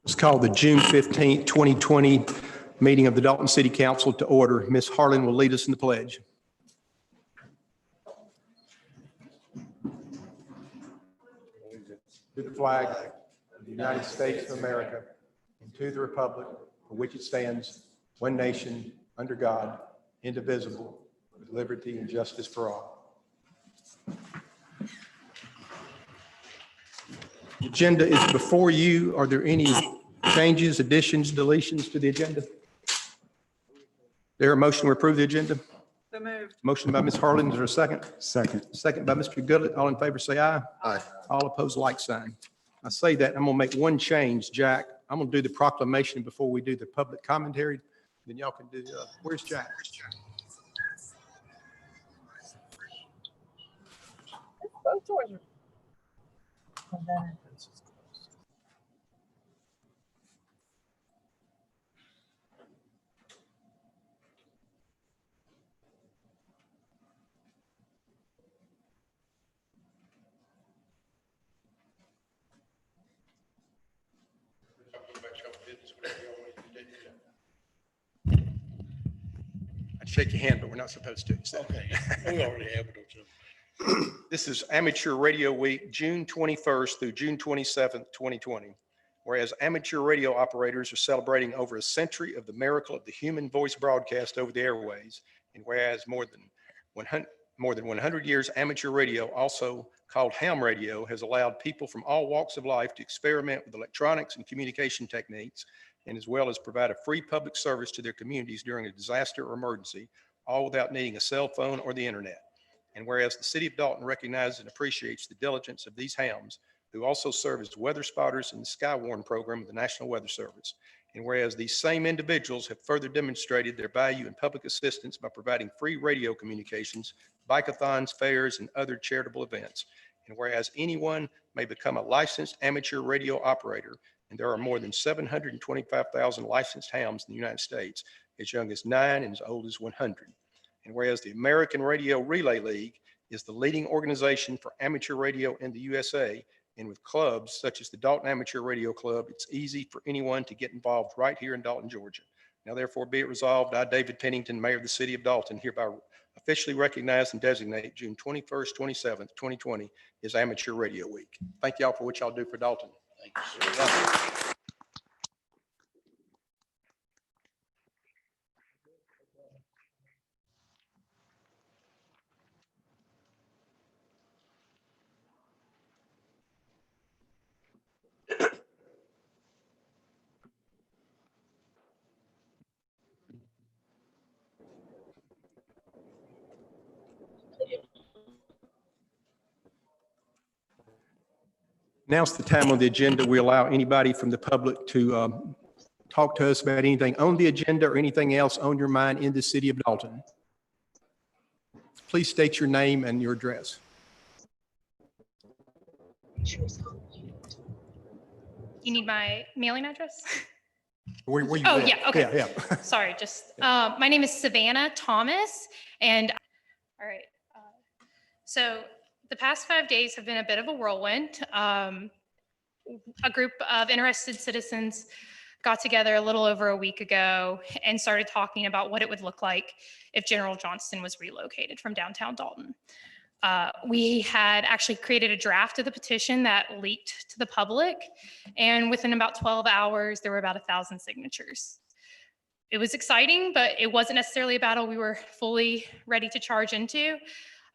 Let's call the June 15th, 2020 meeting of the Dalton City Council to order. Ms. Harlan will lead us in the pledge. To the flag of the United States of America and to the republic for which it stands, one nation, under God, indivisible, with liberty and justice for all. The agenda is before you. Are there any changes, additions, deletions to the agenda? There a motion to approve the agenda? So moved. Motion by Ms. Harlan. Is there a second? Second. Second by Mr. Goodlett. All in favor say aye. Aye. All opposed, like sign. I say that, I'm going to make one change, Jack. I'm going to do the proclamation before we do the public commentary. Then y'all can do, where's Jack? Both doors are. I'd shake your hand, but we're not supposed to. So. Okay, we already have it. This is Amateur Radio Week, June 21st through June 27th, 2020. Whereas amateur radio operators are celebrating over a century of the miracle of the human voice broadcast over the airways, and whereas more than 100 years, amateur radio, also called ham radio, has allowed people from all walks of life to experiment with electronics and communication techniques, and as well as provide a free public service to their communities during a disaster or emergency, all without needing a cell phone or the internet. And whereas the city of Dalton recognizes and appreciates the diligence of these hams, who also serve as weather spotters in the Skywarn program of the National Weather Service. And whereas these same individuals have further demonstrated their value in public assistance by providing free radio communications, bike-a-thons, fairs, and other charitable events. And whereas anyone may become a licensed amateur radio operator, and there are more than 725,000 licensed hams in the United States, as young as 9 and as old as 100. And whereas the American Radio Relay League is the leading organization for amateur radio in the USA, and with clubs such as the Dalton Amateur Radio Club, it's easy for anyone to get involved right here in Dalton, Georgia. Now therefore be it resolved, I, David Pennington, Mayor of the City of Dalton, hereby officially recognize and designate June 21st, 27th, 2020 as Amateur Radio Week. Thank y'all for what y'all do for Dalton. Thank you, sir. Now's the time on the agenda. We allow anybody from the public to talk to us about anything on the agenda or anything else on your mind in the city of Dalton. Please state your name and your address. You need my mailing address? Where you Oh, at? yeah, okay. Yeah. Sorry, just, my name is Savannah Thomas, and, all right. So the past 5 days have been a bit of a whirlwind. A group of interested citizens got together a little over a week ago and started talking about what it would look like if General Johnston was relocated from downtown Dalton. We had actually created a draft of the petition that leaked to the public, and within about 12 hours, there were about 1,000 signatures. It was exciting, but it wasn't necessarily a battle we were fully ready to charge into.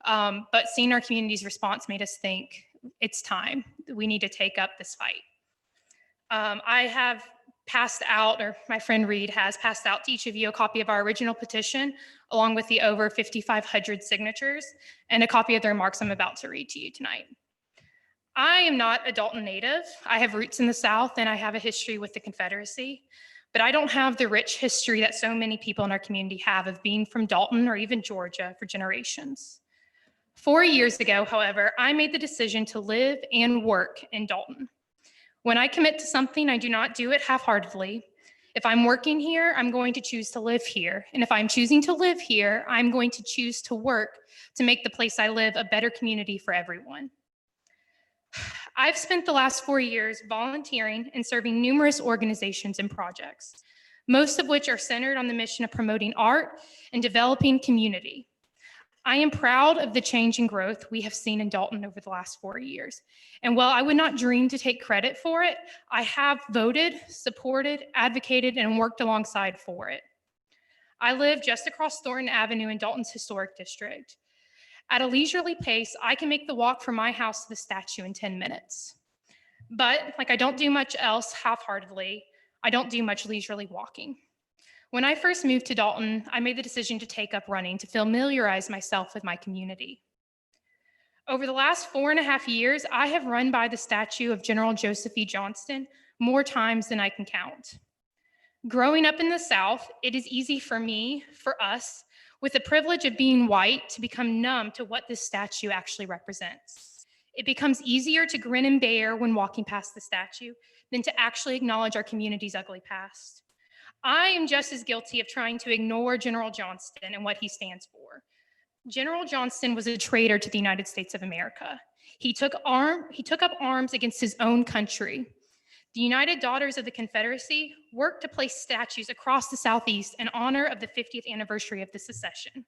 But seeing our community's response made us think it's time. We need to take up this fight. I have passed out, or my friend Reed has passed out to each of you a copy of our original petition, along with the over 5,500 signatures and a copy of the remarks I'm about to read to you tonight. I am not a Dalton native. I have roots in the South and I have a history with the Confederacy, but I don't have the rich history that so many people in our community have of being from Dalton or even Georgia for generations. 4 years ago, however, I made the decision to live and work in Dalton. When I commit to something, I do not do it half-heartedly. If I'm working here, I'm going to choose to live here. And if I'm choosing to live here, I'm going to choose to work to make the place I live a better community for everyone. I've spent the last 4 years volunteering and serving numerous organizations and projects, most of which are centered on the mission of promoting art and developing community. I am proud of the change and growth we have seen in Dalton over the last 4 years. And while I would not dream to take credit for it, I have voted, supported, advocated, and worked alongside for it. I live just across Thornton Avenue in Dalton's historic district. At a leisurely pace, I can make the walk from my house to the statue in 10 minutes. But like I don't do much else half-heartedly, I don't do much leisurely walking. When I first moved to Dalton, I made the decision to take up running to familiarize myself with my community. Over the last 4.5 years, I have run by the statue of General Joseph E. Johnston more times than I can count. Growing up in the South, it is easy for me, for us, with the privilege of being white, to become numb to what this statue actually represents. It becomes easier to grin and bear when walking past the statue than to actually acknowledge our community's ugly past. I am just as guilty of trying to ignore General Johnston and what he stands for. General Johnston was a traitor to the United States of America. He took up arms against his own country. The United Daughters of the Confederacy worked to place statues across the Southeast in honor of the 50th anniversary of the secession.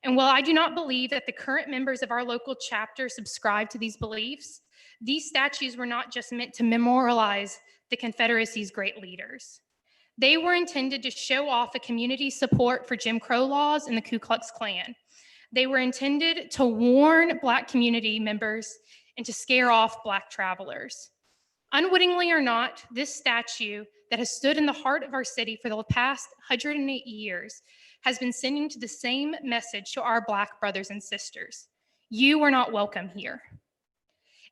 And while I do not believe that the current members of our local chapter subscribe to these beliefs, these statues were not just meant to memorialize the Confederacy's great leaders. They were intended to show off the community's support for Jim Crow laws and the Ku Klux Klan. They were intended to warn Black community members and to scare off Black travelers. Unwittingly or not, this statue that has stood in the heart of our city for the past 108 years has been sending to the same message to our Black brothers and sisters. You are not welcome here.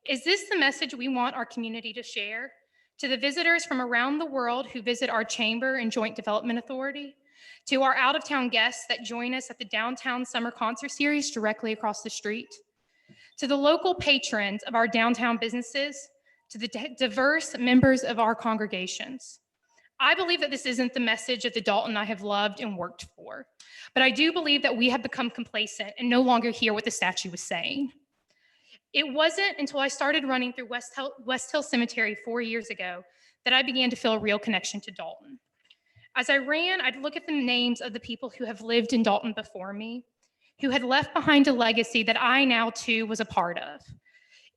Is this the message we want our community to share? To the visitors from around the world who visit our chamber and Joint Development Authority, to our out-of-town guests that join us at the Downtown Summer Concert Series directly across the street, to the local patrons of our downtown businesses, to the diverse members of our congregations. I believe that this isn't the message of the Dalton I have loved and worked for, but I do believe that we have become complacent and no longer hear what the statue was saying. It wasn't until I started running through West Hill Cemetery 4 years ago that I began to feel a real connection to Dalton. As I ran, I'd look at the names of the people who have lived in Dalton before me, who had left behind a legacy that I now too was a part of.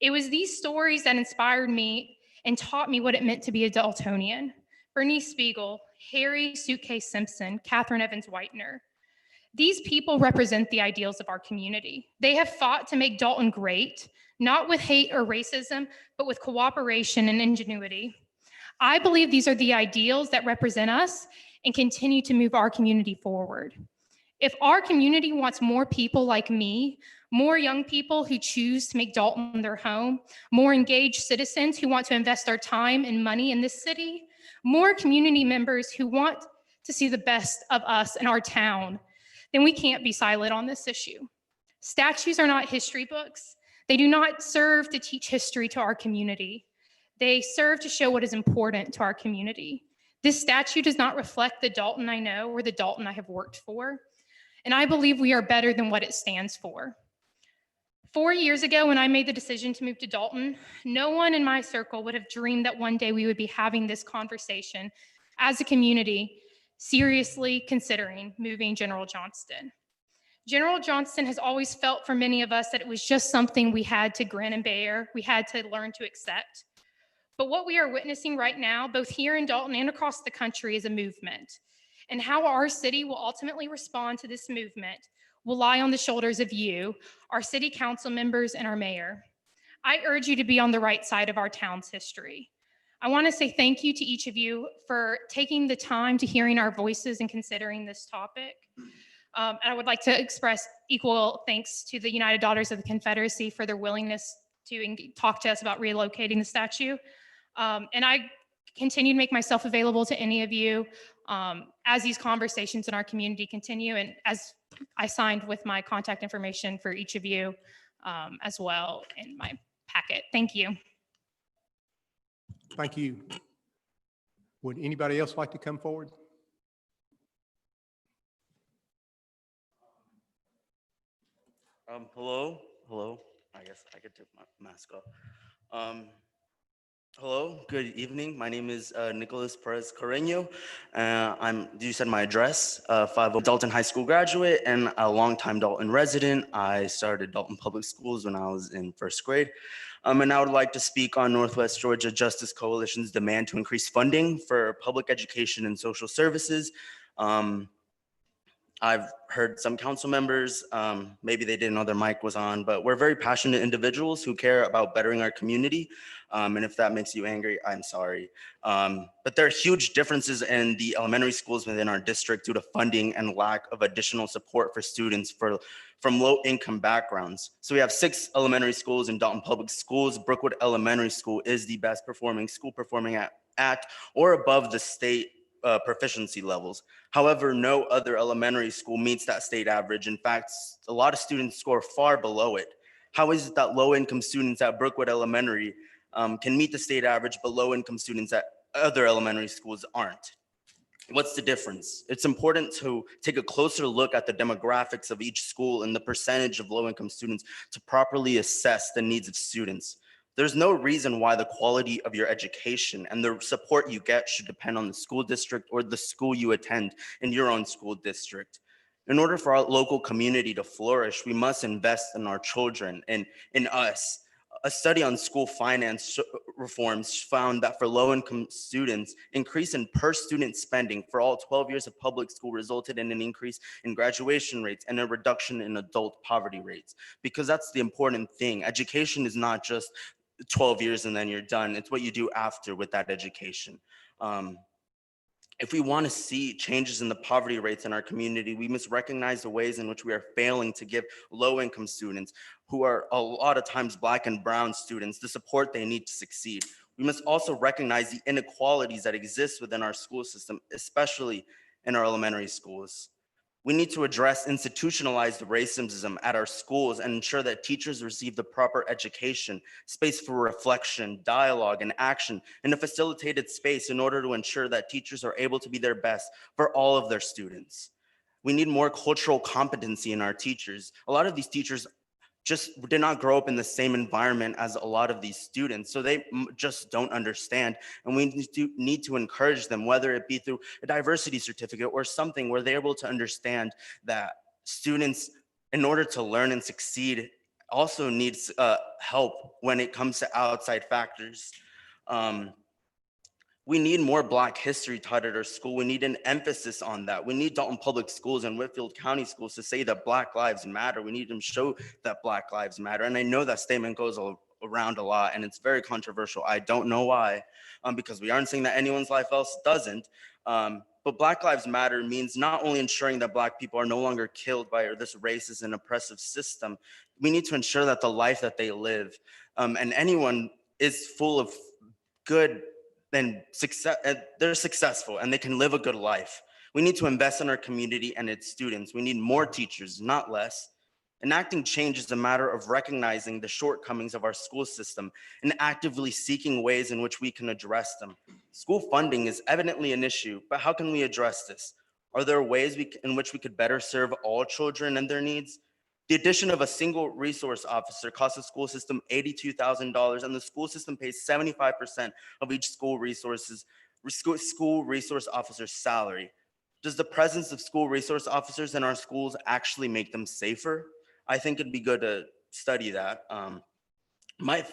It was these stories that inspired me and taught me what it meant to be a Daltonian. Bernice Spiegel, Harry Suitcase Simpson, Catherine Evans Whitener. These people represent the ideals of our community. They have fought to make Dalton great, not with hate or racism, but with cooperation and ingenuity. I believe these are the ideals that represent us and continue to move our community forward. If our community wants more people like me, more young people who choose to make Dalton their home, more engaged citizens who want to invest their time and money in this city, more community members who want to see the best of us in our town, then we can't be silent on this issue. Statues are not history books. They do not serve to teach history to our community. They serve to show what is important to our community. This statue does not reflect the Dalton I know or the Dalton I have worked for, and I believe we are better than what it stands for. 4 years ago, when I made the decision to move to Dalton, no one in my circle would have dreamed that one day we would be having this conversation as a community, seriously considering moving General Johnston. General Johnston has always felt for many of us that it was just something we had to grin and bear, we had to learn to accept. But what we are witnessing right now, both here in Dalton and across the country, is a movement. And how our city will ultimately respond to this movement will lie on the shoulders of you, our city council members, and our mayor. I urge you to be on the right side of our town's history. I want to say thank you to each of you for taking the time to hearing our voices and considering this topic. And I would like to express equal thanks to the United Daughters of the Confederacy for their willingness to talk to us about relocating the statue. And I continue to make myself available to any of you as these conversations in our community continue, and as I signed with my contact information for each of you as well in my packet. Thank you. Thank you. Would anybody else like to come forward? Hello. I guess I could take my mask off. Um, Hello, good evening. My name is Nicholas Perez Carreño. You said my address, 50 Dalton High School graduate and a longtime Dalton resident. I started Dalton Public Schools when I was in first grade. And I would like to speak on Northwest Georgia Justice Coalition's demand to increase funding for public education and social services. Um, I've heard some council members, maybe they didn't know their mic was on, but we're very passionate individuals who care about bettering our community. And if that makes you angry, I'm sorry. But there are huge differences in the elementary schools within our district due to funding and lack of additional support for students from low income backgrounds. So we have 6 elementary schools in Dalton Public Schools. Brookwood Elementary School is the best performing school, performing at or above the state proficiency levels. However, no other elementary school meets that state average. In fact, a lot of students score far below it. How is it that low-income students at Brookwood Elementary can meet the state average, but low-income students at other elementary schools aren't? What's the difference? It's important to take a closer look at the demographics of each school and the percentage of low-income students to properly assess the needs of students. There's no reason why the quality of your education and the support you get should depend on the school district or the school you attend in your own school district. In order for our local community to flourish, we must invest in our children and in us. A study on school finance reforms found that for low-income students, increase in per student spending for all 12 years of public school resulted in an increase in graduation rates and a reduction in adult poverty rates. Because that's the important thing. Education is not just 12 years and then you're done. It's what you do after with that education. If we want to see changes in the poverty rates in our community, we must recognize the ways in which we are failing to give low-income students, who are a lot of times Black and brown students, the support they need to succeed. We must also recognize the inequalities that exist within our school system, especially in our elementary schools. We need to address institutionalized racism at our schools and ensure that teachers receive the proper education, space for reflection, dialogue, and action in a facilitated space in order to ensure that teachers are able to be their best for all of their students. We need more cultural competency in our teachers. A lot of these teachers just did not grow up in the same environment as a lot of these students. So they just don't understand. And we need to encourage them, whether it be through a diversity certificate or something where they're able to understand that students, in order to learn and succeed, also needs help when it comes to outside factors. We need more Black history taught at our school. We need an emphasis on that. We need Dalton Public Schools and Whitfield County Schools to say that Black lives matter. We need them to show that Black lives matter. And I know that statement goes around a lot and it's very controversial. I don't know why, because we aren't saying that anyone's life else doesn't. But Black Lives Matter means not only ensuring that Black people are no longer killed by this racist and oppressive system, we need to ensure that the life that they live and anyone is full of good and success, they're successful and they can live a good life. We need to invest in our community and its students. We need more teachers, not less. Enacting change is a matter of recognizing the shortcomings of our school system and actively seeking ways in which we can address them. School funding is evidently an issue, but how can we address this? Are there ways in which we could better serve all children and their needs? The addition of a single resource officer costs the school system $82,000, and the school system pays 75% of each school resource officer's salary. Does the presence of school resource officers in our schools actually make them safer? I think it'd be good to study that. My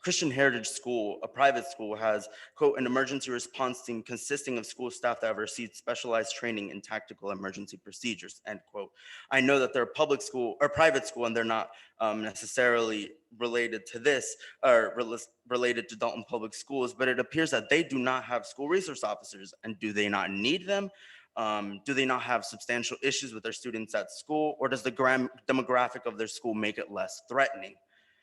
Christian Heritage School, a private school, has, quote, an emergency response team consisting of school staff that have received specialized training in tactical emergency procedures, end quote. I know that they're a public school or private school and they're not necessarily related to this or related to Dalton Public Schools, but it appears that they do not have school resource officers. And do they not need them? Do they not have substantial issues with their students at school, or does the demographic of their school make it less threatening?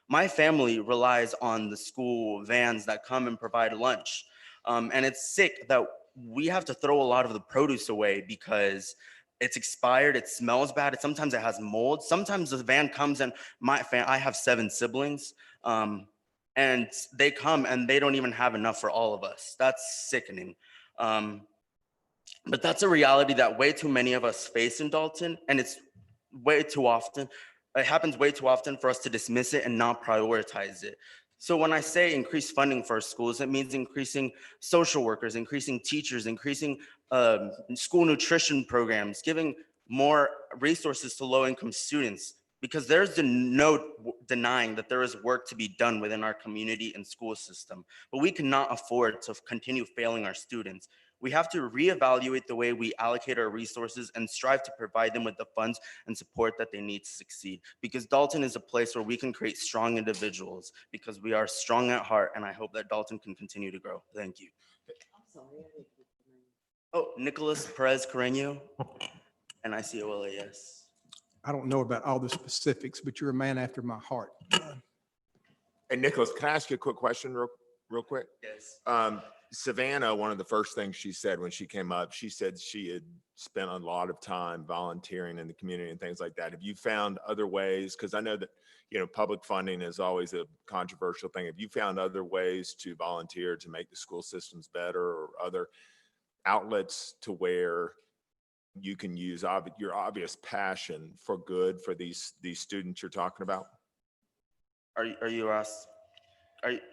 My family relies on the school vans that come and provide lunch. And it's sick that we have to throw a lot of the produce away because it's expired, it smells bad, sometimes it has mold. Sometimes the van comes and I have 7 siblings, and they come and they don't even have enough for all of us. That's sickening. But that's a reality that way too many of us face in Dalton, and it's way too often. It happens way too often for us to dismiss it and not prioritize it. So when I say increase funding for our schools, it means increasing social workers, increasing teachers, increasing school nutrition programs, giving more resources to low-income students, because there's no denying that there is work to be done within our community and school system, but we cannot afford to continue failing our students. We have to reevaluate the way we allocate our resources and strive to provide them with the funds and support that they need to succeed. Because Dalton is a place where we can create strong individuals, because we are strong at heart, and I hope that Dalton can continue to grow. Thank you. Oh, Nicholas Perez Carreño, and I see OLAS. I don't know about all the specifics, but you're a man after my heart. Hey, Nicholas, can I ask you a quick question real quick? Yes. Savannah, one of the first things she said when she came up, she said she had spent a lot of time volunteering in the community and things like that. Have you found other ways? Because I know that, public funding is always a controversial thing. Have you found other ways to volunteer to make the school systems better, or other outlets to where you can use your obvious passion for good for these students you're talking about?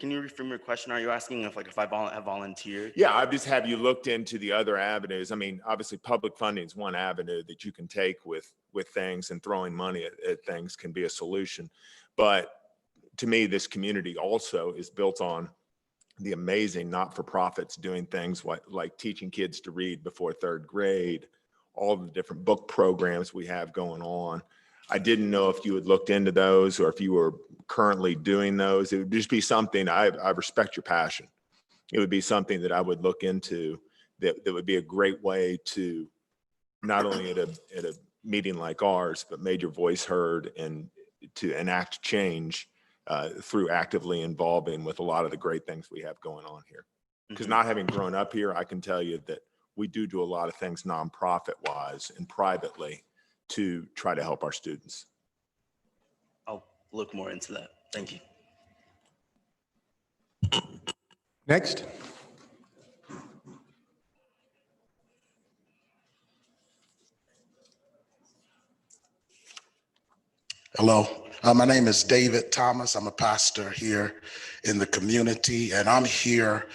Can you reframe your question? Are you asking if I have volunteered? Yeah, have you looked into the other avenues? I mean, obviously public funding is one avenue that you can take with things, and throwing money at things can be a solution. But to me, this community also is built on the amazing not-for-profits doing things like teaching kids to read before 3rd grade, all the different book programs we have going on. I didn't know if you had looked into those, or if you were currently doing those. It would just be something. I respect your passion. It would be something that I would look into, that would be a great way to, not only at a meeting like ours, but made your voice heard, and to enact change through actively involving with a lot of the great things we have going on here. Because not having grown up here, I can tell you that we do a lot of things nonprofit wise and privately to try to help our students. I'll look more into that. Thank you. Next. Hello, my name is David Thomas. I'm a pastor here in the community, and I'm here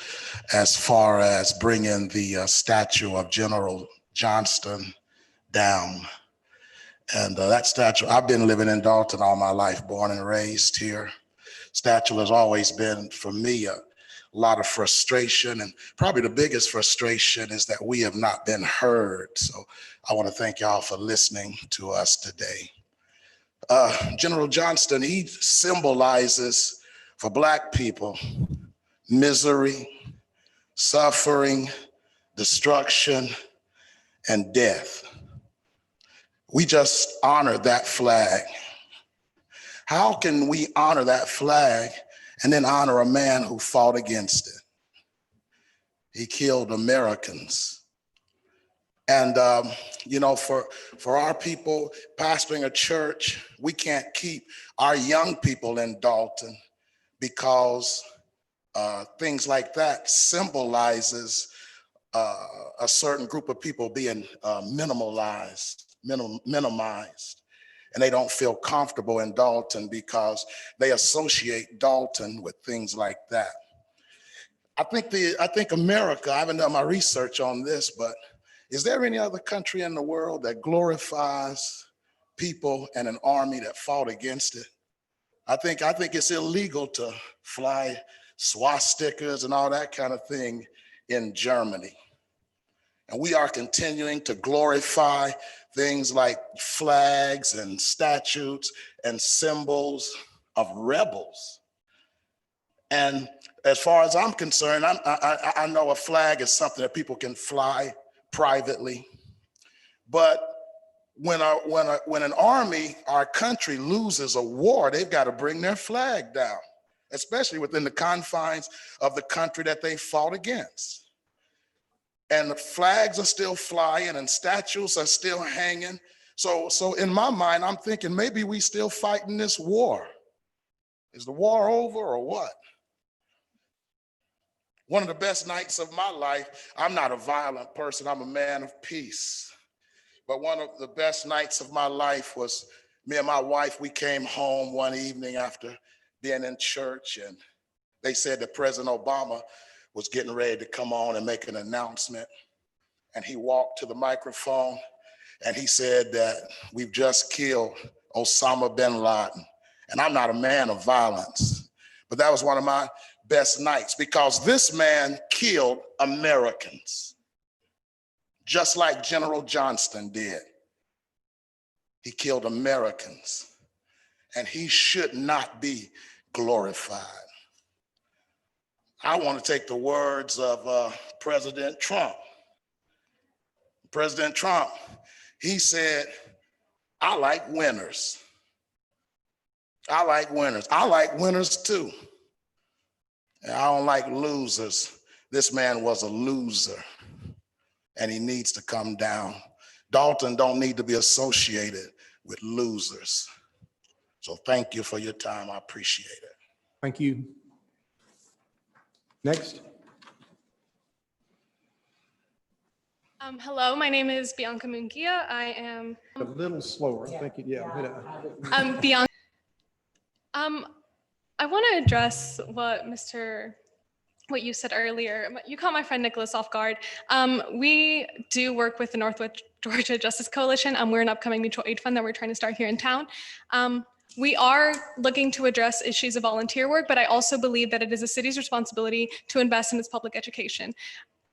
as far as bringing the statue of General Johnston down. And that statue, I've been living in Dalton all my life, born and raised here. Statue has always been, for me, a lot of frustration, and probably the biggest frustration is that we have not been heard. So I want to thank y'all for listening to us today. General Johnston, he symbolizes for Black people misery, suffering, destruction, and death. We just honored that flag. How can we honor that flag and then honor a man who fought against it? He killed Americans. And, for our people pastoring a church, we can't keep our young people in Dalton because things like that symbolizes a certain group of people being minimized, and they don't feel comfortable in Dalton because they associate Dalton with things like that. I think America, I haven't done my research on this, but is there any other country in the world that glorifies people and an army that fought against it? I think it's illegal to fly swastikas and all that kind of thing in Germany. And we are continuing to glorify things like flags and statutes and symbols of rebels. And as far as I'm concerned, I know a flag is something that people can fly privately, but when an army, our country, loses a war, they've got to bring their flag down, especially within the confines of the country that they fought against. And the flags are still flying and statues are still hanging. So in my mind, I'm thinking maybe we still fighting this war. Is the war over or what? One of the best nights of my life, I'm not a violent person, I'm a man of peace. But one of the best nights of my life was me and my wife, we came home one evening after being in church, and They said that President Obama was getting ready to come on and make an announcement. And he walked to the microphone and he said that we've just killed Osama bin Laden. And I'm not a man of violence, but that was one of my best nights because this man killed Americans, just like General Johnston did. He killed Americans, and he should not be glorified. I want to take the words of President Trump. President Trump, he said, I like winners. I like winners. I like winners too. And I don't like losers. This man was a loser, and he needs to come down. Dalton don't need to be associated with losers. So thank you for your time. I appreciate it. Thank you. Next. Hello, my name is Bianca Mungia. I am A little slower. I think, yeah. hit it. Bianca. I want to address what you said earlier. You caught my friend Nicholas off guard. We do work with the Northwest Georgia Justice Coalition. We're an upcoming mutual aid fund that we're trying to start here in town. We are looking to address issues of volunteer work, but I also believe that it is a city's responsibility to invest in its public education.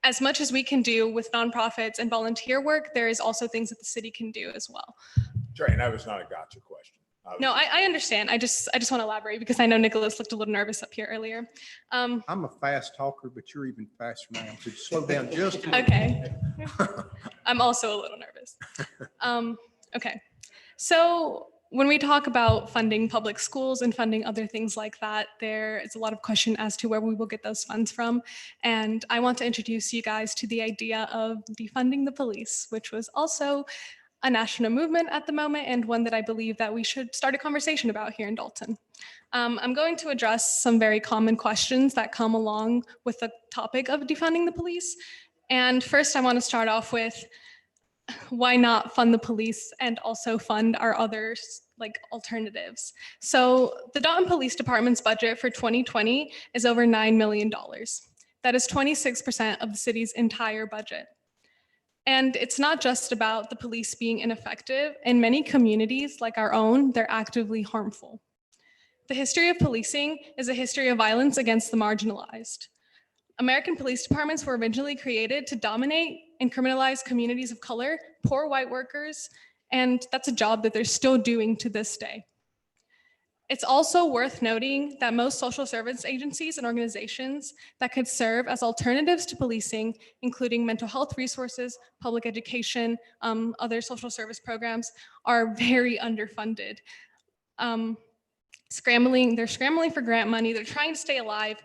As much as we can do with nonprofits and volunteer work, there is also things that the city can do as well. Trey, that was not a gotcha question. No, I understand. I just want to elaborate because I know Nicholas looked a little nervous up here earlier. I'm a fast talker, but you're even faster than I am. So slow down just a little. Okay. I'm also a little nervous. Okay. So when we talk about funding public schools and funding other things like that, there is a lot of question as to where we will get those funds from. And I want to introduce you guys to the idea of defunding the police, which was also a national movement at the moment and one that I believe that we should start a conversation about here in Dalton. I'm going to address some very common questions that come along with the topic of defunding the police. And first I want to start off with why not fund the police and also fund our other like alternatives. So the Dalton Police Department's budget for 2020 is over $9 million. That is 26% of the city's entire budget. And it's not just about the police being ineffective. In many communities like our own, they're actively harmful. The history of policing is a history of violence against the marginalized. American police departments were originally created to dominate and criminalize communities of color, poor white workers, and that's a job that they're still doing to this day. It's also worth noting that most social service agencies and organizations that could serve as alternatives to policing, including mental health resources, public education, other social service programs, are very underfunded. They're scrambling for grant money, they're trying to stay alive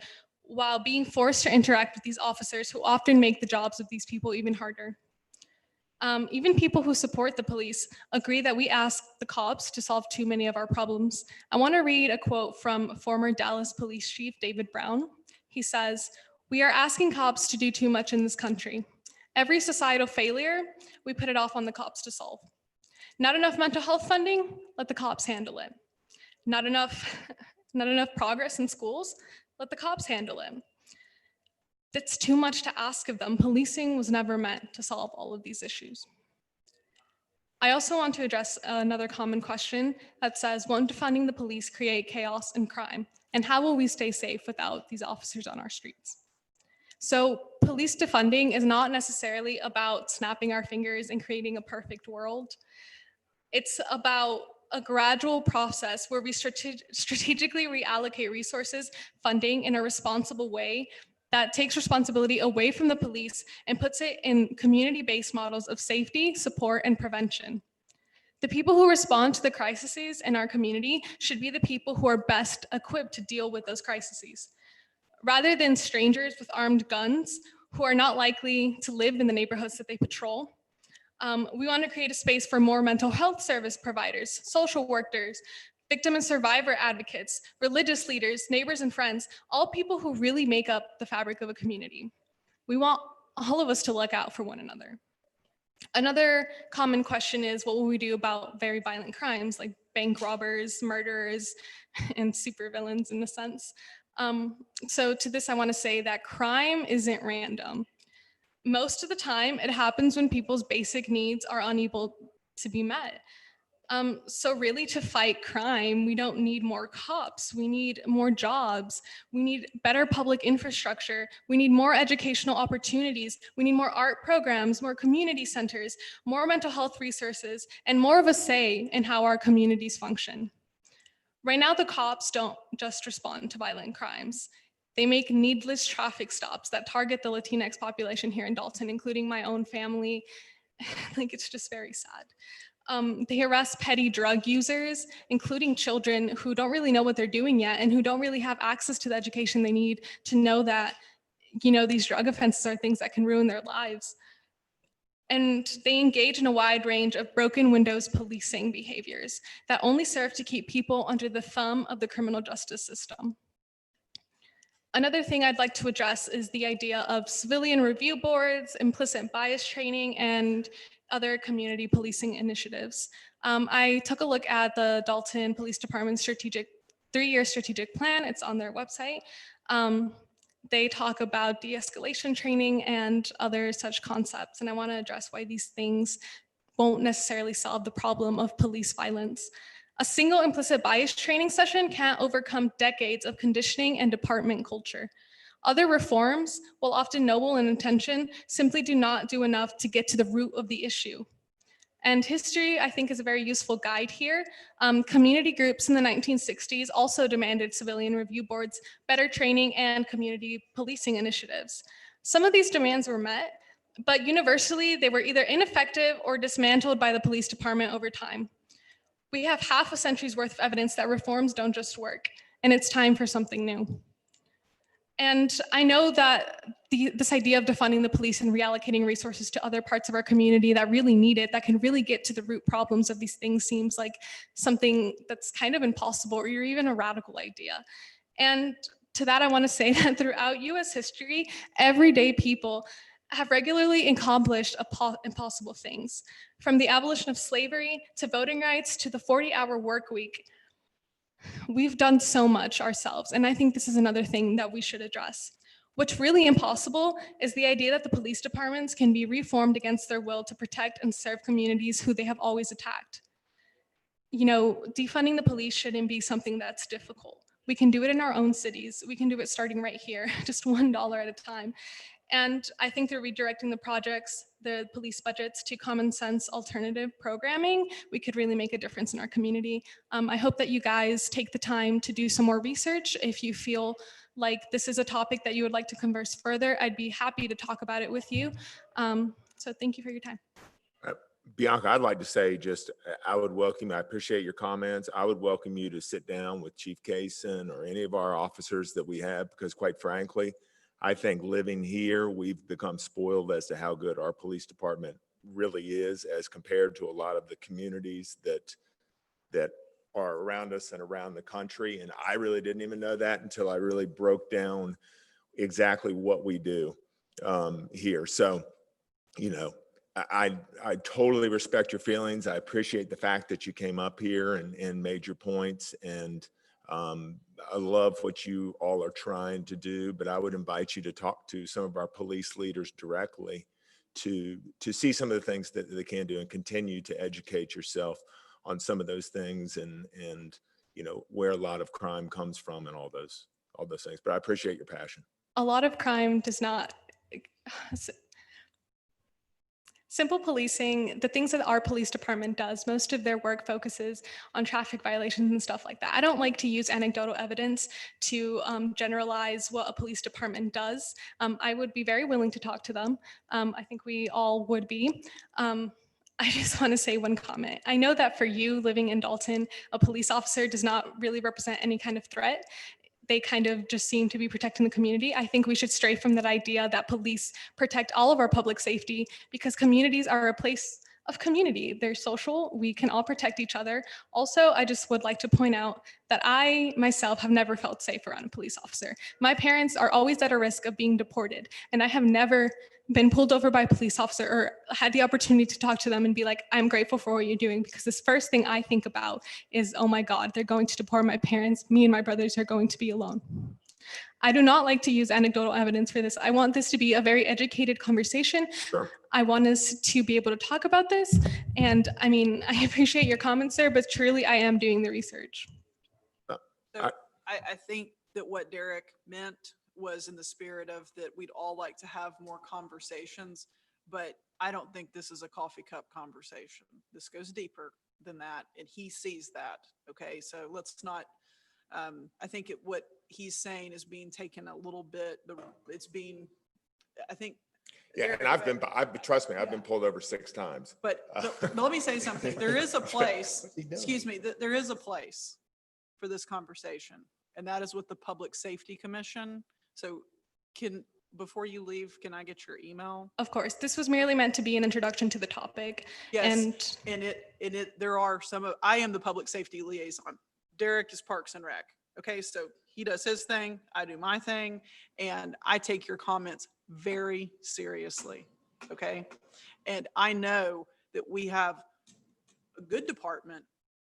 while being forced to interact with these officers who often make the jobs of these people even harder. Even people who support the police agree that we ask the cops to solve too many of our problems. I want to read a quote from former Dallas Police Chief David Brown. He says, "We are asking cops to do too much in this country. Every societal failure, we put it off on the cops to solve. Not enough mental health funding, let the cops handle it. Not enough progress in schools, let the cops handle it. That's too much to ask of them. Policing was never meant to solve all of these issues." I also want to address another common question that says, won't defunding the police create chaos and crime? And how will we stay safe without these officers on our streets? So police defunding is not necessarily about snapping our fingers and creating a perfect world. It's about a gradual process where we strategically reallocate resources, funding in a responsible way that takes responsibility away from the police and puts it in community-based models of safety, support, and prevention. The people who respond to the crises in our community should be the people who are best equipped to deal with those crises, rather than strangers with armed guns who are not likely to live in the neighborhoods that they patrol. We want to create a space for more mental health service providers, social workers, victim and survivor advocates, religious leaders, neighbors and friends, all people who really make up the fabric of a community. We want all of us to look out for one another. Another common question is, what will we do about very violent crimes like bank robbers, murderers, and supervillains in a sense? So to this, I want to say that crime isn't random. Most of the time, it happens when people's basic needs are unable to be met. So really, to fight crime, we don't need more cops. We need more jobs. We need better public infrastructure. We need more educational opportunities. We need more art programs, more community centers, more mental health resources, and more of a say in how our communities function. Right now, the cops don't just respond to violent crimes. They make needless traffic stops that target the Latinx population here in Dalton, including my own family. Like, it's just very sad. They arrest petty drug users, including children who don't really know what they're doing yet and who don't really have access to the education they need to know that, these drug offenses are things that can ruin their lives. And they engage in a wide range of broken windows policing behaviors that only serve to keep people under the thumb of the criminal justice system. Another thing I'd like to address is the idea of civilian review boards, implicit bias training, and other community policing initiatives. I took a look at the Dalton Police Department's three-year strategic plan. It's on their website. They talk about de-escalation training and other such concepts, and I want to address why these things won't necessarily solve the problem of police violence. A single implicit bias training session can't overcome decades of conditioning and department culture. Other reforms, while often noble in intention, simply do not do enough to get to the root of the issue. And history, I think, is a very useful guide here. Community groups in the 1960s also demanded civilian review boards, better training, and community policing initiatives. Some of these demands were met, but universally, they were either ineffective or dismantled by the police department over time. We have half a century's worth of evidence that reforms don't just work, and it's time for something new. And I know that this idea of defunding the police and reallocating resources to other parts of our community that really need it, that can really get to the root problems of these things, seems like something that's kind of impossible or even a radical idea. And to that, I want to say that throughout US history, everyday people have regularly accomplished impossible things, from the abolition of slavery to voting rights to the 40-hour work week. We've done so much ourselves, and I think this is another thing that we should address. What's really impossible is the idea that the police departments can be reformed against their will to protect and serve communities who they have always attacked. Defunding the police shouldn't be something that's difficult. We can do it in our own cities. We can do it starting right here, just $1 at a time. And I think through redirecting the police budgets to common sense alternative programming, we could really make a difference in our community. I hope that you guys take the time to do some more research. If you feel like this is a topic that you would like to converse further, I'd be happy to talk about it with you. So thank you for your time. Bianca, I'd like to say I would welcome, I appreciate your comments. I would welcome you to sit down with Chief Kaysen or any of our officers that we have, because quite frankly, I think living here, we've become spoiled as to how good our police department really is as compared to a lot of the communities that are around us and around the country. And I really didn't even know that until I really broke down exactly what we do here. So, I totally respect your feelings. I appreciate the fact that you came up here and made your points, and I love what you all are trying to do, but I would invite you to talk to some of our police leaders directly to see some of the things that they can do and continue to educate yourself on some of those things and where a lot of crime comes from and all those things. But I appreciate your passion. A lot of crime does not. Simple policing, the things that our police department does, most of their work focuses on traffic violations and stuff like that. I don't like to use anecdotal evidence to generalize what a police department does. I would be very willing to talk to them. I think we all would be. I just want to say one comment. I know that for you living in Dalton, a police officer does not really represent any kind of threat. They kind of just seem to be protecting the community. I think we should stray from that idea that police protect all of our public safety, because communities are a place of community. They're social. We can all protect each other. Also, I just would like to point out that I myself have never felt safe around a police officer. My parents are always at a risk of being deported, and I have never been pulled over by a police officer or had the opportunity to talk to them and be like, I'm grateful for what you're doing, because this first thing I think about is, oh my God, they're going to deport my parents. Me and my brothers are going to be alone. I do not like to use anecdotal evidence for this. I want this to be a very educated conversation. Sure. I want us to be able to talk about this. And I mean, I appreciate your comments there, but truly I am doing the research. So I- I think that what Derek meant was in the spirit of that we'd all like to have more conversations, but I don't think this is a coffee cup conversation. This goes deeper than that, and he sees that. Okay, so let's not. I think what he's saying is being taken a little bit. It's being. I think. Yeah, and trust me, I've been pulled over 6 times. But let me say something. There is a place. What's he doing? Excuse me. There is a place for this conversation, and that is with the Public Safety Commission. So before you leave, can I get your email? Of course, this was merely meant to be an introduction to the topic. Yes, there are I am the public safety liaison. Derek is Parks and Rec. Okay, so he does his thing, I do my thing, and I take your comments very seriously. Okay, and I know that we have a good department,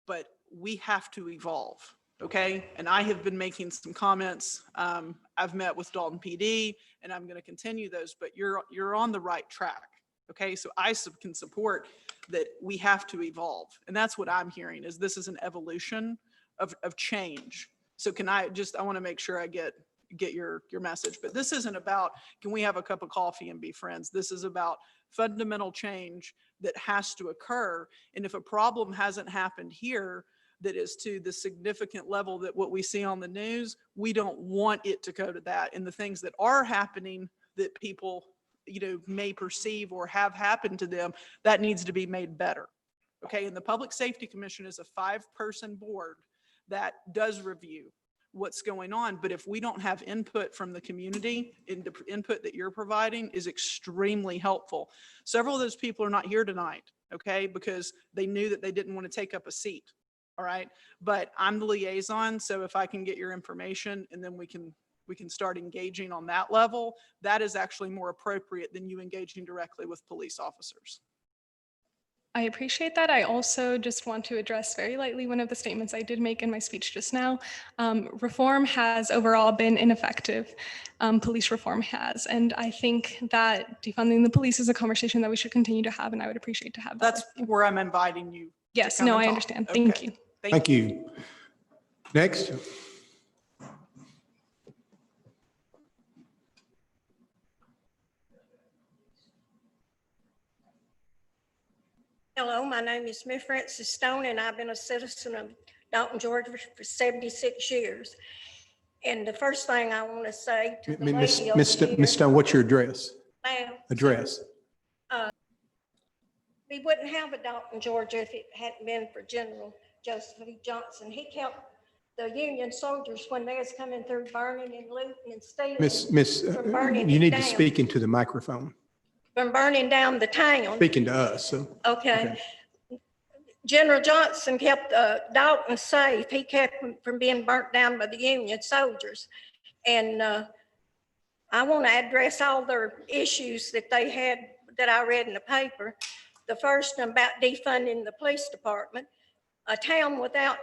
but we have to evolve. Okay, and I have been making some comments. I've met with Dalton PD, and I'm going to continue those. But you're on the right track. Okay, so I can support that we have to evolve, and that's what I'm hearing. Is this is an evolution of change. So I want to make sure I get your message. But this isn't about can we have a cup of coffee and be friends. This is about fundamental change that has to occur. And if a problem hasn't happened here, that is to the significant level that what we see on the news, we don't want it to go to that. And the things that are happening that people, may perceive or have happened to them, that needs to be made better. Okay, and the Public Safety Commission is a 5-person board that does review what's going on. But if we don't have input from the community, and the input that you're providing is extremely helpful. Several of those people are not here tonight, okay, because they knew that they didn't want to take up a seat. All right, but I'm the liaison, so if I can get your information and then we can start engaging on that level, that is actually more appropriate than you engaging directly with police officers. I appreciate that. I also just want to address very lightly one of the statements I did make in my speech just now. Reform has overall been ineffective. Police reform has. And I think that defunding the police is a conversation that we should continue to have, and I would appreciate to have that. That's where I'm inviting you. Yes, come no, and I talk. understand. Okay. Thank you. Thank you. Next. Hello, my name is Miss Frances Stone, and I've been a citizen of Dalton, Georgia for 76 years. And the first thing I want to say to the lady over here, Ms. Stone, what's your address? ma'am, Address. we wouldn't have a Dalton, Georgia if it hadn't been for General Joseph E. Johnson. He kept the Union soldiers when they was coming through burning and looting and stealing. Miss, from burning you it need to down. speak into the microphone. From burning down the town. Speaking to us, so. Okay. General Johnson kept Dalton safe. He kept him from being burnt down by the Union soldiers. And I want to address all their issues that they had that I read in the paper. The first one about defunding the police department. A town without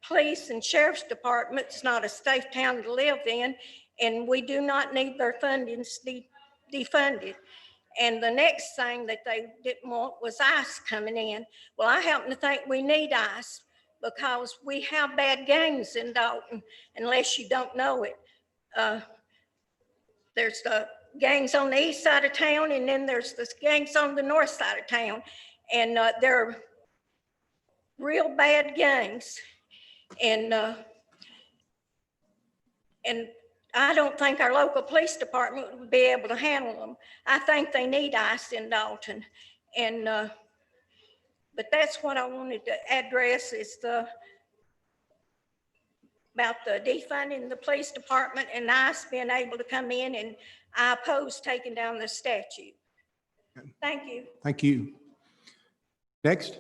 police and sheriff's departments, not a safe town to live in, and we do not need their funding defunded. And the next thing that they didn't want was ICE coming in. Well, I happen to think we need ICE because we have bad gangs in Dalton, unless you don't know it. There's the gangs on the east side of town, and then there's the gangs on the north side of town. And they're real bad gangs. And I don't think our local police department would be able to handle them. I think they need ICE in Dalton. And, but that's what I wanted to address is about the defunding the police department and ICE being able to come in, and I oppose taking down the statute. Thank you. Thank you. Next.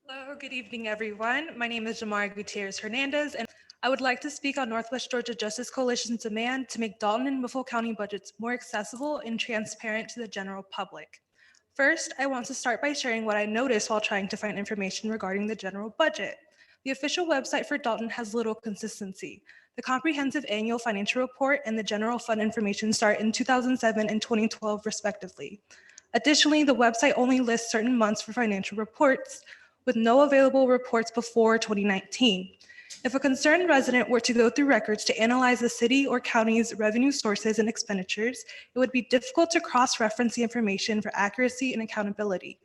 Hello, good evening, everyone. My name is Jamar Gutierrez Hernandez, and I would like to speak on Northwest Georgia Justice Coalition's demand to make Dalton and Mifflin County budgets more accessible and transparent to the general public. First, I want to start by sharing what I noticed while trying to find information regarding the general budget. The official website for Dalton has little consistency. The comprehensive annual financial report and the general fund information start in 2007 and 2012 respectively. Additionally, the website only lists certain months for financial reports, with no available reports before 2019. If a concerned resident were to go through records to analyze the city or county's revenue sources and expenditures, it would be difficult to cross-reference the information for accuracy and accountability.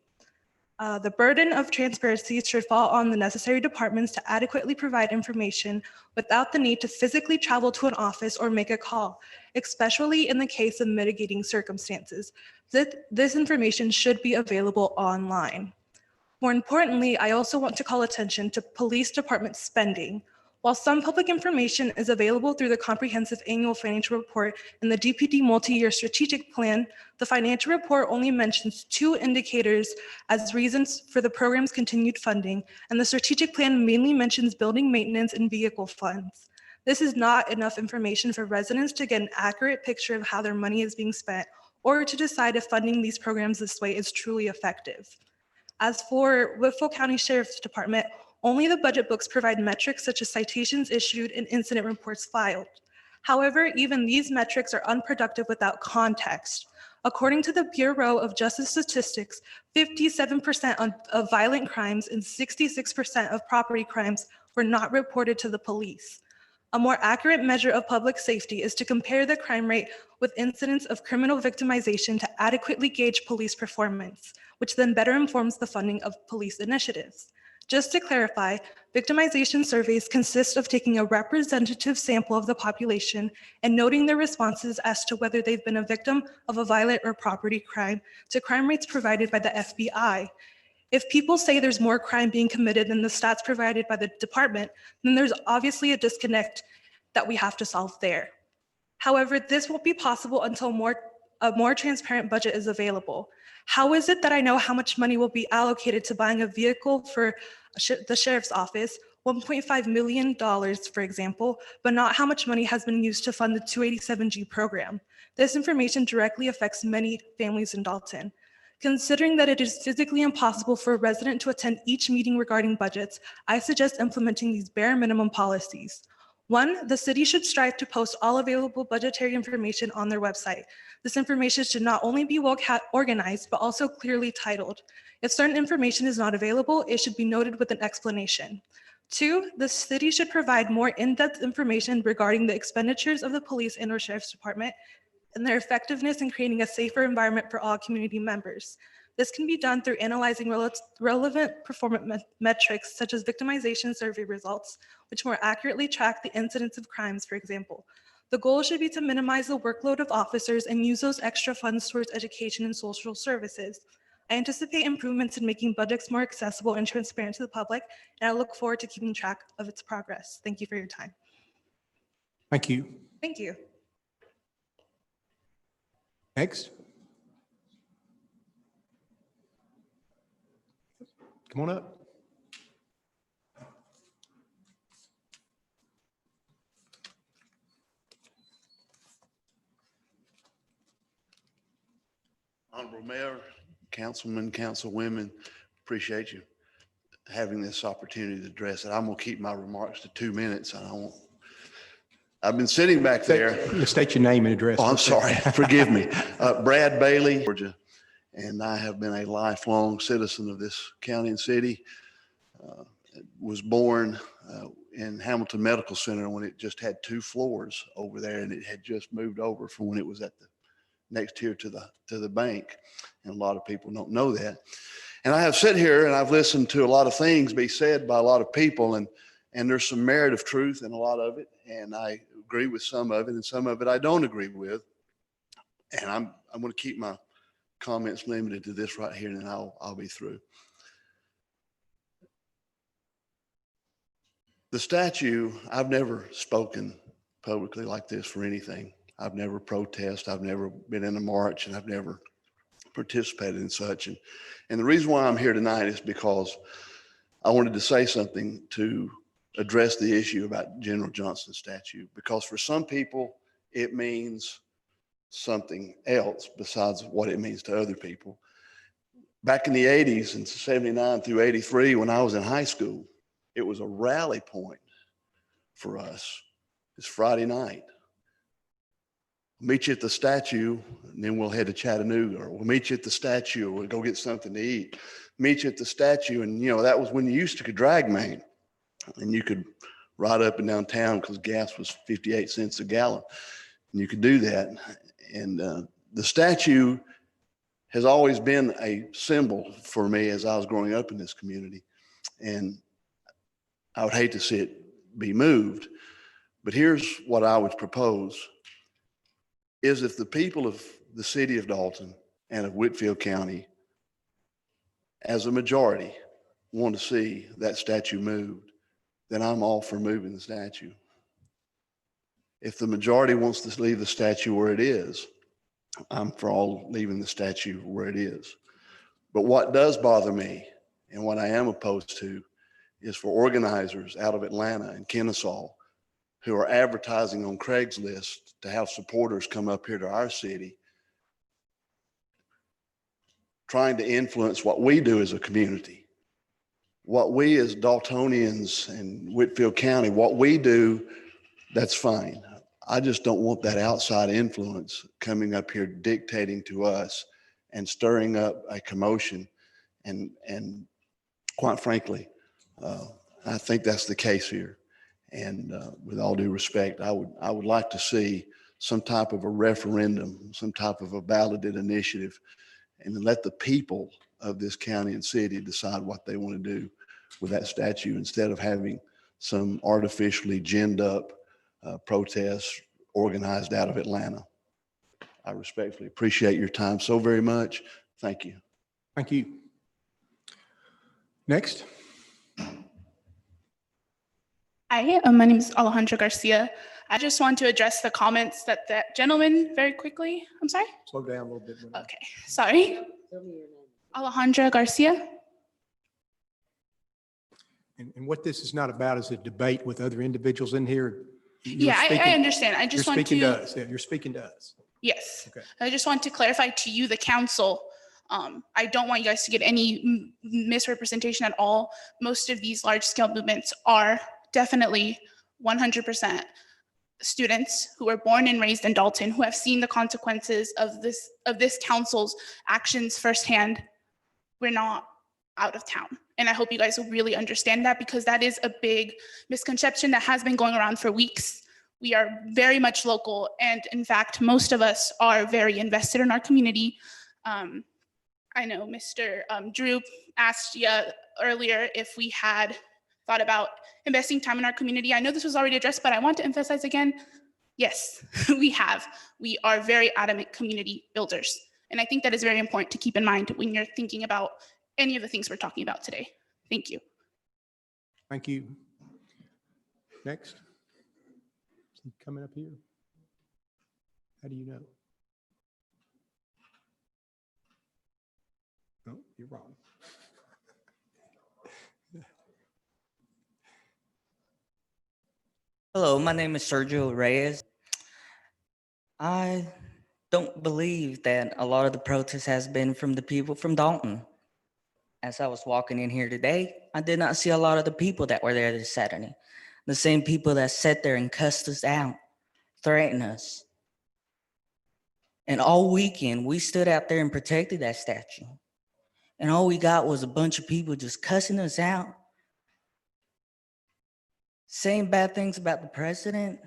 The burden of transparency should fall on the necessary departments to adequately provide information without the need to physically travel to an office or make a call, especially in the case of mitigating circumstances. This information should be available online. More importantly, I also want to call attention to police department spending. While some public information is available through the comprehensive annual financial report and the DPD multi-year strategic plan, the financial report only mentions 2 indicators as reasons for the program's continued funding, and the strategic plan mainly mentions building maintenance and vehicle funds. This is not enough information for residents to get an accurate picture of how their money is being spent or to decide if funding these programs this way is truly effective. As for Whitfield County Sheriff's Department, only the budget books provide metrics such as citations issued and incident reports filed. However, even these metrics are unproductive without context. According to the Bureau of Justice Statistics, 57% of violent crimes and 66% of property crimes were not reported to the police. A more accurate measure of public safety is to compare the crime rate with incidents of criminal victimization to adequately gauge police performance, which then better informs the funding of police initiatives. Just to clarify, victimization surveys consist of taking a representative sample of the population and noting their responses as to whether they've been a victim of a violent or property crime to crime rates provided by the FBI. If people say there's more crime being committed than the stats provided by the department, then there's obviously a disconnect that we have to solve there. However, this won't be possible until a more transparent budget is available. How is it that I know how much money will be allocated to buying a vehicle for the sheriff's office, $1.5 million, for example, but not how much money has been used to fund the 287G program? This information directly affects many families in Dalton. Considering that it is physically impossible for a resident to attend each meeting regarding budgets, I suggest implementing these bare minimum policies. 1, the city should strive to post all available budgetary information on their website. This information should not only be well organized, but also clearly titled. If certain information is not available, it should be noted with an explanation. 2, the city should provide more in-depth information regarding the expenditures of the police and/or sheriff's department and their effectiveness in creating a safer environment for all community members. This can be done through analyzing relevant performance metrics such as victimization survey results, which more accurately track the incidence of crimes, for example. The goal should be to minimize the workload of officers and use those extra funds towards education and social services. I anticipate improvements in making budgets more accessible and transparent to the public, and I look forward to keeping track of its progress. Thank you for your time. Thank you. Thank you. Next. Come on up. Honorable Mayor, Councilmen, Councilwomen, appreciate you having this opportunity to address it. I'm going to keep my remarks to 2 minutes. I've been sitting back there. State your name and address. Oh, I'm sorry. Forgive me. Brad Bailey, Georgia, and I have been a lifelong citizen of this county and city. Was born in Hamilton Medical Center when it just had 2 floors over there, and it had just moved over from when it was at the next here to the bank. And a lot of people don't know that. And I have sat here and I've listened to a lot of things be said by a lot of people, and there's some merit of truth in a lot of it. And I agree with some of it, and some of it I don't agree with. And I'm going to keep my comments limited to this right here, and then I'll be through. The statue, I've never spoken publicly like this for anything. I've never protested. I've never been in a march, and I've never participated in such. And the reason why I'm here tonight is because I wanted to say something to address the issue about General Johnson's statue, because for some people, it means something else besides what it means to other people. Back in the 80s, in 79 through 83, when I was in high school, it was a rally point for us. It's Friday night. Meet you at the statue, and then we'll head to Chattanooga, or we'll meet you at the statue, or we'll go get something to eat. Meet you at the statue, and that was when you used to drag main, and you could ride up and down town because gas was 58 cents a gallon, and you could do that. And the statue has always been a symbol for me as I was growing up in this community, and I would hate to see it be moved. But here's what I would propose. Is if the people of the city of Dalton and of Whitfield County, as a majority, want to see that statue moved, then I'm all for moving the statue. If the majority wants to leave the statue where it is, I'm for all leaving the statue where it is. But what does bother me, and what I am opposed to, is for organizers out of Atlanta and Kennesaw who are advertising on Craigslist to have supporters come up here to our city, trying to influence what we do as a community. What we as Daltonians in Whitfield County, what we do, that's fine. I just don't want that outside influence coming up here dictating to us and stirring up a commotion. And quite frankly, I think that's the case here. And with all due respect, I would like to see some type of a referendum, some type of a balloted initiative, and let the people of this county and city decide what they want to do with that statue instead of having some artificially ginned up protests organized out of Atlanta. I respectfully appreciate your time so very much. Thank you. Thank you. Next. Hi, my name is Alejandro Garcia. I just want to address the comments that gentleman very quickly. I'm sorry? Slow down a little bit. Okay, sorry. Alejandro Garcia. And what this is not about is a debate with other individuals in here. Yeah, I understand. I just want to. You're speaking to us. Yeah, you're speaking to us. Yes. Okay. I just want to clarify to you, the council. I don't want you guys to get any misrepresentation at all. Most of these large scale movements are definitely 100% students who were born and raised in Dalton, who have seen the consequences of this council's actions firsthand. We're not out of town. And I hope you guys will really understand that, because that is a big misconception that has been going around for weeks. We are very much local. And in fact, most of us are very invested in our community. I know Mr. Drew asked you earlier if we had thought about investing time in our community. I know this was already addressed, but I want to emphasize again, yes, we have. We are very adamant community builders. And I think that is very important to keep in mind when you're thinking about any of the things we're talking about today. Thank you. Thank you. Next. Is he coming up here? How do you know? No, you're wrong. Hello, my name is Sergio Reyes. I don't believe that a lot of the protest has been from the people from Dalton. As I was walking in here today, I did not see a lot of the people that were there this Saturday. The same people that sat there and cussed us out, threatened us. And all weekend, we stood out there and protected that statue. And all we got was a bunch of people just cussing us out, saying bad things about the president.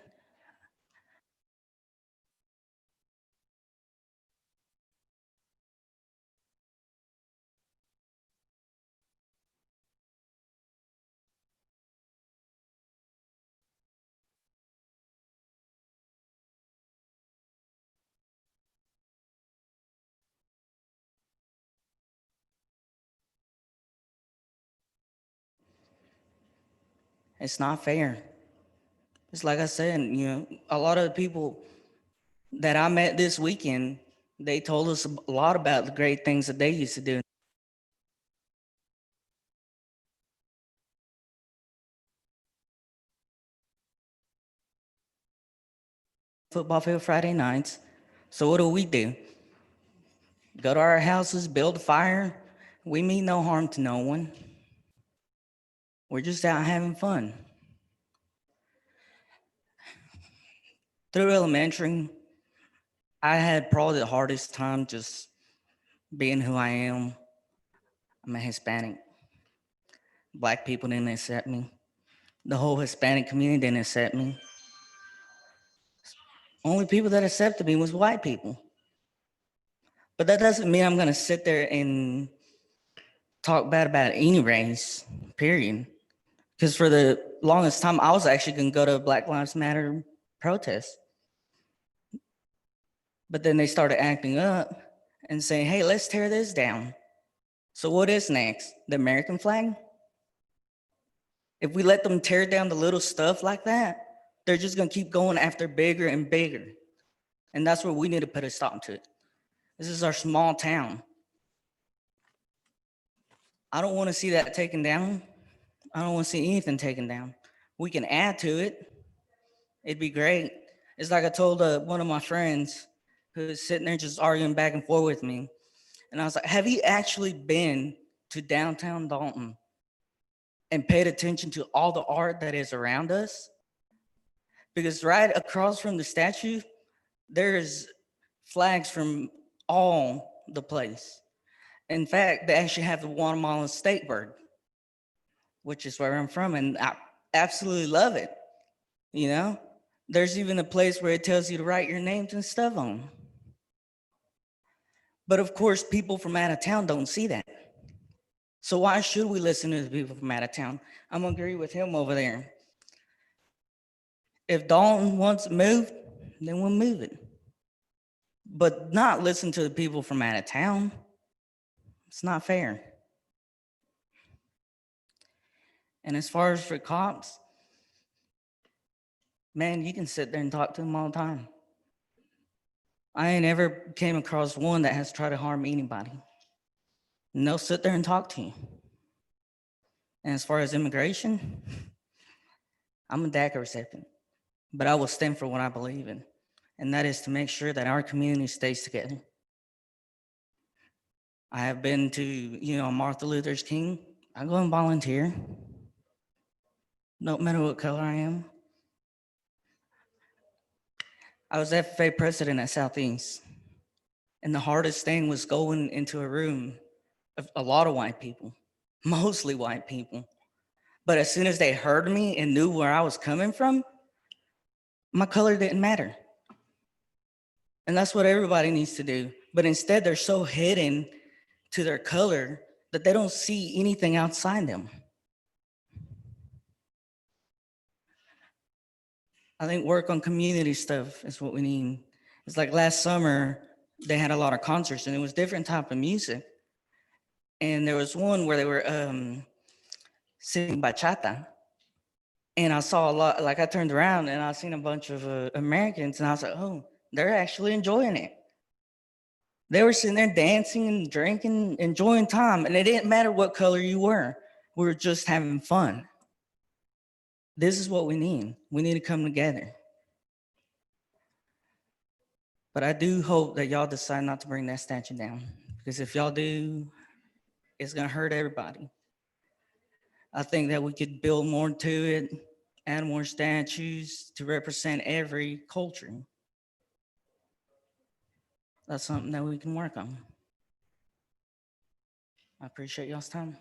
It's not fair. It's like I said, a lot of the people that I met this weekend, they told us a lot about the great things that they used to do. Football field Friday nights. So what do? Go to our houses, build a fire, We mean no harm to no one. We're just out having fun. Through elementary, I had probably the hardest time just being who I am. I'm a Hispanic. Black people didn't accept me. The whole Hispanic community didn't accept me. Only people that accepted me was white people. But that doesn't mean I'm gonna sit there and talk bad about any race, period. Because for the longest time, I was actually gonna go to a Black Lives Matter protest. But then they started acting up and saying, hey, let's tear this down. So what is next? The American flag? If we let them tear down the little stuff like that, they're just gonna keep going after bigger and bigger. And that's where we need to put a stop to it. This is our small town. I don't wanna see that taken down. I don't wanna see anything taken down. We can add to it. It'd be great. It's like I told one of my friends who was sitting there just arguing back and forth with me. And I was like, have you actually been to downtown Dalton and paid attention to all the art that is around us? Because right across from the statue, there's flags from all the place. In fact, they actually have the Guatemalan state bird, which is where I'm from, and I absolutely love it. You know, there's even a place where it tells you to write your names and stuff on. But of course, people from out of town don't see that. So why should we listen to the people from out of town? I'm gonna agree with him over there. If Dalton wants it moved, then we'll move it. But not listen to the people from out of town. It's not fair. And as far as for cops, man, you can sit there and talk to them all the time. I ain't ever came across one that has tried to harm anybody. And they'll sit there and talk to you. And as far as immigration, I'm a DACA recipient, but I will stand for what I believe in. And that is to make sure that our community stays together. I have been to, Martin Luther King. I go and volunteer. No matter what color I am. I was FFA president at Southeast. And the hardest thing was going into a room of a lot of white people, mostly white people. But as soon as they heard me and knew where I was coming from, my color didn't matter. And that's what everybody needs to do. But instead, they're so hidden to their color that they don't see anything outside them. I think work on community stuff is what we need. It's like last summer, they had a lot of concerts and it was different type of music. And there was one where they were singing bachata. And I saw a lot, like I turned around and I seen a bunch of Americans and I was like, oh, they're actually enjoying it. They were sitting there dancing and drinking, enjoying time. And it didn't matter what color you were. We were just having fun. This is what we need. We need to come together. But I do hope that y'all decide not to bring that statue down. Because if y'all do, it's gonna hurt everybody. I think that we could build more to it, add more statues to represent every culture. That's something that we can work on. I appreciate y'all's time.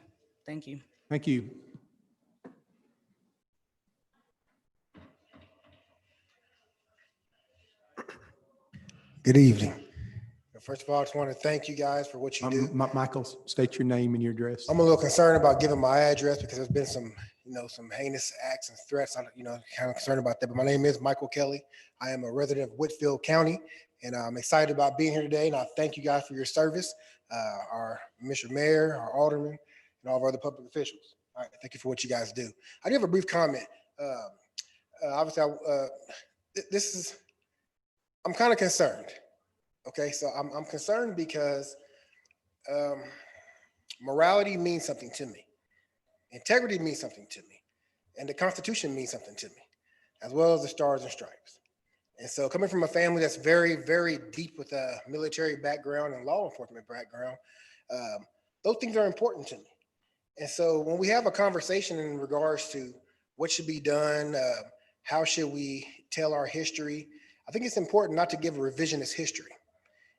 Thank you. Thank you. Good evening. First of all, I just want to thank you guys for what you do. Michael, state your name and your address. I'm a little concerned about giving my address because there's been some, some heinous acts and threats. I'm, kind of concerned about that. But my name is Michael Kelly. I am a resident of Whitfield County, and I'm excited about being here today. And I thank you guys for your service, our Mr. Mayor, our alderman, and all of our other public officials. All right, thank you for what you guys do. I do have a brief comment. Obviously, I'm kind of concerned. Okay, so I'm concerned because morality means something to me. Integrity means something to me. And the Constitution means something to me, as well as the Stars and Stripes. And so coming from a family that's very, very deep with a military background and law enforcement background, Those things are important to me. And so when we have a conversation in regards to what should be done, how should we tell our history, I think it's important not to give a revisionist history.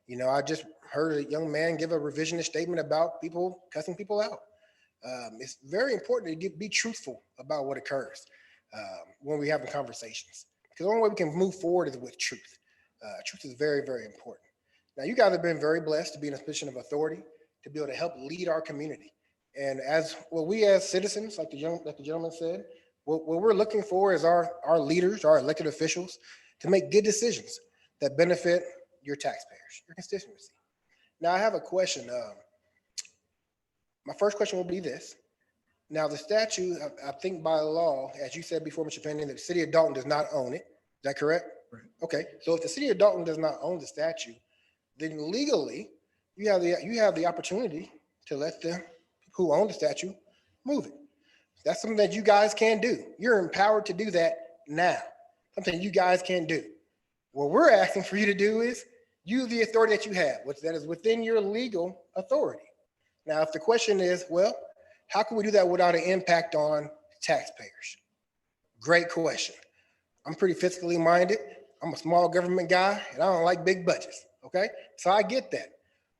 You know, I just heard a young man give a revisionist statement about people cussing people out. It's very important to be truthful about what occurs when we're having conversations. Because the only way we can move forward is with truth. Truth is very, very important. Now, you guys have been very blessed to be in a position of authority, to be able to help lead our community. And as well, we as citizens, like the gentleman said, what we're looking for is our leaders, our elected officials, to make good decisions that benefit your taxpayers, your constituency. Now, I have a question. My first question will be this. Now, the statute, I think by law, as you said before, Mr. Penny, that the city of Dalton does not own it. Is that correct? Right. Okay. So if the city of Dalton does not own the statute, then legally, you have the opportunity to let the people who own the statue move it. That's something that you guys can do. You're empowered to do that now. Something you guys can do. What we're asking for you to do is use the authority that you have, which that is within your legal authority. Now, if the question is, well, how can we do that without an impact on taxpayers? Great question. I'm pretty fiscally minded. I'm a small government guy, and I don't like big budgets, okay? So I get that.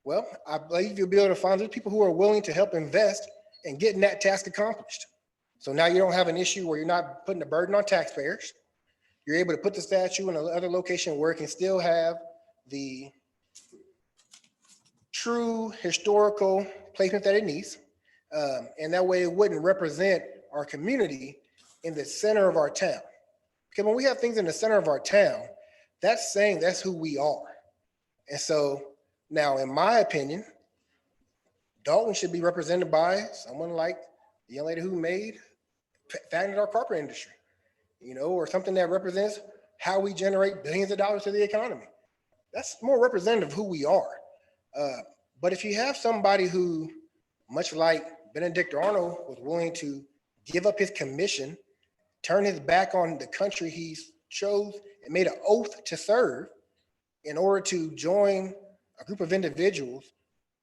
Well, I believe you'll be able to find those people who are willing to help invest in getting that task accomplished. So now you don't have an issue where you're not putting a burden on taxpayers. You're able to put the statue in another location where it can still have the true historical placement that it needs. And that way it wouldn't represent our community in the center of our town. Because when we have things in the center of our town, that's saying that's who we are. And so now, in my opinion, Dalton should be represented by someone like the young lady who founded our carpet industry, you know, or something that represents how we generate billions of dollars to the economy. That's more representative of who we are. But if you have somebody who, much like Benedict Arnold, was willing to give up his commission, turn his back on the country he chose and made an oath to serve in order to join a group of individuals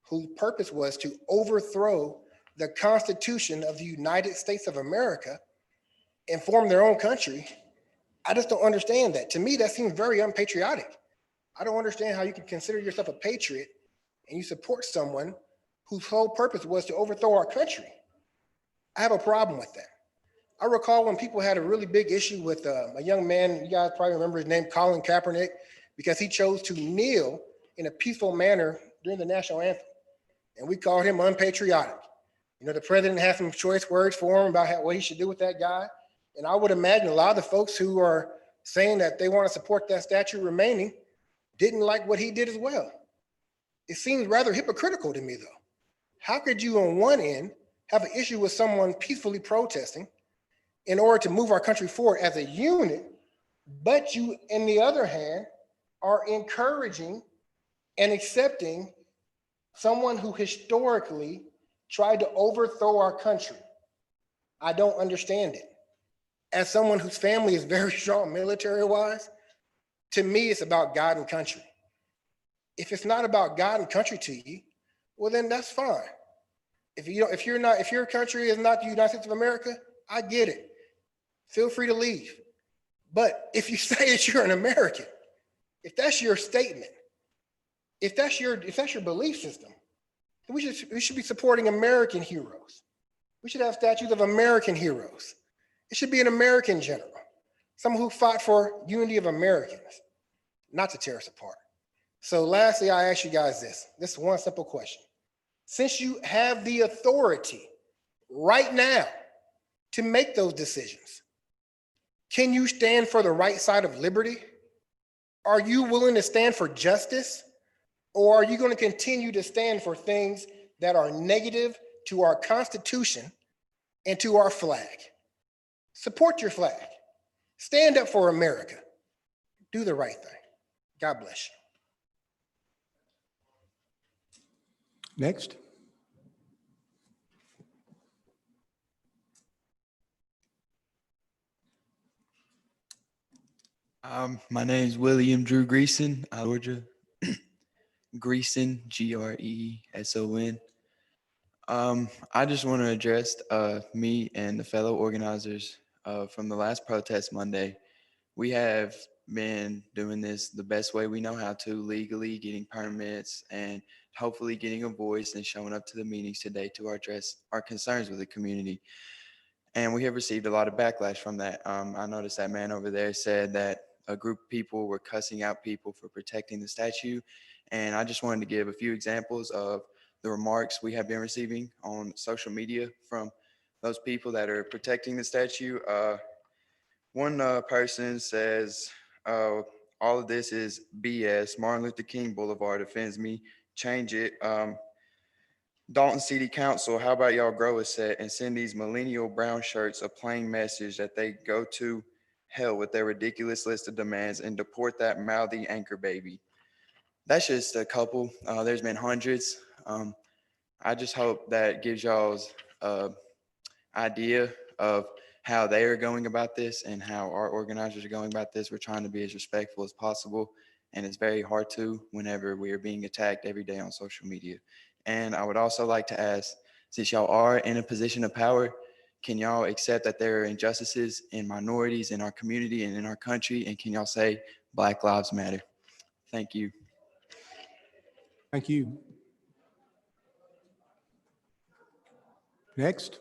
whose purpose was to overthrow the Constitution of the United States of America and form their own country, I just don't understand that. To me, that seems very unpatriotic. I don't understand how you can consider yourself a patriot and you support someone whose whole purpose was to overthrow our country. I have a problem with that. I recall when people had a really big issue with a young man, you guys probably remember his name, Colin Kaepernick, because he chose to kneel in a peaceful manner during the national anthem. And we called him unpatriotic. You know, the president had some choice words for him about what he should do with that guy. And I would imagine a lot of the folks who are saying that they want to support that statue remaining didn't like what he did as well. It seems rather hypocritical to me, though. How could you on one end have an issue with someone peacefully protesting in order to move our country forward as a unit, but you, on the other hand, are encouraging and accepting someone who historically tried to overthrow our country? I don't understand it. As someone whose family is very strong military-wise, to me, it's about God and country. If it's not about God and country to you, well, then that's fine. If your country is not the United States of America, I get it. Feel free to leave. But if you say that you're an American, if that's your statement, if that's your belief system, then we should be supporting American heroes. We should have statues of American heroes. It should be an American general, someone who fought for unity of Americans, not to tear us apart. So lastly, I ask you guys this one simple question. Since you have the authority right now to make those decisions, can you stand for the right side of liberty? Are you willing to stand for justice? Or are you going to continue to stand for things that are negative to our Constitution and to our flag? Support your flag. Stand up for America. Do the right thing. God bless you. Next. My name is William Drew Greason, Georgia. Greason, Greeson. I just want to address me and the fellow organizers from the last protest Monday. We have been doing this the best way we know how to, legally, getting permits and hopefully getting a voice and showing up to the meetings today to address our concerns with the community. And we have received a lot of backlash from that. I noticed that man over there said that a group of people were cussing out people for protecting the statue. And I just wanted to give a few examples of the remarks we have been receiving on social media from those people that are protecting the statue. One person says, all of this is BS. Martin Luther King Boulevard offends me. Change it. Dalton City Council, how about y'all grow a set and send these millennial brown shirts a plain message that they go to hell with their ridiculous list of demands and deport that mouthy anchor baby. That's just a couple. There's been hundreds. I just hope that gives y'all's idea of how they are going about this and how our organizers are going about this. We're trying to be as respectful as possible, and it's very hard to whenever we are being attacked every day on social media. And I would also like to ask, since y'all are in a position of power, can y'all accept that there are injustices in minorities in our community and in our country? And can y'all say Black Lives Matter? Thank you. Thank you. Next.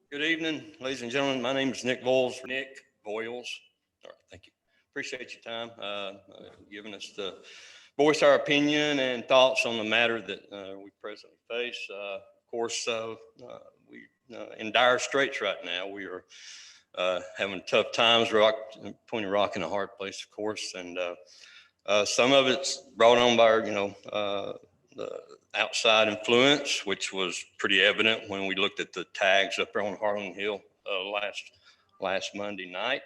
Good evening, ladies and gentlemen. My name is Nick Voiles. Nick Voiles. All right, thank you. Appreciate your time, giving us to voice our opinion and thoughts on the matter that we presently face. Of course, we in dire straits right now. We are having tough times, between a rock and a hard place, of course, and some of it's brought on by the outside influence, which was pretty evident when we looked at the tags up there on Harlan Hill last Monday night.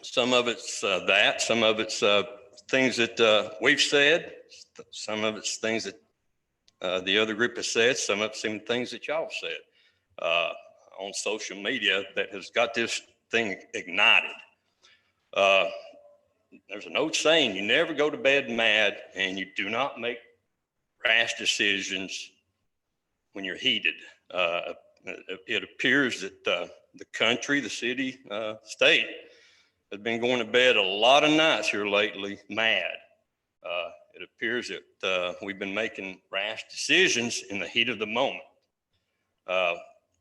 Some of it's that, some of it's things that we've said, some of it's things that the other group has said, some of it's even things that y'all have said on social media that has got this thing ignited. There's an old saying, you never go to bed mad and you do not make rash decisions when you're heated. It appears that the country, the city, state has been going to bed a lot of nights here lately mad. It appears that we've been making rash decisions in the heat of the moment.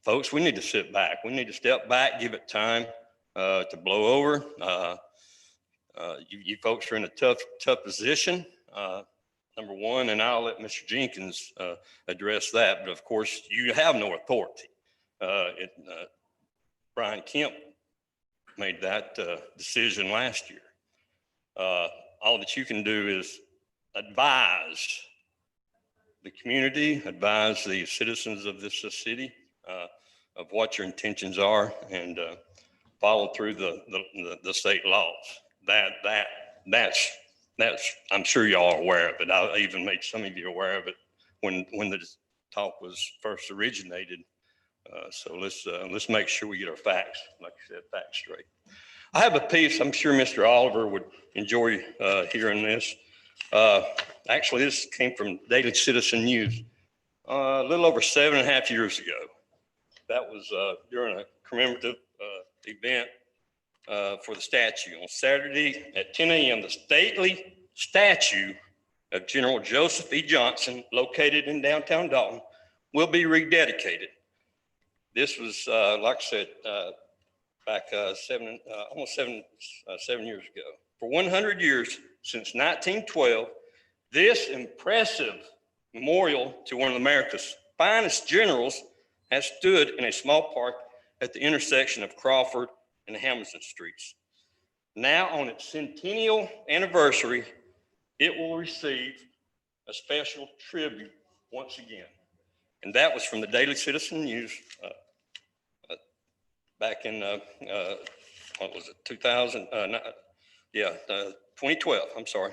Folks, we need to sit back. We need to step back, give it time to blow over. You folks are in a tough position, number one, and I'll let Mr. Jenkins address that. But of course, you have no authority. Brian Kemp made that decision last year. All that you can do is advise the community, advise the citizens of this city of what your intentions are, and follow through the state laws. That's I'm sure y'all are aware of it. I even made some of you aware of it when the talk was first originated. So let's make sure we get our facts, like I said, facts straight. I have a piece. I'm sure Mr. Oliver would enjoy hearing this. Actually, this came from Daily Citizen News a little over 7.5 years ago. That was during a commemorative event for the statue. On Saturday at 10 a.m., the stately statue of General Joseph E. Johnson, located in downtown Dalton, will be rededicated. This was, like I said, back almost seven years ago. For 100 years, since 1912, this impressive memorial to one of America's finest generals has stood in a small park at the intersection of Crawford and Hamilton Streets. Now, on its centennial anniversary, it will receive a special tribute once again. And that was from the Daily Citizen News back in, what was it, 2012, I'm sorry.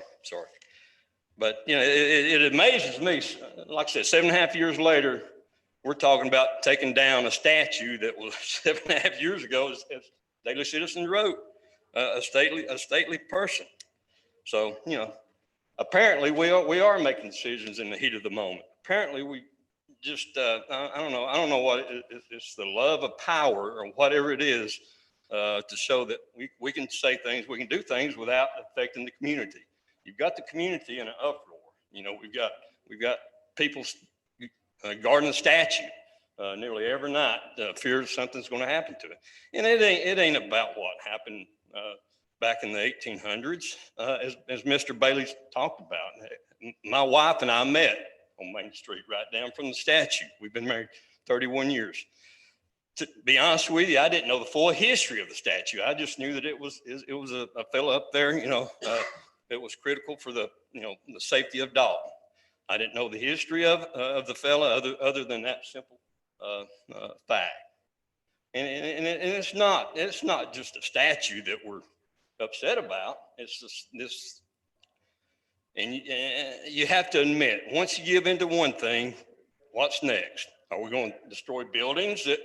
But, you know, it amazes me, like I said, 7.5 years later, We're talking about taking down a statue that was 7.5 years ago, as Daily Citizen wrote, a stately person. So, you know, apparently we are making decisions in the heat of the moment. Apparently we just, I don't know what it's the love of power or whatever it is, to show that we can say things, we can do things without affecting the community. You've got the community in an uproar. You know, we've got people guarding the statue nearly every night, fear something's going to happen to it. And it ain't about what happened back in the 1800s, as Mr. Bailey talked about. My wife and I met on Main Street, right down from the statue. We've been married 31 years. To be honest with you, I didn't know the full history of the statue. I just knew that it was a fellow up there, you know, that was critical for the safety of Dalton. I didn't know the history of the fella other than that simple fact. And it's not just a statue that we're upset about. It's this, and you have to admit, once you give into one thing, what's next? Are we going to destroy buildings that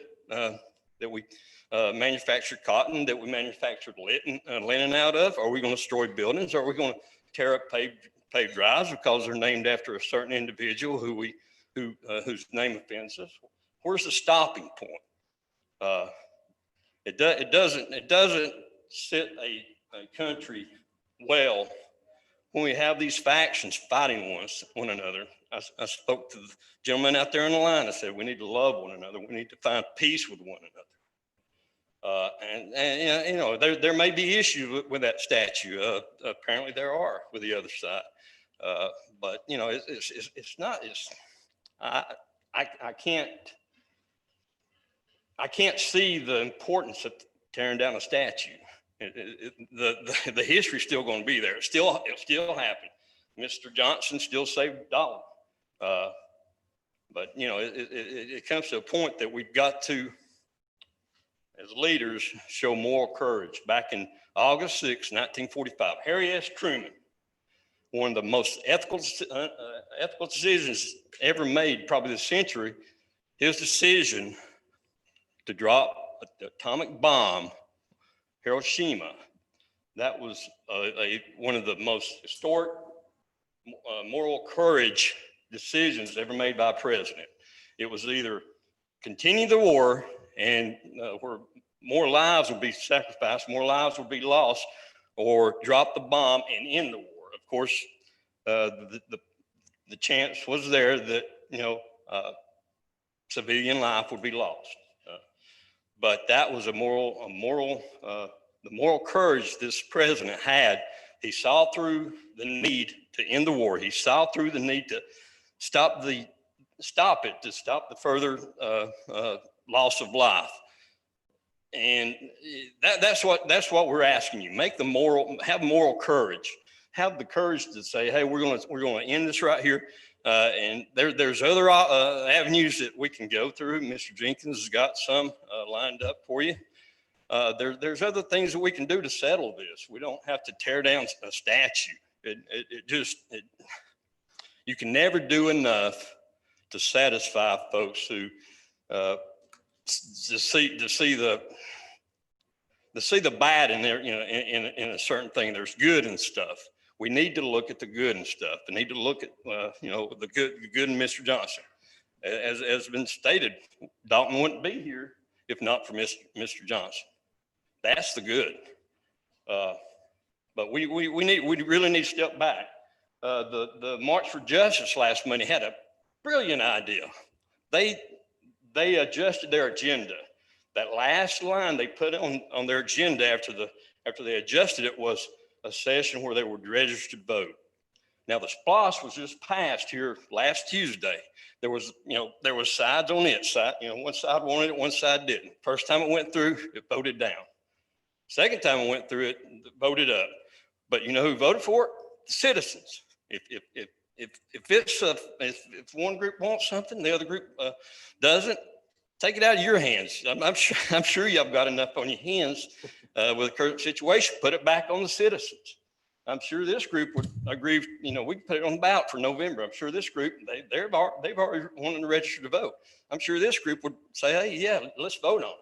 we manufacture cotton, that we manufactured linen out of? Are we going to destroy buildings? Are we going to tear up paved drives because they're named after a certain individual whose name offends us? Where's the stopping point? It doesn't sit a country well when we have these factions fighting one another. I spoke to the gentleman out there in the line. I said, we need to love one another. We need to find peace with one another. And you know, there may be issues with that statue. Apparently there are with the other side. But you know, it's not. I can't see the importance of tearing down a statue. The history's still going to be there. It'll still happen. Mr. Johnson still saved Dalton. But you know, it comes to a point that we've got to, as leaders, show moral courage. Back in August 6, 1945, Harry S. Truman, one of the most ethical decisions ever made, probably this century, his decision to drop the atomic bomb, Hiroshima. That was one of the most historic moral courage decisions ever made by a president. It was either continue the war and where more lives would be sacrificed, more lives would be lost, or drop the bomb and end the war. Of course, the chance was there that, you know, civilian life would be lost. But that was the moral courage this president had. He saw through the need to end the war. He saw through the need to stop the further loss of life. And that's what we're asking you. Have moral courage. Have the courage to say, hey, we're going to end this right here. And there's other avenues that we can go through. Mr. Jenkins has got some lined up for you. There's other things that we can do to settle this. We don't have to tear down a statue. You can never do enough to satisfy folks who to see the bad in there, you know, in a certain thing. There's good and stuff. We need to look at the good and stuff. We need to look at you know, the good in Mr. Johnson. As has been stated, Dalton wouldn't be here if not for Mr. Johnson. That's the good. But we really need to step back. The March for Justice last Monday had a brilliant idea. They adjusted their agenda. That last line they put on their agenda after they adjusted it was a session where they would register to vote. Now the SPLOST was just passed here last Tuesday. There was sides on it. One side wanted it, one side didn't. First time it went through, it voted down. Second time it went through, it voted up. But you know who voted for it? The citizens. If one group wants something, the other group doesn't, take it out of your hands. I'm sure y'all got enough on your hands with the current situation. Put it back on the citizens. I'm sure this group would agree, you know, we can put it on the ballot for November. I'm sure this group, they've already wanted to register to vote. I'm sure this group would say, hey, yeah, let's vote on it.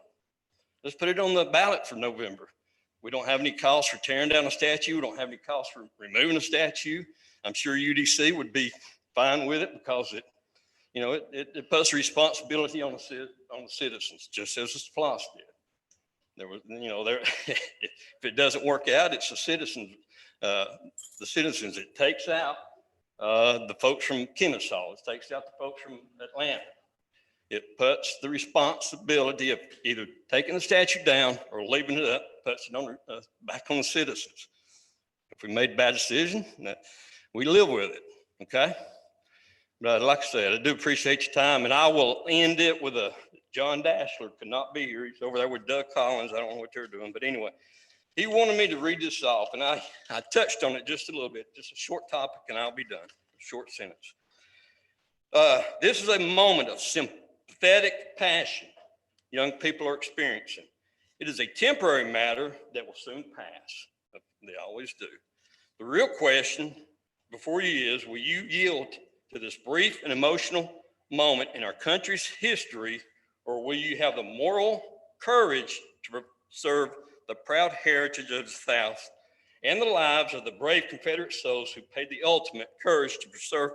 Let's put it on the ballot for November. We don't have any costs for tearing down a statue. We don't have any costs for removing a statue. I'm sure UDC would be fine with it because it, you know, it puts responsibility on the citizens, just as the SPLOST did. There was, you know, if it doesn't work out, it's the citizens. It takes out the folks from Kennesaw. It takes out the folks from Atlanta. It puts the responsibility of either taking the statute down or leaving it up, puts it on back on the citizens. If we made a bad decision, we live with it, okay? But like I said, I do appreciate your time, and I will end it with John Dashler could not be here. He's over there with Doug Collins. I don't know what they're doing, but anyway, he wanted me to read this off, and I touched on it just a little bit, just a short topic, and I'll be done. A short sentence. This is a moment of sympathetic passion young people are experiencing. It is a temporary matter that will soon pass. They always do. The real question before you is, will you yield to this brief and emotional moment in our country's history, or will you have the moral courage to preserve the proud heritage of the South and the lives of the brave Confederate souls who paid the ultimate courage to preserve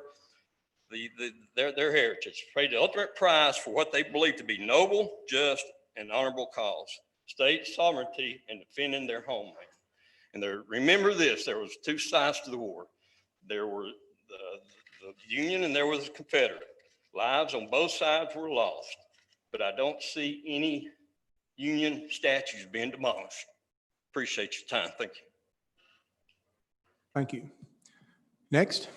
their heritage, paid the ultimate price for what they believed to be noble, just, and honorable cause, state sovereignty, and defending their homeland. And remember this, there was two sides to the war. There were the Union and there was the Confederate. Lives on both sides were lost, but I don't see any Union statues being demolished. Appreciate your time. Thank you. Thank you. Next.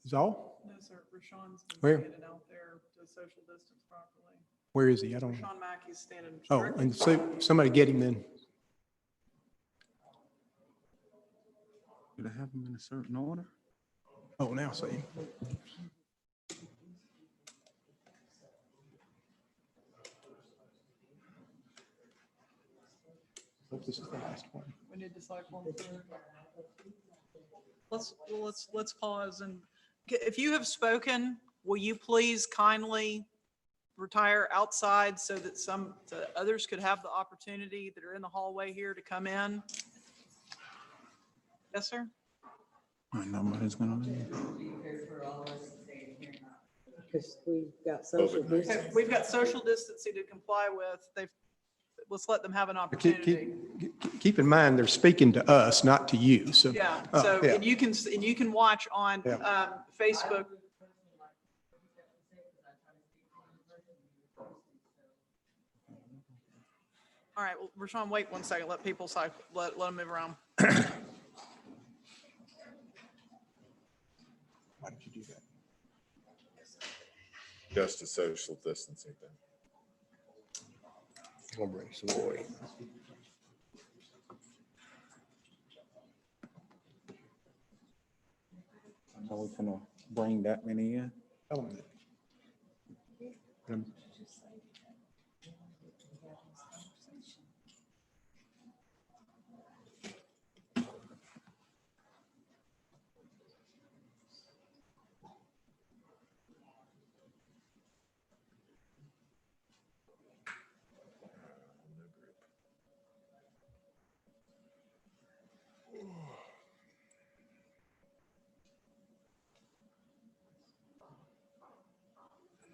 Is all? No, sir. Rashawn's Where? standing out there to social distance properly. Where is he? I don't know. Rashawn Mackey's standing. Oh, directly and so somebody get him then. Did I have them in a certain order? Oh, now see. Hope this is the last one. We need to cycle them through. Let's pause, and if you have spoken, will you please kindly retire outside so that others could have the opportunity that are in the hallway here to come in? Yes, sir. I know nobody's gonna leave. Because we've got social distancing. We've got social distancing to comply with. Let's let them have an opportunity. Keep in mind, they're speaking to us, not to you. So Yeah, so, yeah. and you can watch on Facebook. All right, well, Rashawn, wait 1 second. Let people cycle, let them move around. Why did you do that? Just a social distancing thing. Gonna bring some more. Are we gonna bring that many in? Tell them that.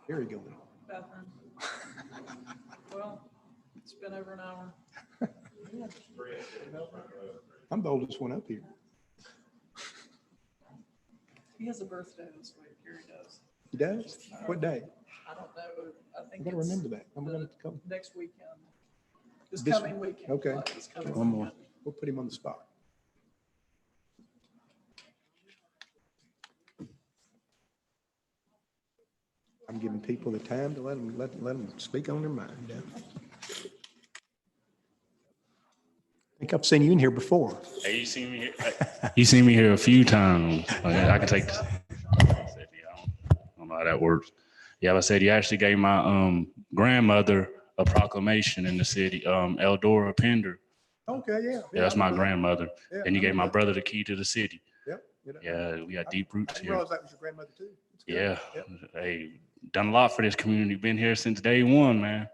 Here we go. Bathroom. Well, it's been over an hour. I'm the oldest one up here. He has a birthday this week. Here he does. He does? What day? I don't know. I I think gotta it's remember that. I'm gonna come. next weekend. This This- coming weekend. Okay. This coming One more. weekend. We'll put him on the spot. I'm giving people the time to let them speak on their mind. Yeah. I think I've seen you in here before. Hey, you seen me here? You seen me here a few times. I can take this. I don't know how that works. Yeah, I said you actually gave my grandmother a proclamation in the city, Eldora Pender. Okay, yeah. Yeah, that's I my remember that. grandmother. Yeah, And I you gave my remember that. brother the key to the city. Yep. Yeah, we got deep roots I didn't here. realize that was your grandmother too. That's good. Yeah. Yep. Hey, done a lot for this community. Been here since day one, man.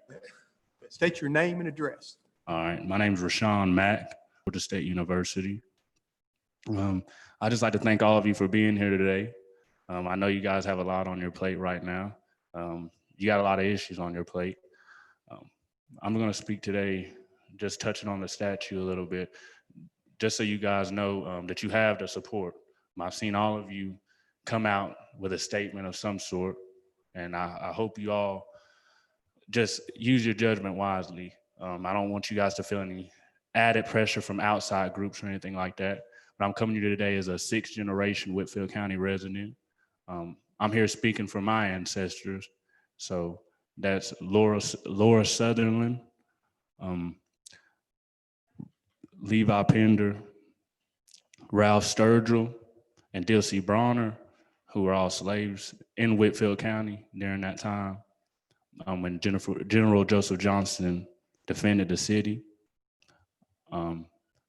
State your name and address. All right. My name's Rashawn Mack, Georgia State University. I just like to thank all of you for being here today. I know you guys have a lot on your plate right now. You got a lot of issues on your plate. I'm going to speak today just touching on the statue a little bit, just so you guys know that you have the support. I've seen all of you come out with a statement of some sort, and I hope you all just use your judgment wisely. I don't want you guys to feel any added pressure from outside groups or anything like that. But I'm coming to you today as a 6th generation Whitfield County resident. I'm here speaking for my ancestors. So that's Laura Sutherland, Levi Pender, Ralph Sturgill, and Dilsey Bronner, who were all slaves in Whitfield County during that time when General Joseph Johnston defended the city. And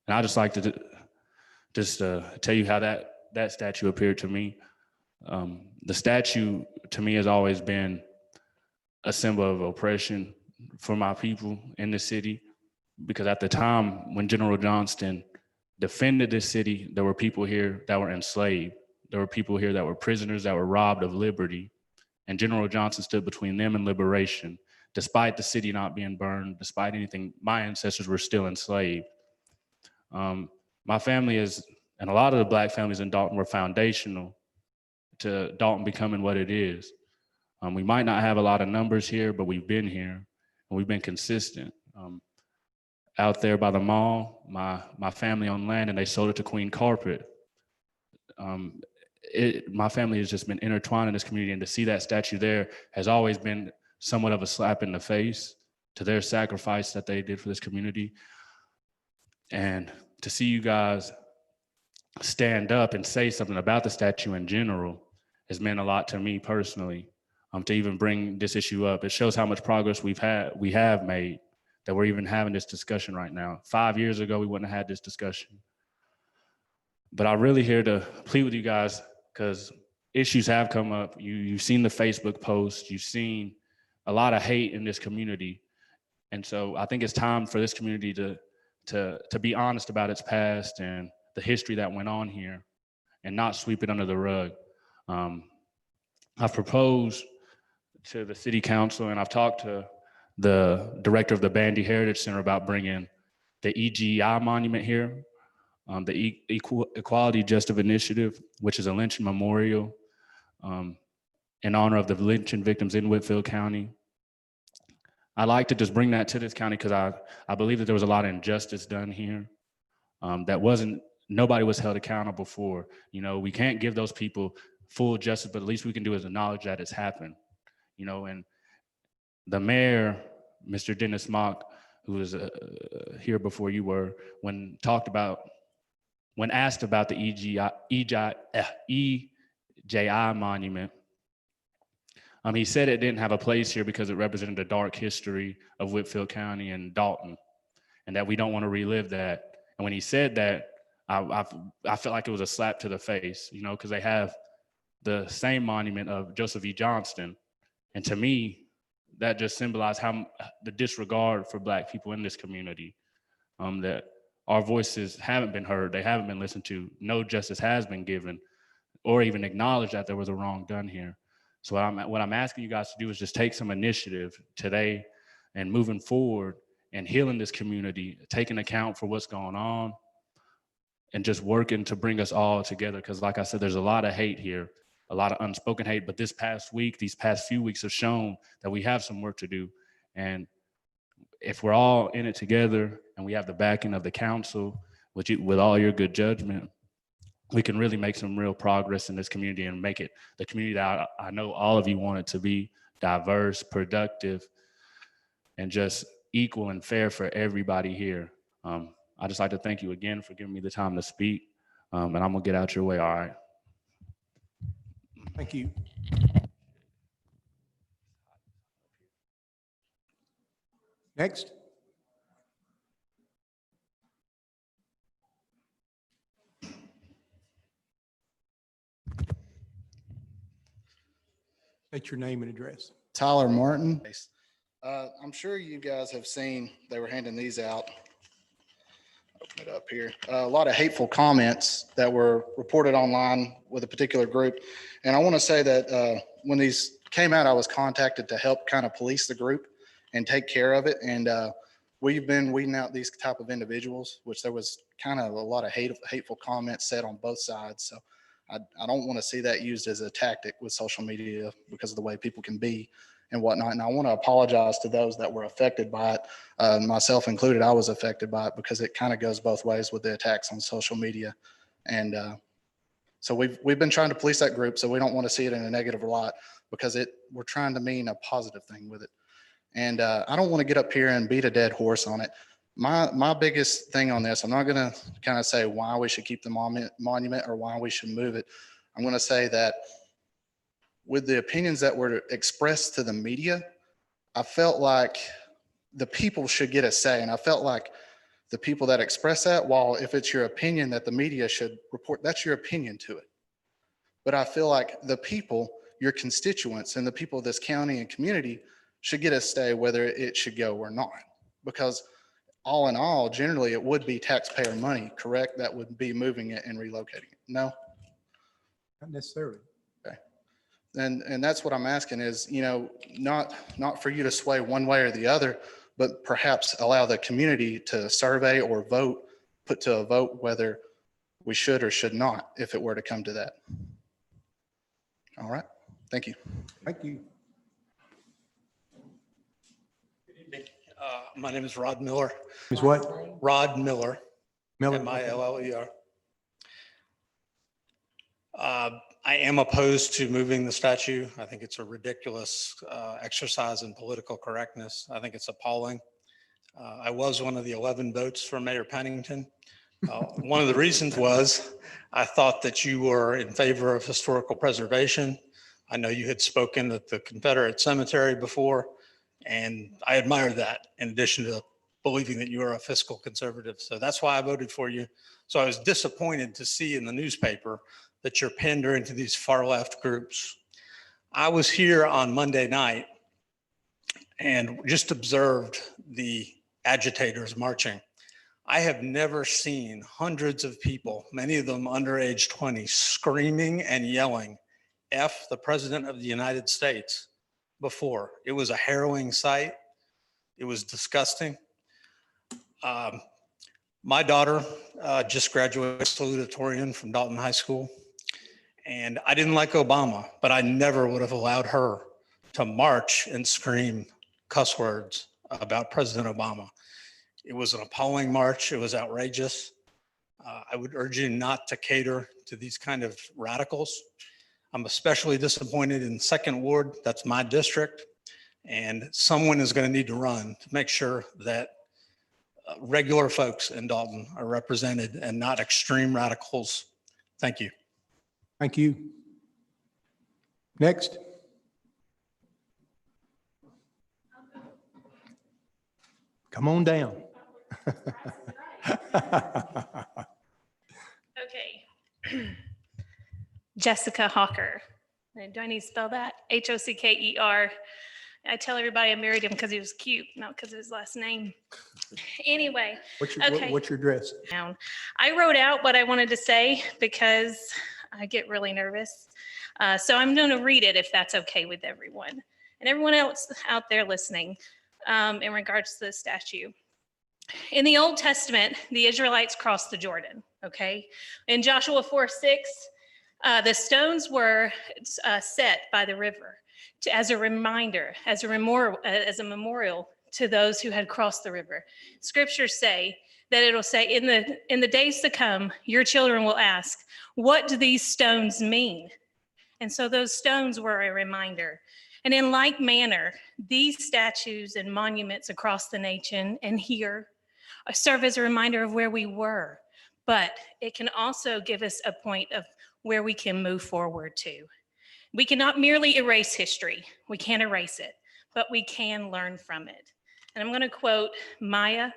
I just like to tell you how that statue appeared to me. The statue to me has always been a symbol of oppression for my people in the city, because at the time when General Johnston defended this city, there were people here that were enslaved. There were people here that were prisoners that were robbed of liberty. And General Johnston stood between them and liberation. Despite the city not being burned, despite anything, my ancestors were still enslaved. My family is, and a lot of the Black families in Dalton were foundational to Dalton becoming what it is. We might not have a lot of numbers here, but we've been here and we've been consistent. Out there by the mall, my family owned land and they sold it to Queen Carpet. My family has just been intertwined in this community, and to see that statue there has always been somewhat of a slap in the face to their sacrifice that they did for this community. And to see you guys stand up and say something about the statue in general has meant a lot to me personally. To even bring this issue up, it shows how much progress we have made, that we're even having this discussion right now. 5 years ago, we wouldn't have had this discussion. But I'm really here to plead with you guys because issues have come up. You've seen the Facebook posts, you've seen a lot of hate in this community. And so I think it's time for this community to be honest about its past and the history that went on here and not sweep it under the rug. I've proposed to the city council and I've talked to the director of the Bandy Heritage Center about bringing the EGI monument here, the Equality Justice Initiative, which is a lynching memorial in honor of the lynching victims in Whitfield County. I like to just bring that to this county because I believe that there was a lot of injustice done here nobody was held accountable for. You know, we can't give those people full justice, but at least we can do is acknowledge that it's happened. You know, and the mayor, Mr. Dennis Mock, who was here before you were, when asked about the EJI monument, he said it didn't have a place here because it represented the dark history of Whitfield County and Dalton, and that we don't want to relive that. And when he said that, I felt like it was a slap to the face, you know, because they have the same monument of Joseph E. Johnston. And to me, that just symbolized how the disregard for Black people in this community, that our voices haven't been heard, they haven't been listened to, no justice has been given, or even acknowledged that there was a wrong done here. So what I'm asking you guys to do is just take some initiative today and moving forward and healing this community, taking account for what's going on, and just working to bring us all together. Because like I said, there's a lot of hate here, a lot of unspoken hate, but these past few weeks have shown that we have some work to do. And if we're all in it together and we have the backing of the council, with all your good judgment, we can really make some real progress in this community and make it the community that I know all of you want it to be: diverse, productive, and just equal and fair for everybody here. I just like to thank you again for giving me the time to speak, and I'm gonna get out your way, all right? Thank you. Next. State your name and address. Tyler Martin. I'm sure you guys have seen, they were handing these out. Open it up here. A lot of hateful comments that were reported online with a particular group. And I want to say that when these came out, I was contacted to help kind of police the group and take care of it. And we've been weeding out these type of individuals, which there was kind of a lot of hateful comments said on both sides. So I don't want to see that used as a tactic with social media because of the way people can be and whatnot. And I want to apologize to those that were affected by it, myself included. I was affected by it because it kind of goes both ways with the attacks on social media. And so we've been trying to police that group, so we don't want to see it in a negative light because we're trying to mean a positive thing with it. And I don't want to get up here and beat a dead horse on it. My biggest thing on this, I'm not going to kind of say why we should keep the monument or why we should move it. I'm going to say that with the opinions that were expressed to the media, I felt like the people should get a say. And I felt like the people that express that, while if it's your opinion that the media should report, that's your opinion to it. But I feel like the people, your constituents and the people of this county and community should get a say whether it should go or not. Because all in all, generally it would be taxpayer money, correct? That would be moving it and relocating it. No? Not necessarily. Okay. And that's what I'm asking is, not for you to sway one way or the other, but perhaps allow the community to survey or vote, put to a vote whether we should or should not, if it were to come to that. All right. Thank you. Thank you. My name is Rod Miller. Is what? Rod Miller. Miller. M-I-L-L-E-R. I am opposed to moving the statue. I think it's a ridiculous exercise in political correctness. I think it's appalling. I was one of the 11 votes for Mayor Pennington. One of the reasons was I thought that you were in favor of historical preservation. I know you had spoken at the Confederate Cemetery before, and I admire that in addition to believing that you are a fiscal conservative. So that's why I voted for you. So I was disappointed to see in the newspaper that you're pandering to these far left groups. I was here on Monday night and just observed the agitators marching. I have never seen hundreds of people, many of them under age 20, screaming and yelling, F the President of the United States before. It was a harrowing sight. It was disgusting. My daughter just graduated salutatorian from Dalton High School. And I didn't like Obama, but I never would have allowed her to march and scream cuss words about President Obama. It was an appalling march. It was outrageous. I would urge you not to cater to these kind of radicals. I'm especially disappointed in Second Ward. That's my district. And someone is going to need to run to make sure that regular folks in Dalton are represented and not extreme radicals. Thank you. Thank you. Next. Come on down. Okay. Jessica Hawker. Do I need to spell that? H-O-C-K-E-R. I tell everybody I married him because he was cute, not because of his last name. Anyway. What's your address? I wrote out what I wanted to say because I get really nervous. So I'm going to read it if that's okay with everyone and everyone else out there listening in regards to the statue. In the Old Testament, the Israelites crossed the Jordan, okay? In Joshua 4:6, the stones were set by the river as a reminder, as a memorial to those who had crossed the river. Scriptures say that it'll say, in the days to come, your children will ask, what do these stones mean? And so those stones were a reminder. And in like manner, these statues and monuments across the nation and here serve as a reminder of where we were, but it can also give us a point of where we can move forward to. We cannot merely erase history. We can't erase it, but we can learn from it. And I'm going to quote Maya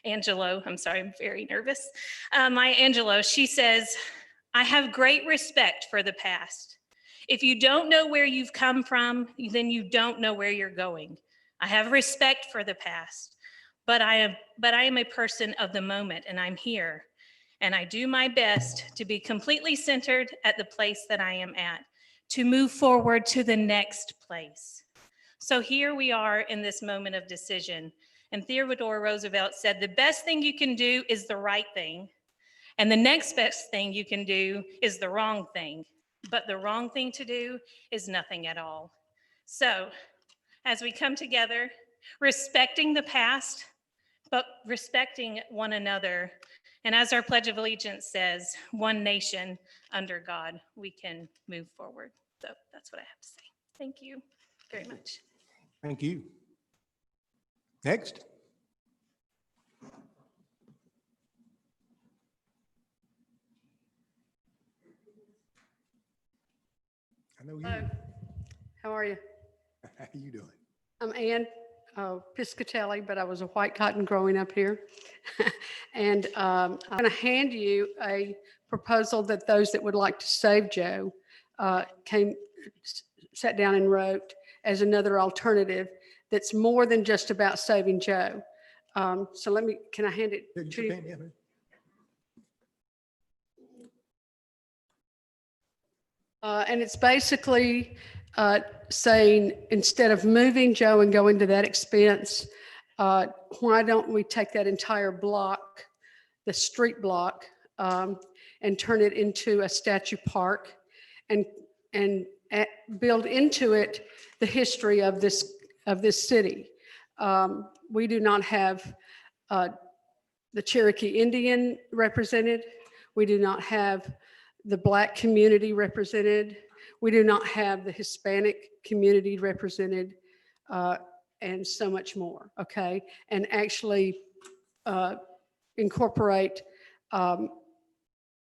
Angelou. I'm sorry, I'm very nervous. Maya Angelou, she says, I have great respect for the past. If you don't know where you've come from, then you don't know where you're going. I have respect for the past, but I am a person of the moment, and I'm here. And I do my best to be completely centered at the place that I am at, to move forward to the next place. So here we are in this moment of decision. And Theodore Roosevelt said, the best thing you can do is the right thing. And the next best thing you can do is the wrong thing. But the wrong thing to do is nothing at all. So as we come together, respecting the past, but respecting one another, and as our Pledge of Allegiance says, one nation under God, we can move forward. So that's what I have to say. Thank you very much. Thank you. Next. I know you. Hello. How are you? How you doing? I'm Ann Piscatelli, but I was a white cotton growing up here. And I'm going to hand you a proposal that those that would like to save Joe sat down and wrote as another alternative that's more than just about saving Joe. So can I hand it to you? And it's basically saying, instead of moving Joe and going to that expense, why don't we take that entire block, the street block, and turn it into a statue park and build into it the history of this city. We do not have the Cherokee Indian represented. We do not have the Black community represented. We do not have the Hispanic community represented, and so much more, okay? And actually incorporate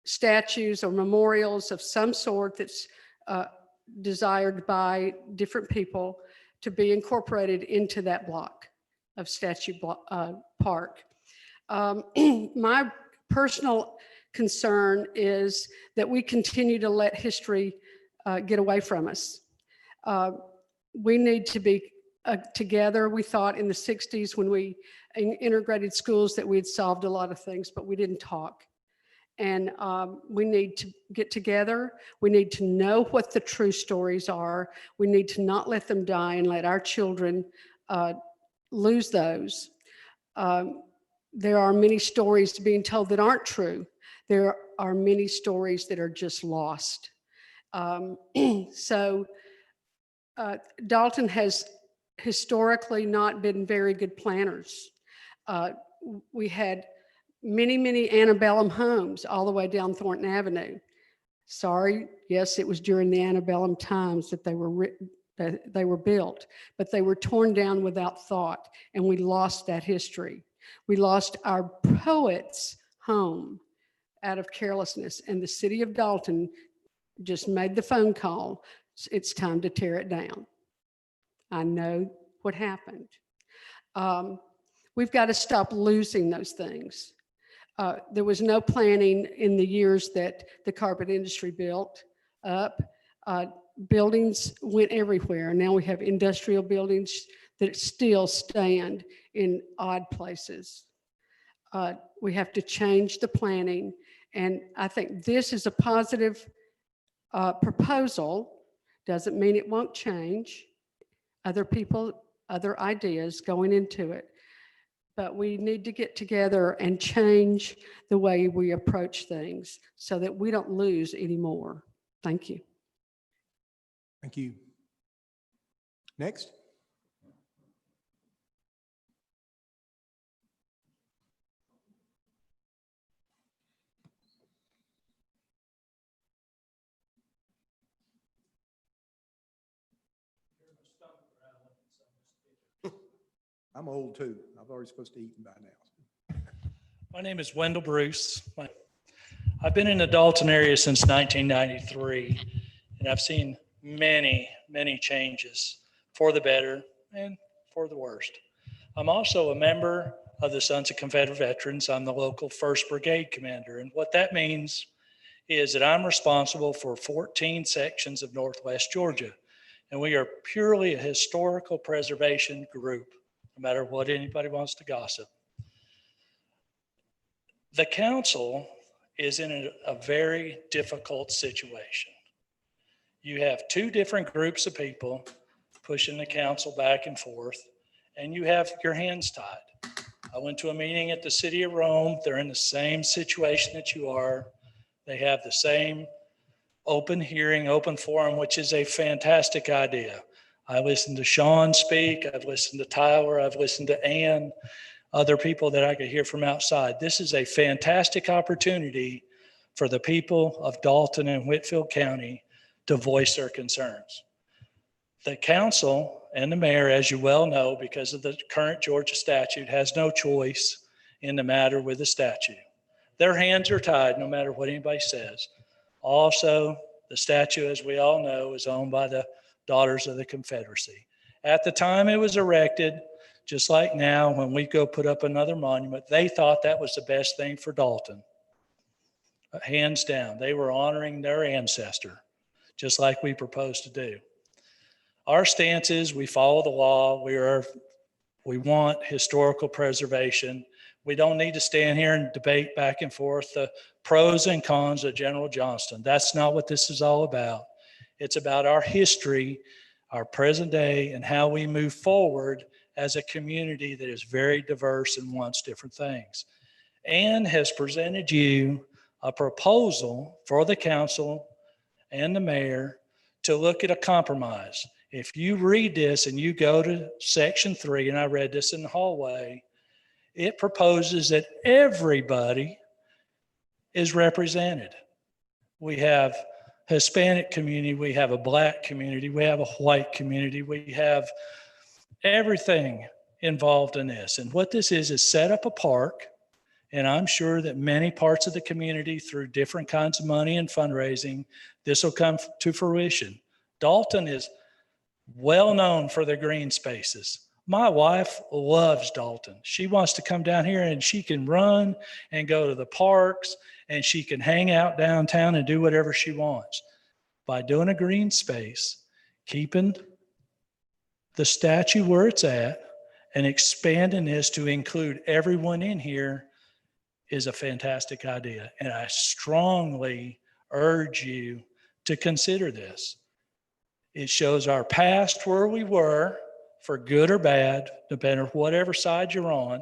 statues or memorials of some sort that's desired by different people to be incorporated into that block of statue park. My personal concern is that we continue to let history get away from us. We need to be together. We thought in the 60s when we integrated schools that we had solved a lot of things, but we didn't talk. And we need to get together. We need to know what the true stories are. We need to not let them die and let our children lose those. There are many stories being told that aren't true. There are many stories that are just lost. So Dalton has historically not been very good planners. We had many antebellum homes all the way down Thornton Avenue. Sorry, yes, it was during the antebellum times that they were built, but they were torn down without thought, and we lost that history. We lost our poets' home out of carelessness, and the city of Dalton just made the phone call. It's time to tear it down. I know what happened. We've got to stop losing those things. There was no planning in the years that the carpet industry built up. Buildings went everywhere. Now we have industrial buildings that still stand in odd places. We have to change the planning. And I think this is a positive proposal. Doesn't mean it won't change. Other people, other ideas going into it. But we need to get together and change the way we approach things so that we don't lose anymore. Thank you. Thank you. Next. I'm old too. I've already supposed to eat by now. My name is Wendell Bruce. I've been in the Dalton area since 1993, and I've seen many changes for the better and for the worst. I'm also a member of the Sons of Confederate Veterans. I'm the local 1st Brigade commander, and what that means is that I'm responsible for 14 sections of Northwest Georgia. And we are purely a historical preservation group, no matter what anybody wants to gossip. The council is in a very difficult situation. You have two different groups of people pushing the council back and forth, and you have your hands tied. I went to a meeting at the city of Rome. They're in the same situation that you are. They have the same open hearing, open forum, which is a fantastic idea. I listened to Sean speak. I've listened to Tyler. I've listened to Ann, other people that I could hear from outside. This is a fantastic opportunity for the people of Dalton and Whitfield County to voice their concerns. The council and the mayor, as you well know, because of the current Georgia statute, has no choice in the matter with the statute. Their hands are tied no matter what anybody says. Also, the statue, as we all know, is owned by the Daughters of the Confederacy. At the time it was erected, just like now, when we go put up another monument, they thought that was the best thing for Dalton. Hands down, they were honoring their ancestor, just like we propose to do. Our stance is we follow the law. We want historical preservation. We don't need to stand here and debate back and forth the pros and cons of General Johnston. That's not what this is all about. It's about our history, our present day, and how we move forward as a community that is very diverse and wants different things. Ann has presented you a proposal for the council and the mayor to look at a compromise. If you read this and you go to section 3, and I read this in the hallway, it proposes that everybody is represented. We have Hispanic community, we have a Black community, we have a white community, we have everything involved in this. And what this is set up a park, and I'm sure that many parts of the community, through different kinds of money and fundraising, this will come to fruition. Dalton is well known for their green spaces. My wife loves Dalton. She wants to come down here and she can run and go to the parks and she can hang out downtown and do whatever she wants. By doing a green space, keeping the statue where it's at and expanding this to include everyone in here is a fantastic idea. And I strongly urge you to consider this. It shows our past, where we were, for good or bad, depending on whatever side you're on,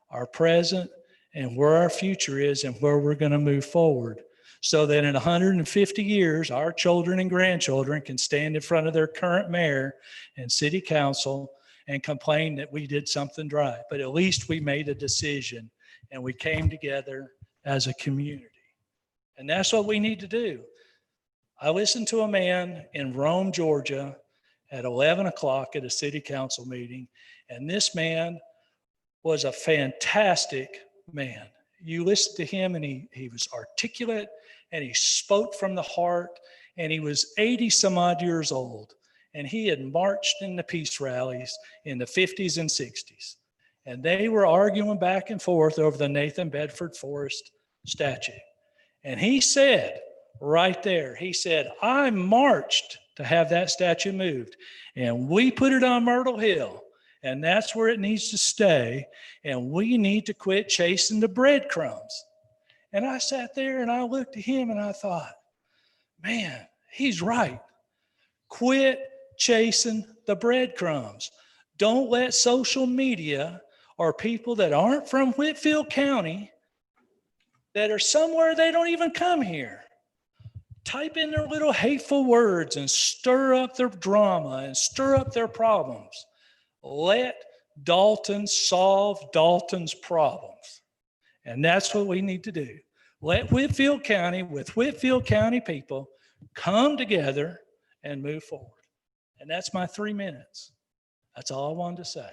our present, and where our future is and where we're going to move forward. So that in 150 years, our children and grandchildren can stand in front of their current mayor and city council and complain that we did something right. But at least we made a decision and we came together as a community. And that's what we need to do. I listened to a man in Rome, Georgia at 11 o'clock at a city council meeting. And this man was a fantastic man. You listened to him and he was articulate and he spoke from the heart, and he was 80 some odd years old. And he had marched in the peace rallies in the 50s and 60s. And they were arguing back and forth over the Nathan Bedford Forrest statue. And he said, right there, he said, I marched to have that statue moved. And we put it on Myrtle Hill. And that's where it needs to stay. And we need to quit chasing the breadcrumbs. And I sat there and I looked at him and I thought, man, he's right. Quit chasing the breadcrumbs. Don't let social media or people that aren't from Whitfield County, that are somewhere they don't even come here, type in their little hateful words and stir up their drama and stir up their problems. Let Dalton solve Dalton's problems. And that's what we need to do. Let Whitfield County, with Whitfield County people, come together and move forward. And that's my 3 minutes. That's all I wanted to say.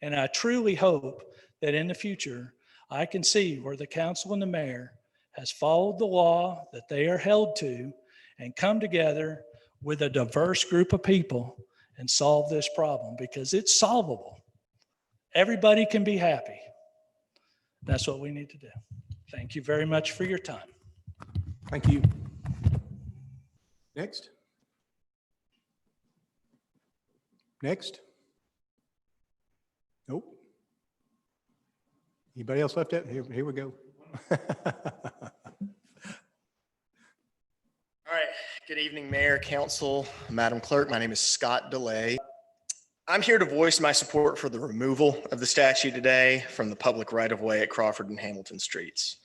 And I truly hope that in the future, I can see where the council and the mayor has followed the law that they are held to and come together with a diverse group of people and solve this problem, because it's solvable. Everybody can be happy. That's what we need to do. Thank you very much for your time. Thank you. Next. Next. Nope. Anybody else left out? Here we go. All right. Good evening, Mayor, Council, Madam Clerk. My name is Scott DeLay. I'm here to voice my support for the removal of the statue today from the public right-of-way at Crawford and Hamilton Streets.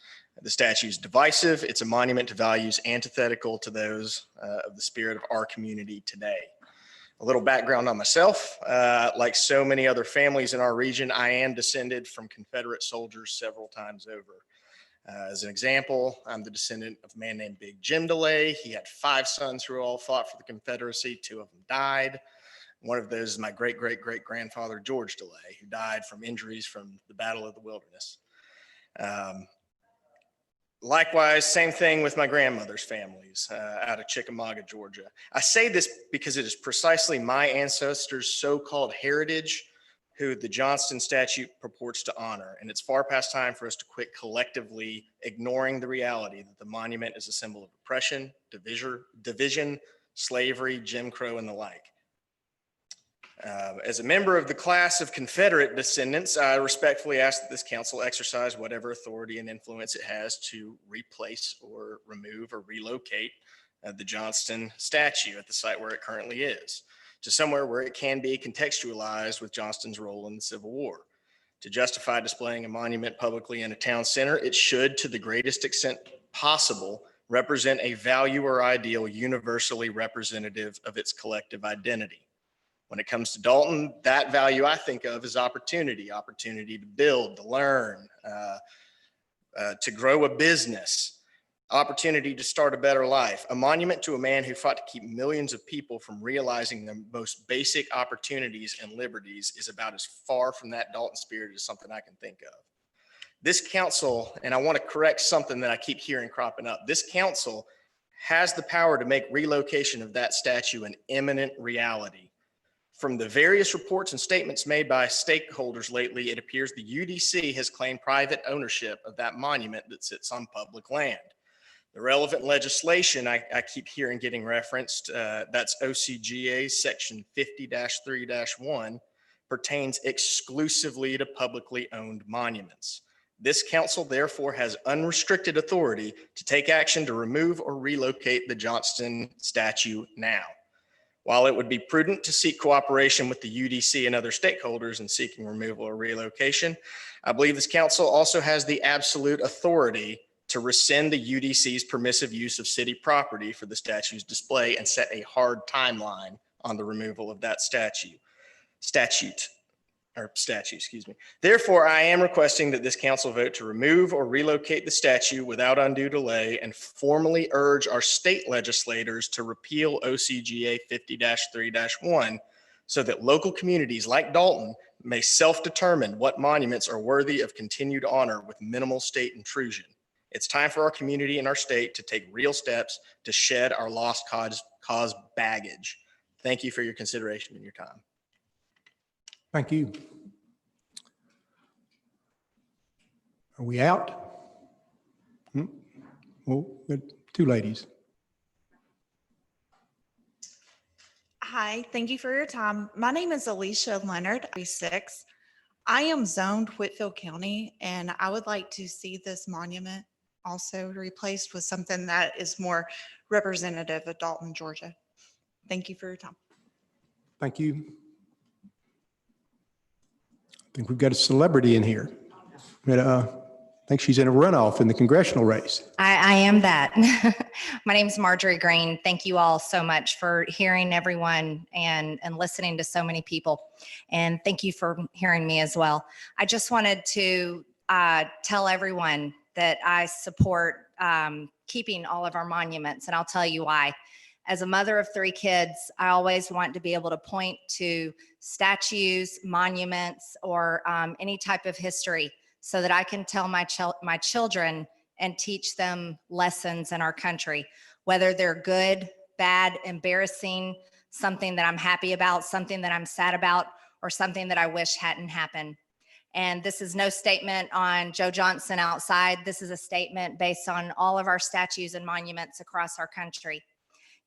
The statue is divisive. It's a monument to values antithetical to those of the spirit of our community today. A little background on myself. Like so many other families in our region, I am descended from Confederate soldiers several times over. As an example, I'm the descendant of a man named Big Jim DeLay. He had 5 sons who all fought for the Confederacy. 2 of them died. One of those is my great-great-great-grandfather, George DeLay, who died from injuries from the Battle of the Wilderness. Likewise, same thing with my grandmother's families out of Chickamauga, Georgia. I say this because it is precisely my ancestors' so-called heritage who the Johnston statute purports to honor. And it's far past time for us to quit collectively ignoring the reality that the monument is a symbol of oppression, division, slavery, Jim Crow, and the like. As a member of the class of Confederate descendants, I respectfully ask that this council exercise whatever authority and influence it has to replace or remove or relocate the Johnston statue at the site where it currently is, to somewhere where it can be contextualized with Johnston's role in the Civil War. To justify displaying a monument publicly in a town center, it should, to the greatest extent possible, represent a value or ideal universally representative of its collective identity. When it comes to Dalton, that value I think of is opportunity to build, to learn, to grow a business, opportunity to start a better life, a monument to a man who fought to keep millions of people from realizing the most basic opportunities and liberties is about as far from that Dalton spirit as something I can think of. This council, and I want to correct something that I keep hearing cropping up, this council has the power to make relocation of that statue an imminent reality. From the various reports and statements made by stakeholders lately, it appears the UDC has claimed private ownership of that monument that sits on public land. The relevant legislation I keep hearing getting referenced, that's OCGA section 50-3-1, pertains exclusively to publicly owned monuments. This council therefore has unrestricted authority to take action to remove or relocate the Johnston statue now. While it would be prudent to seek cooperation with the UDC and other stakeholders in seeking removal or relocation, I believe this council also has the absolute authority to rescind the UDC's permissive use of city property for the statue's display and set a hard timeline on the removal of that statue. Therefore, I am requesting that this council vote to remove or relocate the statue without undue delay and formally urge our state legislators to repeal OCGA 50-3-1 so that local communities like Dalton may self-determine what monuments are worthy of continued honor with minimal state intrusion. It's time for our community and our state to take real steps to shed our lost cause baggage. Thank you for your consideration and your time. Thank you. Are we out? Well, 2 ladies. Hi, thank you for your time. My name is Alicia Leonard, 36. I am zoned Whitfield County, and I would like to see this monument also replaced with something that is more representative of Dalton, Georgia. Thank you for your time. Thank you. I think we've got a celebrity in here. I think she's in a runoff in the congressional race. I am that. My name is Marjorie Green. Thank you all so much for hearing everyone and listening to so many people. And thank you for hearing me as well. I just wanted to tell everyone that I support keeping all of our monuments, and I'll tell you why. As a mother of 3 kids, I always want to be able to point to statues, monuments, or any type of history so that I can tell my children and teach them lessons in our country, whether they're good, bad, embarrassing, something that I'm happy about, something that I'm sad about, or something that I wish hadn't happened. And this is no statement on Joe Johnson outside. This is a statement based on all of our statues and monuments across our country.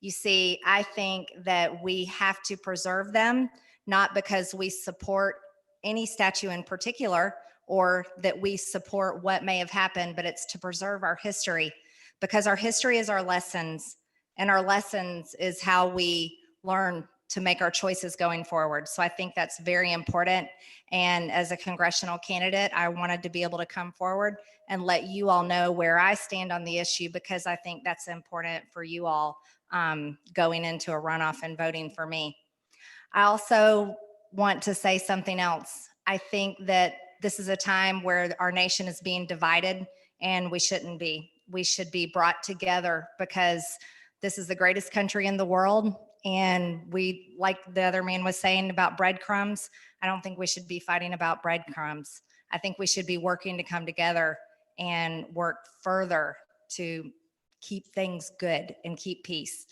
You see, I think that we have to preserve them, not because we support any statue in particular or that we support what may have happened, but it's to preserve our history, because our history is our lessons, and our lessons is how we learn to make our choices going forward. So I think that's very important. And as a congressional candidate, I wanted to be able to come forward and let you all know where I stand on the issue, because I think that's important for you all going into a runoff and voting for me. I also want to say something else. I think that this is a time where our nation is being divided, and we shouldn't be. We should be brought together, because this is the greatest country in the world. And we, like the other man was saying about breadcrumbs, I don't think we should be fighting about breadcrumbs. I think we should be working to come together and work further to keep things good and keep peace.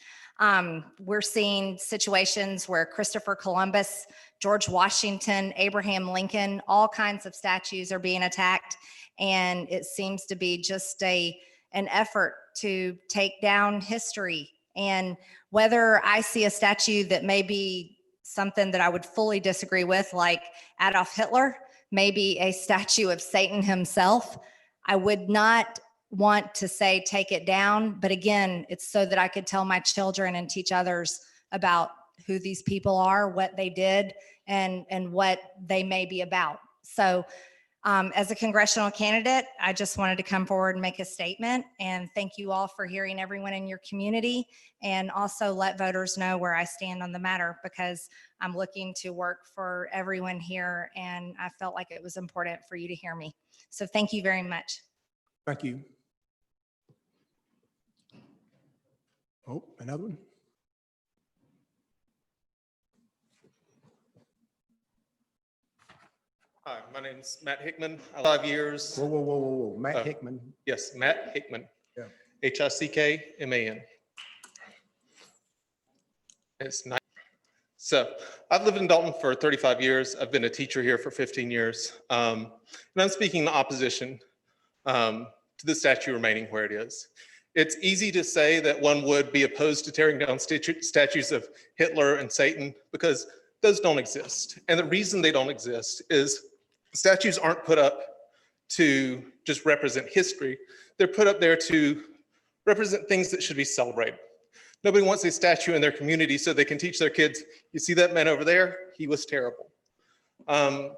We're seeing situations where Christopher Columbus, George Washington, Abraham Lincoln, all kinds of statues are being attacked. And it seems to be just an effort to take down history. And whether I see a statue that may be something that I would fully disagree with, like Adolf Hitler, maybe a statue of Satan himself, I would not want to say take it down. But again, it's so that I could tell my children and teach others about who these people are, what they did, and what they may be about. So as a congressional candidate, I just wanted to come forward and make a statement, and thank you all for hearing everyone in your community, and also let voters know where I stand on the matter, because I'm looking to work for everyone here, and I felt like it was important for you to hear me. So thank you very much. Thank you. Oh, another one. Hi, my name's Matt Hickman. 5 years. Whoa. Matt Oh. Hickman. Yes, Matt Hickman. Yeah. Hickman. It's nice. So I've lived in Dalton for 35 years. I've been a teacher here for 15 years. And I'm speaking in opposition to the statue remaining where it is. It's easy to say that one would be opposed to tearing down statues of Hitler and Satan, because those don't exist. And the reason they don't exist is statues aren't put up to just represent history. They're put up there to represent things that should be celebrated. Nobody wants a statue in their community so they can teach their kids, you see that man over there? He was terrible. More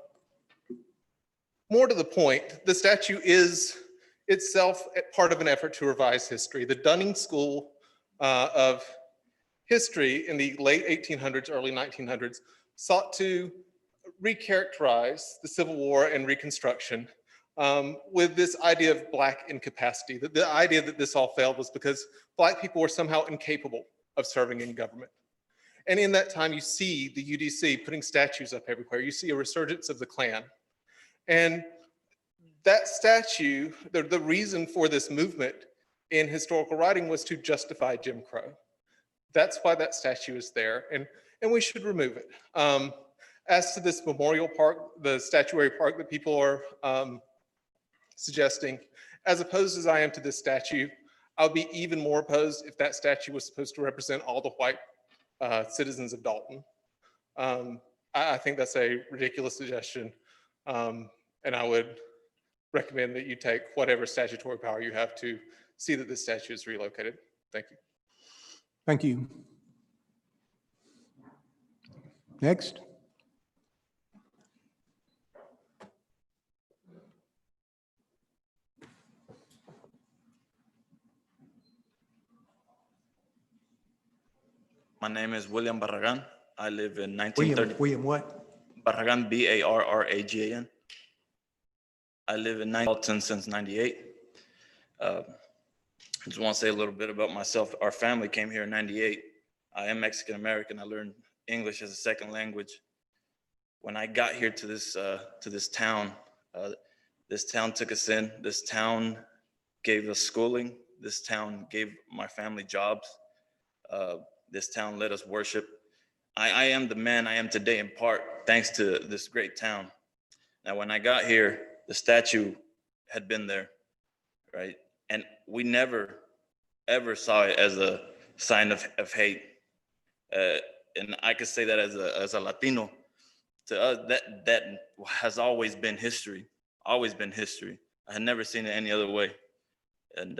to the point, the statue is itself part of an effort to revise history. The Dunning School of History in the late 1800s, early 1900s sought to recharacterize the Civil War and Reconstruction with this idea of Black incapacity. The idea that this all failed was because Black people were somehow incapable of serving in government. And in that time, you see the UDC putting statues up everywhere. You see a resurgence of the Klan. And that statue, the reason for this movement in historical writing was to justify Jim Crow. That's why that statue is there, and we should remove it. As to this memorial park, the statuary park that people are suggesting, as opposed as I am to this statue, I would be even more opposed if that statue was supposed to represent all the white citizens of Dalton. I think that's a ridiculous suggestion, and I would recommend that you take whatever statutory power you have to see that this statue is relocated. Thank you. Thank you. Next. My name is William Barragan. I live in 1930. William what? Barragan, Barragan. I live in Dalton since 98. I just want to say a little bit about myself. Our family came here in 98. I am Mexican American. I learned English as a second language. When I got here to this town took us in. This town gave us schooling. This town gave my family jobs. This town let us worship. I am the man I am today in part thanks to this great town. Now, when I got here, the statue had been there, right? And we never, ever saw it as a sign of hate. And I could say that as a Latino, to us, that has always been history, always been history. I had never seen it any other way. And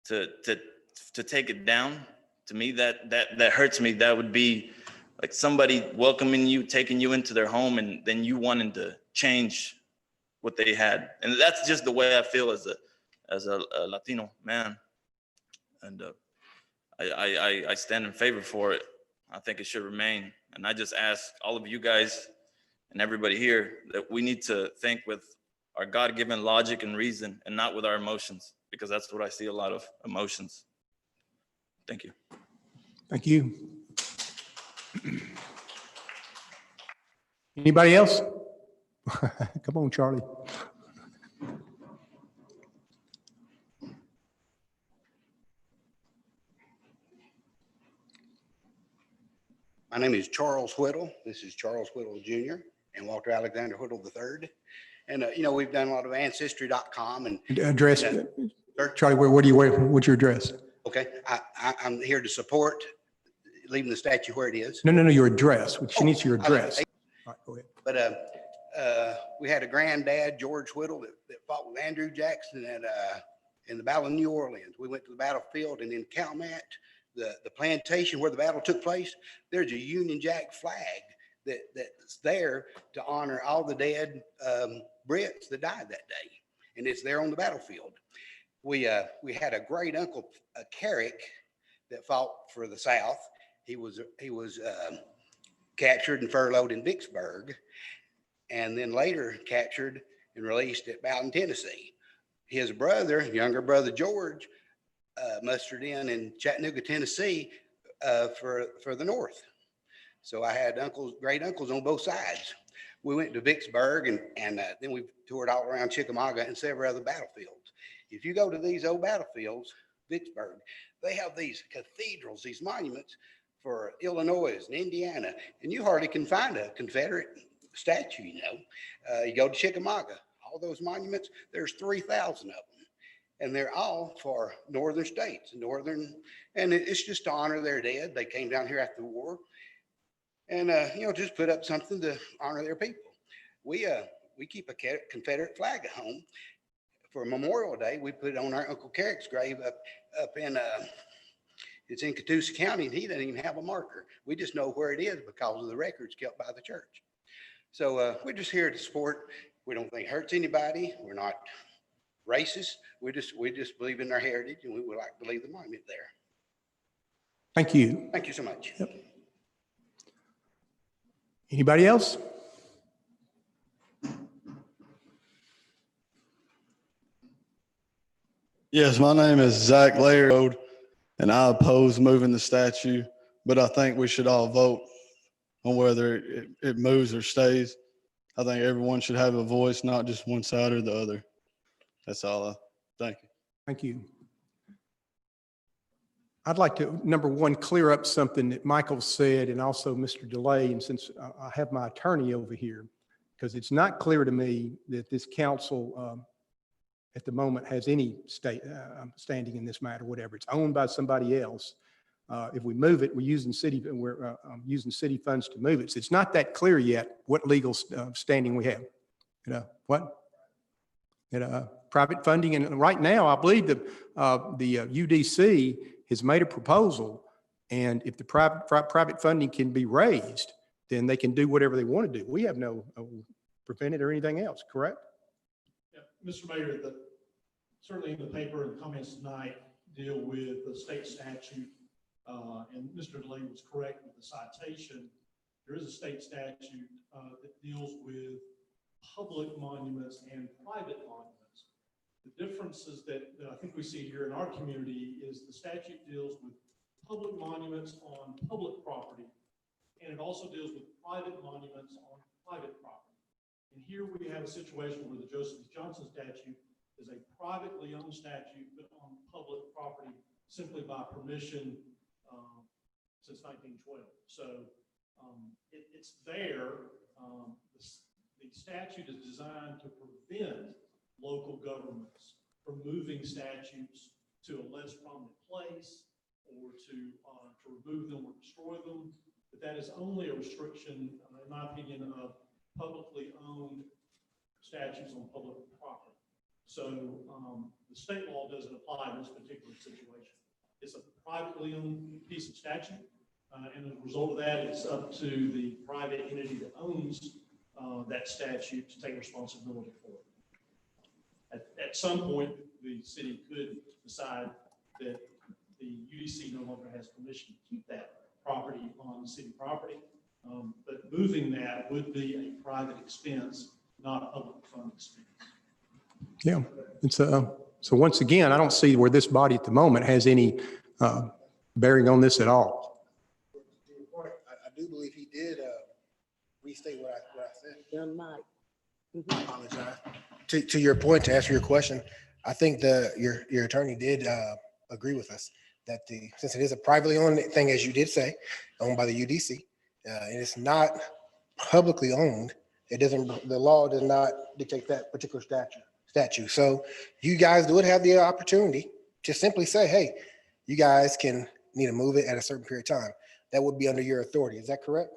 to take it down, to me, that hurts me. That would be like somebody welcoming you, taking you into their home, and then you wanting to change what they had. And that's just the way I feel as a Latino man. And I stand in favor for it. I think it should remain. And I just ask all of you guys and everybody here that we need to think with our God-given logic and reason and not with our emotions, because that's what I see, a lot of emotions. Thank you. Thank you. Anybody else? Come on, Charlie. My name is Charles Whittle. This is Charles Whittle Jr. and Walter Alexander Whittle III. And, we've done a lot of ancestry.com and Address, Sir? Charlie, what's your address? Okay, I'm here to support leaving the statue where it is. No, your address. She needs your address. All right, go ahead. But we had a granddad, George Whittle, that fought with Andrew Jackson in the Battle of New Orleans. We went to the battlefield, and in Calmat, the plantation where the battle took place, there's a Union Jack flag that's there to honor all the dead Brits that died that day, and it's there on the battlefield. We had a great uncle, Carrick, that fought for the South. He was captured and furloughed in Vicksburg, and then later captured and released at Dalton, Tennessee. His brother, younger brother George, mustered in Chattanooga, Tennessee, for the North. So I had great uncles on both sides. We went to Vicksburg, and then we toured all around Chickamauga and several other battlefields. If you go to these old battlefields, Vicksburg, they have these cathedrals, these monuments for Illinois and Indiana, and you hardly can find a Confederate statue, You go to Chickamauga, all those monuments, there's 3,000 of them. And they're all for northern states, and it's just to honor their dead. They came down here after the war, and just put up something to honor their people. We keep a Confederate flag at home. For Memorial Day, we put it on our Uncle Carrick's grave up in it's in Catoosa County, and he doesn't even have a marker. We just know where it is because of the records kept by the church. So we're just here to support. We don't think it hurts anybody. We're not racist. We just believe in our heritage, and we would like to leave the monument there. Thank you. Thank you so much. Yep. Anybody else? Yes, my name is Zach Laird, and I oppose moving the statue, but I think we should all vote on whether it moves or stays. I think everyone should have a voice, not just one side or the other. That's all. Thank you. Thank you. I'd like to, number one, clear up something that Michael said and also Mr. DeLay, and since I have my attorney over here, because it's not clear to me that this council at the moment has any standing in this matter, whatever. It's owned by somebody else. If we move it, we're using city funds to move it. So it's not that clear yet what legal standing we have. Private funding, and right now I believe the UDC has made a proposal, and if the private funding can be raised, then they can do whatever they want to do. We have no prevent it or anything else, correct? Yeah, Mr. Mayor, certainly in the paper and comments tonight deal with the state statute, and Mr. DeLay was correct with the citation. There is a state statute that deals with public monuments and private monuments. The differences that I think we see here in our community is the statute deals with public monuments on public property, and it also deals with private monuments on private property. And here we have a situation where the Joseph Johnson statute is a privately owned statute, but on public property simply by permission since 1912. So it's there. the statute is designed to prevent local governments from moving statutes to a less prominent place or to remove them or destroy them. But that is only a restriction, in my opinion, of publicly owned statutes on public property. So the state law doesn't apply in this particular situation. It's a privately owned piece of statute. And as a result of that, it's up to the private entity that owns that statute to take responsibility for it. At some point, the city could decide that the UDC no longer has permission to keep that property on city property. But moving that would be a private expense, not a public fund expense. Yeah, it's so once again, I don't see where this body at the moment has any bearing on this at all. To your point, I do believe he did restate what I said. Young Mike. I apologize. To your point, to answer your question, I think your attorney did agree with us that since it is a privately owned thing, as you did say, owned by the UDC, and it's not publicly owned, the law does not dictate that particular statute. So you guys would have the opportunity to simply say, hey, you guys need to move it at a certain period of time. That would be under your authority. Is that correct?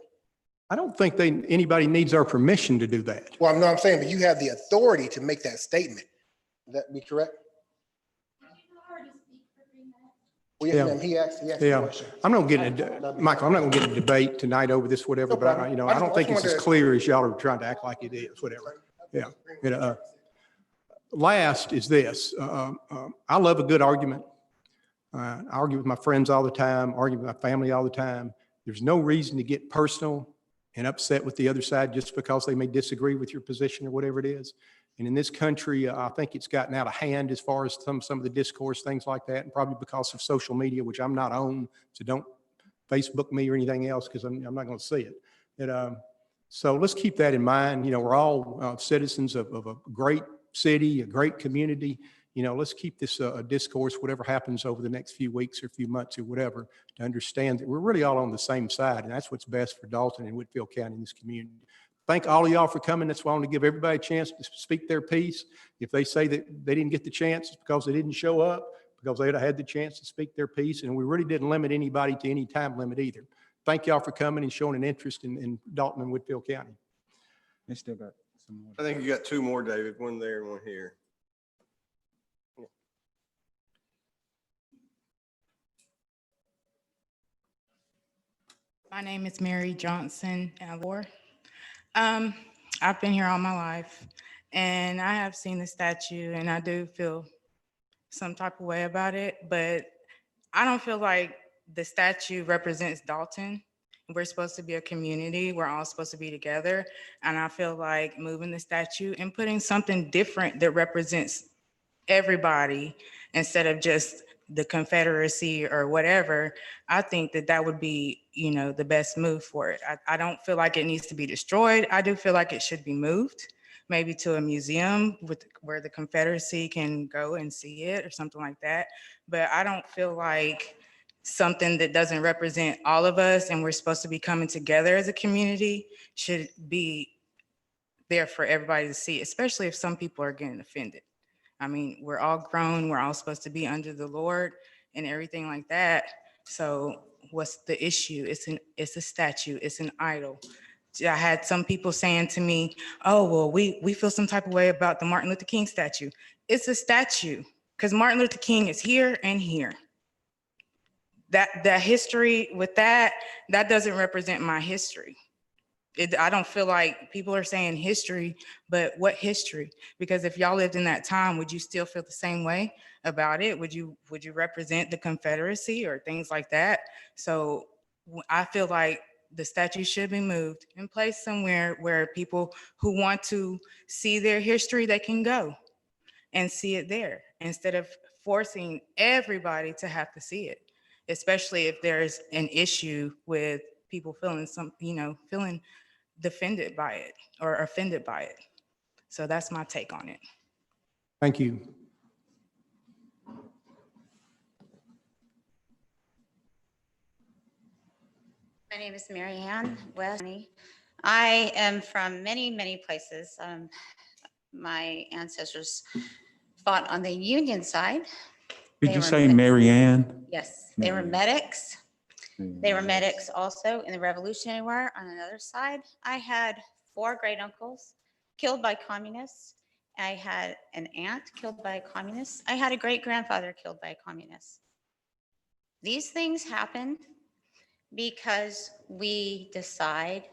I don't think anybody needs our permission to do that. Well, no, I'm saying, but you have the authority to make that statement. Would that be correct? Well, Yeah. He asked the Yeah, question. I'm not getting Michael, I'm not gonna get in a debate tonight over this, whatever, but I don't think it's as clear as y'all are trying to act like it is, whatever. Yeah. Last is this, I love a good argument. I argue with my friends all the time, argue with my family all the time. There's no reason to get personal and upset with the other side just because they may disagree with your position or whatever it is. And in this country, I think it's gotten out of hand as far as some of the discourse, things like that, and probably because of social media, which I'm not on, so don't Facebook me or anything else because I'm not going to see it. So let's keep that in mind. We're all citizens of a great city, a great community. Let's keep this discourse, whatever happens over the next few weeks or few months or whatever, to understand that we're really all on the same side, and that's what's best for Dalton and Whitfield County in this community. Thank all of y'all for coming. That's why I want to give everybody a chance to speak their piece. If they say that they didn't get the chance, it's because they didn't show up, because they'd have had the chance to speak their piece, and we really didn't limit anybody to any time limit either. Thank y'all for coming and showing an interest in Dalton and Whitfield County. They still got some more. I think you got two more, David, one there and one here. My name is Mary Johnson Alor. I've been here all my life, and I have seen the statue, and I do feel some type of way about it, but I don't feel like the statue represents Dalton. We're supposed to be a community. We're all supposed to be together, and I feel like moving the statue and putting something different that represents everybody instead of just the Confederacy or whatever, I think that would be, the best move for it. I don't feel like it needs to be destroyed. I do feel like it should be moved, maybe to a museum where the Confederacy can go and see it or something like that. But I don't feel like something that doesn't represent all of us and we're supposed to be coming together as a community should be there for everybody to see, especially if some people are getting offended. I mean, we're all grown, we're all supposed to be under the Lord and everything like that. So what's the issue? It's a statue, it's an idol. I had some people saying to me, oh, well, we feel some type of way about the Martin Luther King statue. It's a statue because Martin Luther King is here and here. That history with that doesn't represent my history. I don't feel like people are saying history, but what history? Because if y'all lived in that time, would you still feel the same way about it? Would you represent the Confederacy or things like that? So I feel like the statue should be moved and placed somewhere where people who want to see their history, they can go and see it there instead of forcing everybody to have to see it, especially if there's an issue with people feeling feeling defended by it or offended by it. So that's my take on it. Thank you. My name is Mary Ann West. I am from many, many places. My ancestors fought on the Union side. Did They you were say me- Mary Ann? Yes, they were medics. They were medics also in the Revolutionary War. On another side, I had 4 great uncles killed by communists. I had an aunt killed by a communist. I had a great grandfather killed by a communist. These things happen because we decide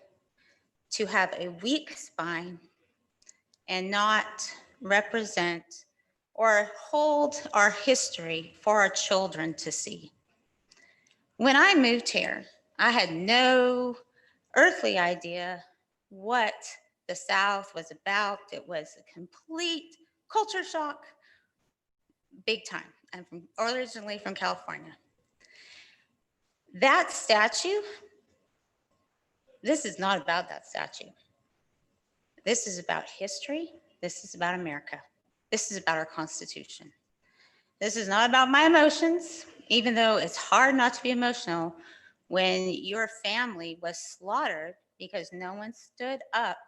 to have a weak spine and not represent or hold our history for our children to see. When I moved here, I had no earthly idea what the South was about. It was a complete culture shock, big time. I'm originally from California. That statue, this is not about that statue. This is about history. This is about America. This is about our Constitution. This is not about my emotions, even though it's hard not to be emotional when your family was slaughtered because no one stood up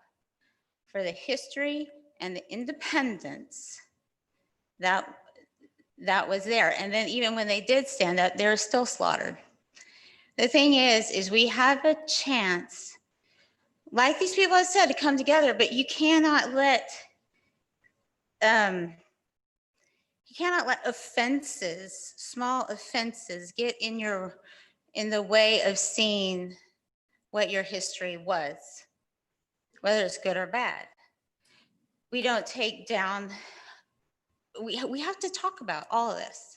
for the history and the independence that was there. And then even when they did stand up, they were still slaughtered. The thing is we have a chance, like these people have said, to come together, but you cannot let offenses, small offenses, get in the way of seeing what your history was, whether it's good or bad. We don't take down, we have to talk about all of this.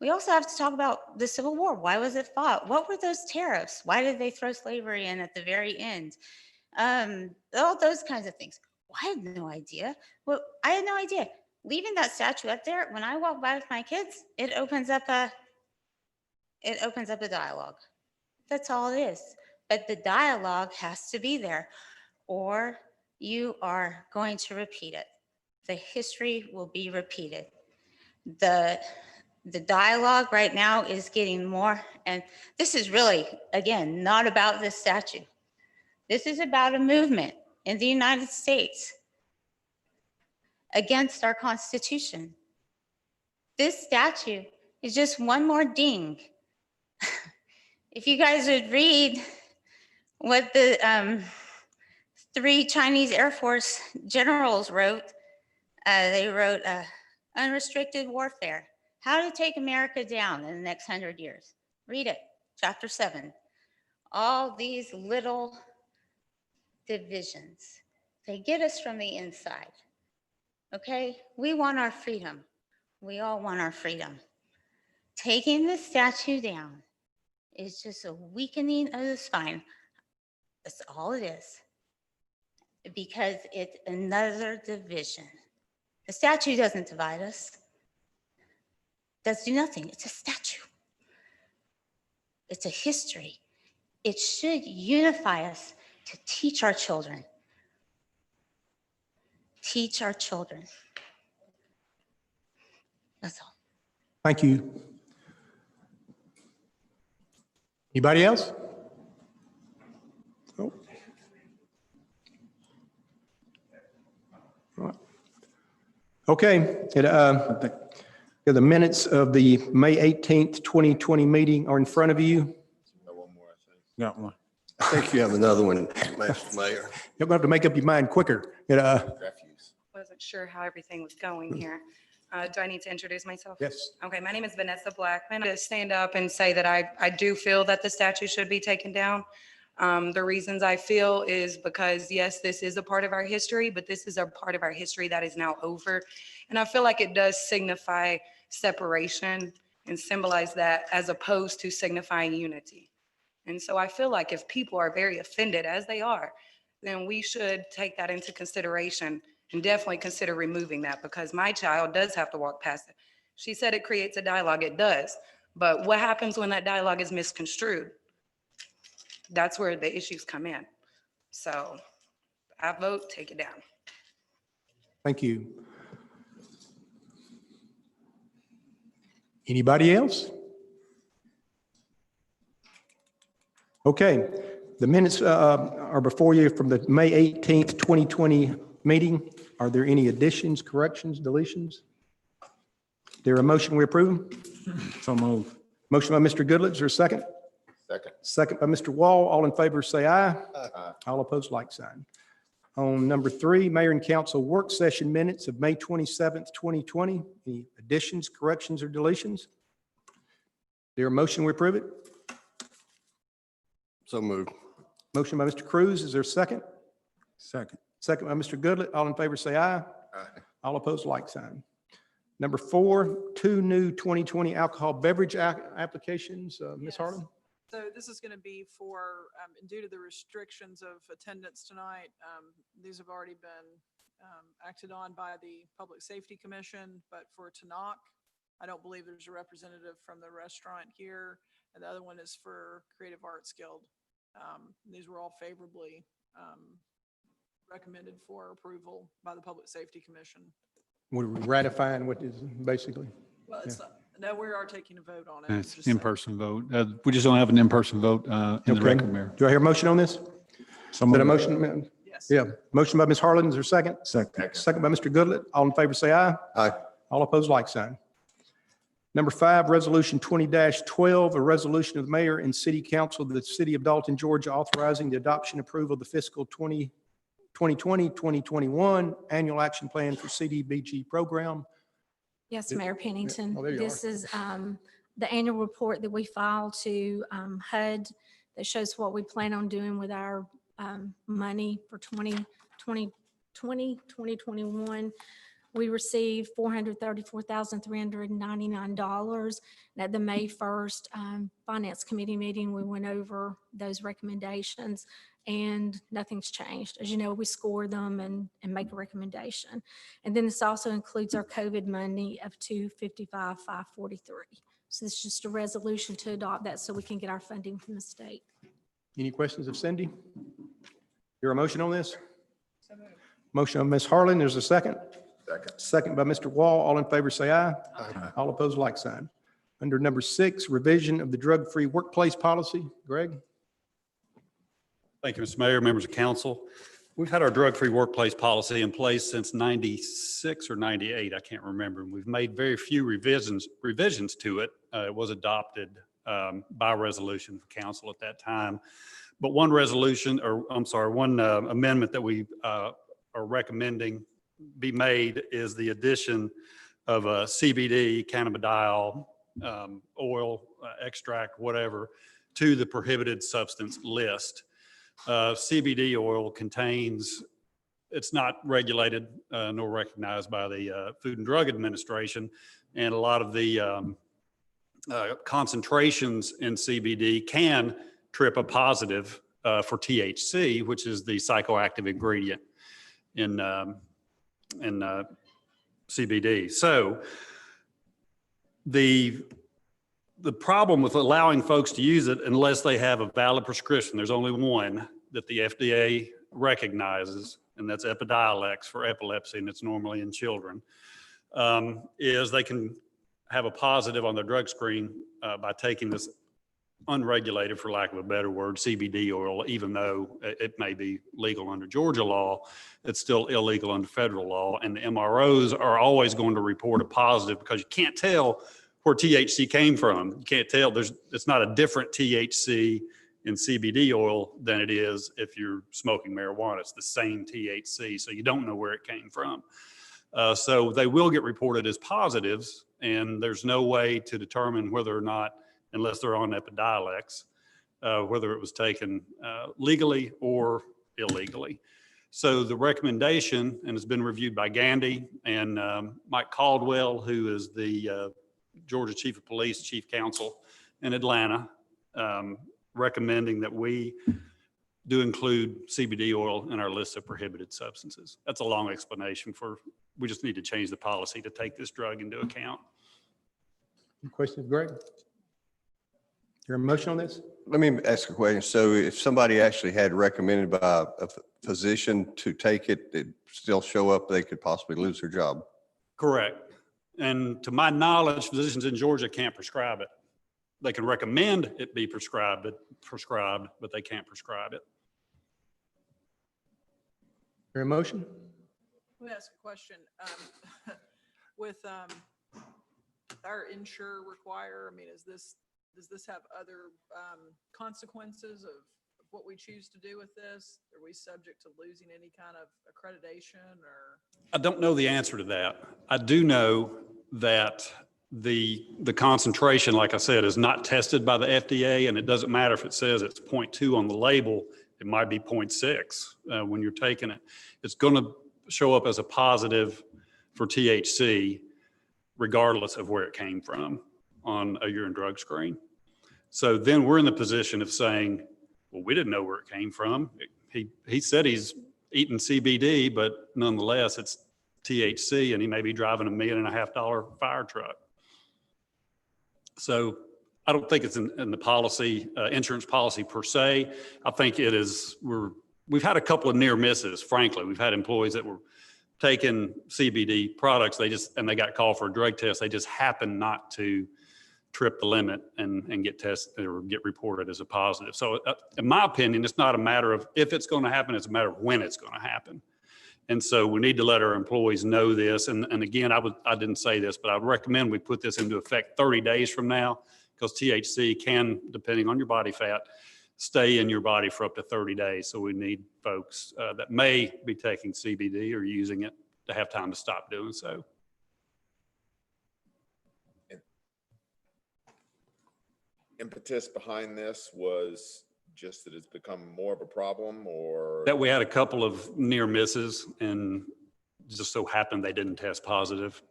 We also have to talk about the Civil War. Why was it fought? What were those tariffs? Why did they throw slavery in at the very end? All those kinds of things. Well, I had no idea. Well, I had no idea. Leaving that statue up there, when I walk by with my kids, it opens up a dialogue. That's all it is. But the dialogue has to be there, or you are going to repeat it. The history will be repeated. The dialogue right now is getting more, and this is really, again, not about this statue. This is about a movement in the United States against our Constitution. This statue is just one more ding. If you guys would read what the 3 Chinese Air Force generals wrote, they wrote Unrestricted Warfare, How to Take America Down in the Next 100 Years. Read it, chapter 7. All these little divisions, they get us from the inside, okay? We want our freedom. We all want our freedom. Taking the statue down is just a weakening of the spine. That's all it is, because it's another division. The statue doesn't divide us. It does do nothing. It's a statue. It's a history. It should unify us to teach our children. Teach our children. That's all. Thank you. Anybody else? No? All right. Okay. The minutes of the May 18th, 2020 meeting are in front of you. Got one. I think you have another one, Mr. Mayor. You're going to have to make up your mind quicker. Wasn't sure how everything was going here. Do I need to introduce myself? Yes. Okay, my name is Vanessa Blackman. To stand up and say that I do feel that the statue should be taken down. The reasons I feel is because, yes, this is a part of our history, but this is a part of our history that is now over. And I feel like it does signify separation and symbolize that, as opposed to signifying unity. And so I feel like if people are very offended, as they are, then we should take that into consideration and definitely consider removing that, because my child does have to walk past it. She said it creates a dialogue. It does. But what happens when that dialogue is misconstrued? That's where the issues come in. So I vote, take it down. Thank you. Anybody else? Okay. The minutes are before you from the May 18th, 2020 meeting. Are there any additions, corrections, deletions? There a motion we approve? So moved. Motion by Mr. Goodletts, is there a second? Second. Second by Mr. Wall. All in favor, say aye. Aye. All opposed, like sign. On number 3, Mayor and Council work session minutes of May 27th, 2020. Any additions, corrections, or deletions? There a motion we approve it? So moved. Motion by Mr. Cruz, is there a second? Second. Second by Mr. Goodlett. All in favor, say aye. Aye. All opposed, like sign. Number 4, 2 new 2020 alcohol beverage applications. Ms. Harlan? So this is going to be for, due to the restrictions of attendance tonight, these have already been acted on by the Public Safety Commission, but for Tanakh, I don't believe there's a representative from the restaurant here, and the other one is for Creative Arts Guild. These were all favorably recommended for approval by the Public Safety Commission. We're ratifying what is basically. Well, it's not, no, we are taking a vote on it. And it's Just saying. in-person vote. We just don't have an in-person vote in the Okay. record, Mayor. Do I hear a motion on this? Is So that a moved. motion? Yes. Yeah. Motion by Ms. Harlan, is there a second? Second. Second by Mr. Goodlett. All in favor, say aye. Aye. All opposed, like sign. Number 5, Resolution 20-12, a resolution of the mayor and city council of the city of Dalton, Georgia, authorizing the adoption approval of the fiscal 2020-2021 annual action plan for CDBG program. Yes, Mayor Pennington. Oh, there you This are. is the annual report that we file to HUD that shows what we plan on doing with our money for 2021. We received $434,399. And at the May 1st Finance Committee meeting, we went over those recommendations and nothing's changed. As you know, we score them and make a recommendation. And then this also includes our COVID money of $255,543. So this is just a resolution to adopt that so we can get our funding from the state. Any questions of Cindy? Your motion on this? Motion of Ms. Harlan, there's a second? Second. Second by Mr. Wall. All in favor, say aye. Aye. All opposed, like sign. Under number 6, revision of the drug-free workplace policy. Greg? Thank you, Mr. Mayor, members of council. We've had our drug-free workplace policy in place since 96 or 98, I can't remember. And we've made very few revisions to it. It was adopted by resolution for council at that time. But one amendment that we are recommending be made is the addition of a CBD, cannabidiol, oil, extract, whatever, to the prohibited substance list. CBD oil contains, it's not regulated nor recognized by the Food and Drug Administration, and a lot of the concentrations in CBD can trip a positive for THC, which is the psychoactive ingredient in CBD. So the problem with allowing folks to use it unless they have a valid prescription, there's only one that the FDA recognizes, and that's Epidiolex for epilepsy, and it's normally in children, is they can have a positive on their drug screen by taking this unregulated, for lack of a better word, CBD oil. Even though it may be legal under Georgia law, it's still illegal under federal law. And the MROs are always going to report a positive because you can't tell where THC came from. You can't tell. It's not a different THC in CBD oil than it is if you're smoking marijuana. It's the same THC, so you don't know where it came from. So they will get reported as positives, and there's no way to determine whether or not, unless they're on Epidiolex, whether it was taken legally or illegally. So the recommendation, and it's been reviewed by Gandy and Mike Caldwell, who is the Georgia Chief of Police, Chief Counsel in Atlanta, recommending that we do include CBD oil in our list of prohibited substances. That's a long explanation we just need to change the policy to take this drug into account. Any questions, Greg? Your motion on this? Let me ask a question. So if somebody actually had recommended by a physician to take it, it'd still show up, they could possibly lose their job? Correct. And to my knowledge, physicians in Georgia can't prescribe it. they can recommend it be prescribed, but they can't prescribe it. Your motion? Let me ask a question. With our insure require, I mean, does this have other consequences of what we choose to do with this? Are we subject to losing any kind of accreditation or? I don't know the answer to that. I do know that the concentration, like I said, is not tested by the FDA, and it doesn't matter if it says it's 0.2 on the label, it might be 0.6 when you're taking it. It's going to show up as a positive for THC, regardless of where it came from on a urine drug screen. So then we're in the position of saying, well, we didn't know where it came from. He said he's eating CBD, but nonetheless, it's THC, and he may be driving $1.5 million fire truck. So I don't think it's in the policy, insurance policy per se. I think it is, we've had a couple of near misses, frankly. We've had employees that were taking CBD products, and they got called for a drug test. They just happened not to trip the limit and get tested or get reported as a positive. So in my opinion, it's not a matter of if it's going to happen, it's a matter of when it's going to happen. And so we need to let our employees know this. And again, I didn't say this, but I would recommend we put this into effect 30 days from now, because THC can, depending on your body fat, stay in your body for up to 30 days. So we need folks that may be taking CBD or using it to have time to stop doing so. Impetus behind this was just that it's become more of a problem, or? That we had a couple of near misses and just so happened they didn't test positive.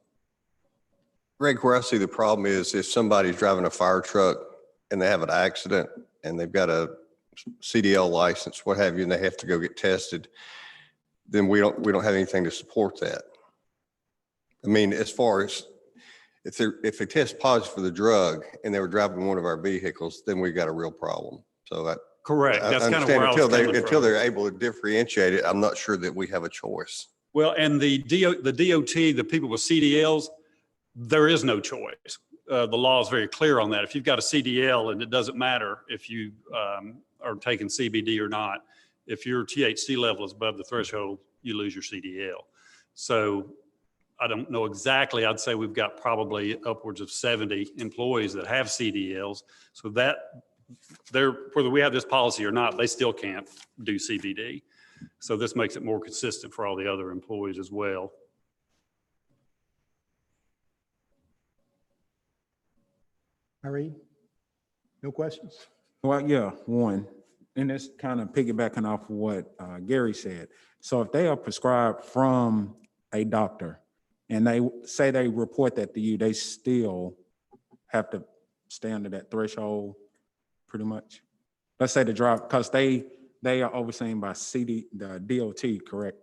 Greg, where I see the problem is if somebody's driving a fire truck and they have an accident and they've got a CDL license, what have you, and they have to go get tested, then we don't have anything to support that. I mean, as far as if they test positive for the drug and they were driving one of our vehicles, then we got a real problem. So correct. That's kind of where I was until they're able to differentiate it, I'm not sure that we have a choice. Well, and the DOT, the people with CDLs, there is no choice. The law is very clear on that. If you've got a CDL, and it doesn't matter if you are taking CBD or not, if your THC level is above the threshold, you lose your CDL. So I don't know exactly. I'd say we've got probably upwards of 70 employees that have CDLs. So that whether we have this policy or not, they still can't do CBD. So this makes it more consistent for all the other employees as well. Irene, no questions? Well, yeah, one, and it's kind of piggybacking off of what Gary said. So if they are prescribed from a doctor and they say they report that to you, they still have to stay under that threshold pretty much. Let's say the driver, because they are overseen by the DOT, correct?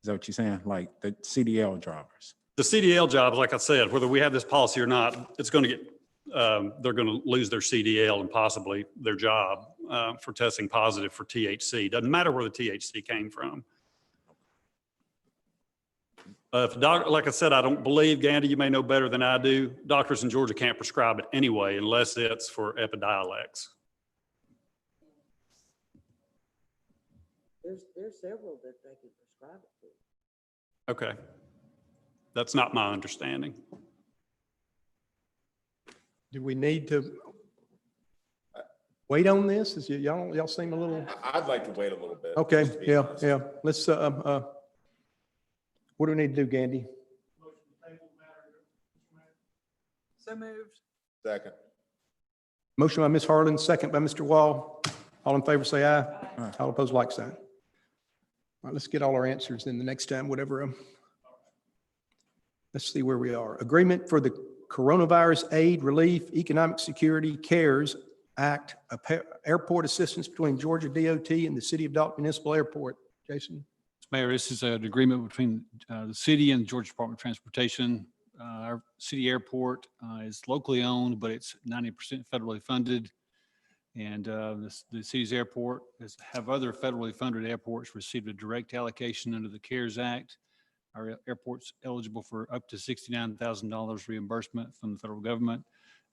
Is that what you're saying? Like the CDL drivers? The CDL jobs, like I said, whether we have this policy or not, it's going to get, they're going to lose their CDL and possibly their job for testing positive for THC. Doesn't matter where the THC came from. Like I said, I don't believe, Gandy, you may know better than I do, doctors in Georgia can't prescribe it anyway unless it's for Epidiolex. There's several that they can prescribe it to. Okay. That's not my understanding. Do we need to wait on this? Is y'all seem a little? I'd like to wait a little bit. Okay, just to be yeah, honest. yeah. Let's, what do we need to do, Gandy? So moved. Second. Motion by Ms. Harlan, second by Mr. Wall. All in favor, say aye. Aye. All opposed, like sign. All right, let's get all our answers then the next time, whatever. Let's see where we are. Agreement for the Coronavirus Aid, Relief, Economic Security, CARES Act, airport assistance between Georgia DOT and the City of Dalton Municipal Airport. Jason? Mayor, this is an agreement between the city and the Georgia Department of Transportation. Our city airport is locally owned, but it's 90% federally funded. And the city's airport have other federally funded airports received a direct allocation under the CARES Act. Our airport's eligible for up to $69,000 reimbursement from the federal government.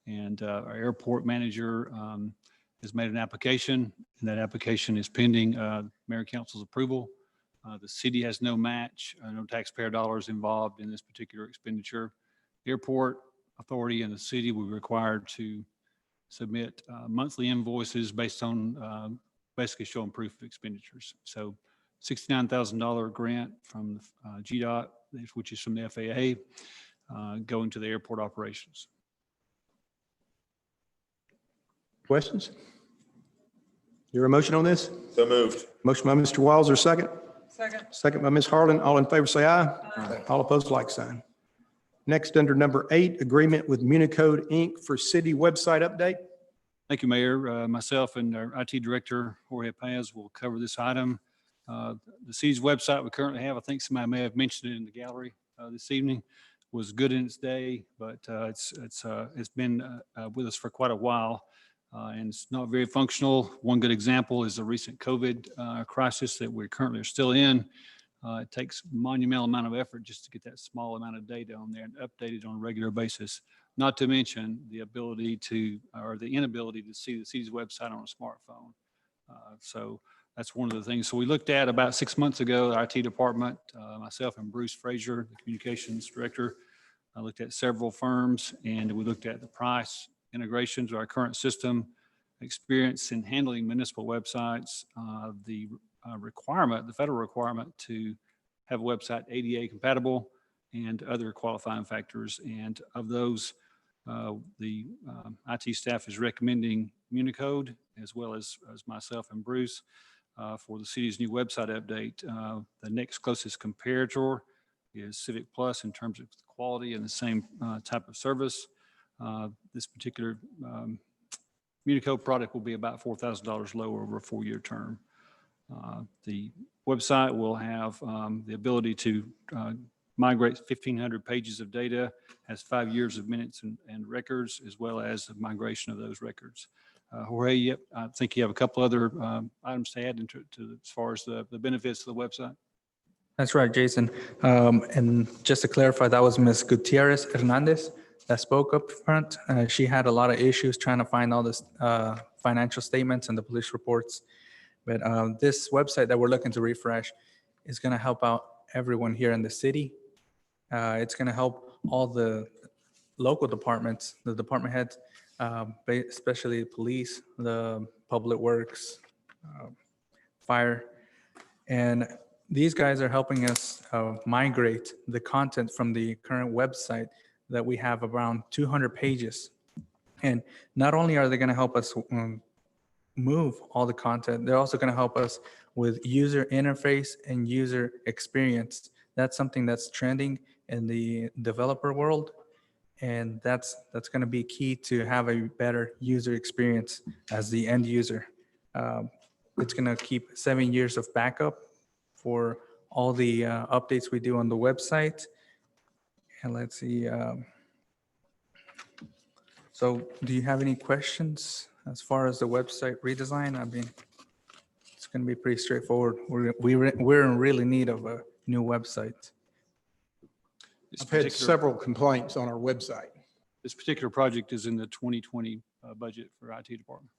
And our airport manager has made an application, and that application is pending Mayor Council's approval. The city has no match, no taxpayer dollars involved in this particular expenditure. The Airport Authority and the city will be required to submit monthly invoices based on basically showing proof of expenditures. So $69,000 grant from GDOT, which is from the FAA, going to the airport operations. Questions? Your motion on this? So moved. Motion by Mr. Walls, second? Second. Second by Ms. Harlan. All in favor, say aye. All opposed, like sign. Next, under number 8, agreement with Municode Inc. for city website update. Thank you, Mayor. Myself and our IT Director, Jorge Paz, will cover this item. The city's website we currently have, I think somebody may have mentioned it in the gallery this evening, was good in its day, but it's been with us for quite a while. And it's not very functional. One good example is the recent COVID crisis that we currently are still in. It takes a monumental amount of effort just to get that small amount of data on there and update it on a regular basis. Not to mention the ability to, or the inability to see the city's website on a smartphone. So that's one of the things. So we looked at about 6 months ago, the IT department, myself and Bruce Frazier, the communications director, I looked at several firms, and we looked at the price, integrations with our current system, experience in handling municipal websites, the requirement, the federal requirement to have a website ADA compatible, and other qualifying factors. And of those, the IT staff is recommending Municode, as well as myself and Bruce, for the city's new website update. The next closest comparator is Civic Plus in terms of quality and the same type of service. This particular Municode product will be about $4,000 lower over a 4-year term. The website will have the ability to migrate 1,500 pages of data, has 5 years of minutes and records, as well as the migration of those records. Jorge, yep, I think you have a couple other items to add to as far as the benefits of the website. That's right, Jason. And just to clarify, that was Ms. Gutierrez Hernandez that spoke up front. She had a lot of issues trying to find all this financial statements and the police reports. But this website that we're looking to refresh is going to help out everyone here in the city. It's going to help all the local departments, the department heads, especially police, the public works, fire. And these guys are helping us migrate the content from the current website that we have around 200 pages. And not only are they going to help us move all the content, they're also going to help us with user interface and user experience. That's something that's trending in the developer world. And that's going to be key to have a better user experience as the end user. It's going to keep 7 years of backup for all the updates we do on the website. And let's see. So do you have any questions as far as the website redesign? I mean, it's going to be pretty straightforward. We're in really need of a new website. I've had several complaints on our website. This particular project is in the 2020 budget for IT department.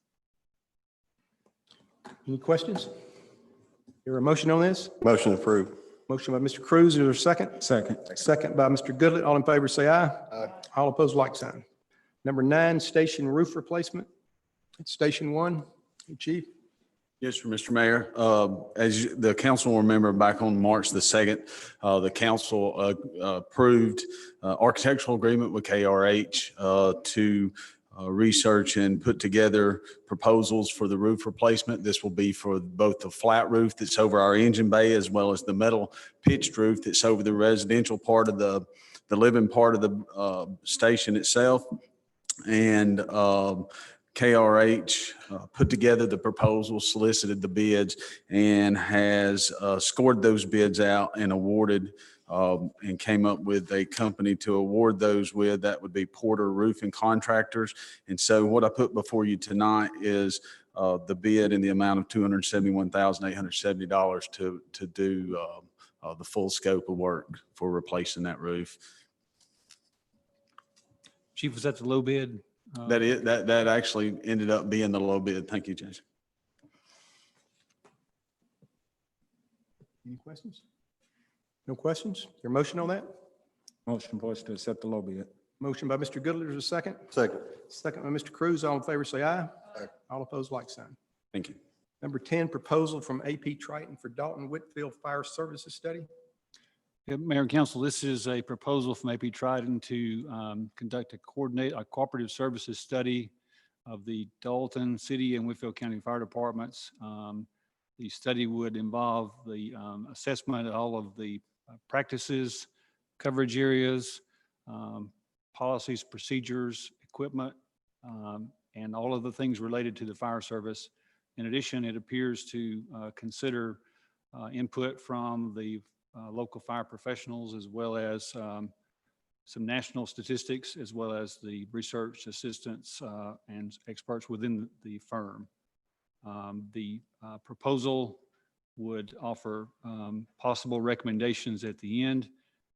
Any questions? Your motion on this? Motion approved. Motion by Mr. Cruz. Is there a second? Second. Second by Mr. Goodlett. All in favor, say aye. Aye. All opposed, like sign. Number 9, station roof replacement. It's Station 1. Chief. Yes, sir, Mr. Mayor. As the council will remember, back on March the 2nd, the council approved architectural agreement with KRH to research and put together proposals for the roof replacement. This will be for both the flat roof that's over our engine bay, as well as the metal pitched roof that's over the residential part of the living part of the station itself. And KRH put together the proposal, solicited the bids, and has scored those bids out and awarded and came up with a company to award those with. That would be Porter Roofing Contractors. And so what I put before you tonight is the bid in the amount of $271,870 to do the full scope of work for replacing that roof. Chief, was that the low bid That actually ended up being the low bid. Thank you, Jason. Any questions? No questions? Your motion on that? Motion for us to accept the low bid. Motion by Mr. Goodler, is a second. Second. Second by Mr. Cruz. All in favor, say aye. Aye. All opposed, like sign. Thank you. Number 10, proposal from AP Triton for Dalton Whitfield Fire Services Study. Yeah, Mayor and Council, this is a proposal from AP Triton to conduct a cooperative services study of the Dalton City and Whitfield County Fire Departments. The study would involve the assessment of all of the practices, coverage areas, policies, procedures, equipment, and all of the things related to the fire service. In addition, it appears to consider input from the local fire professionals, as well as some national statistics, as well as the research assistants and experts within the firm. The proposal would offer possible recommendations at the end.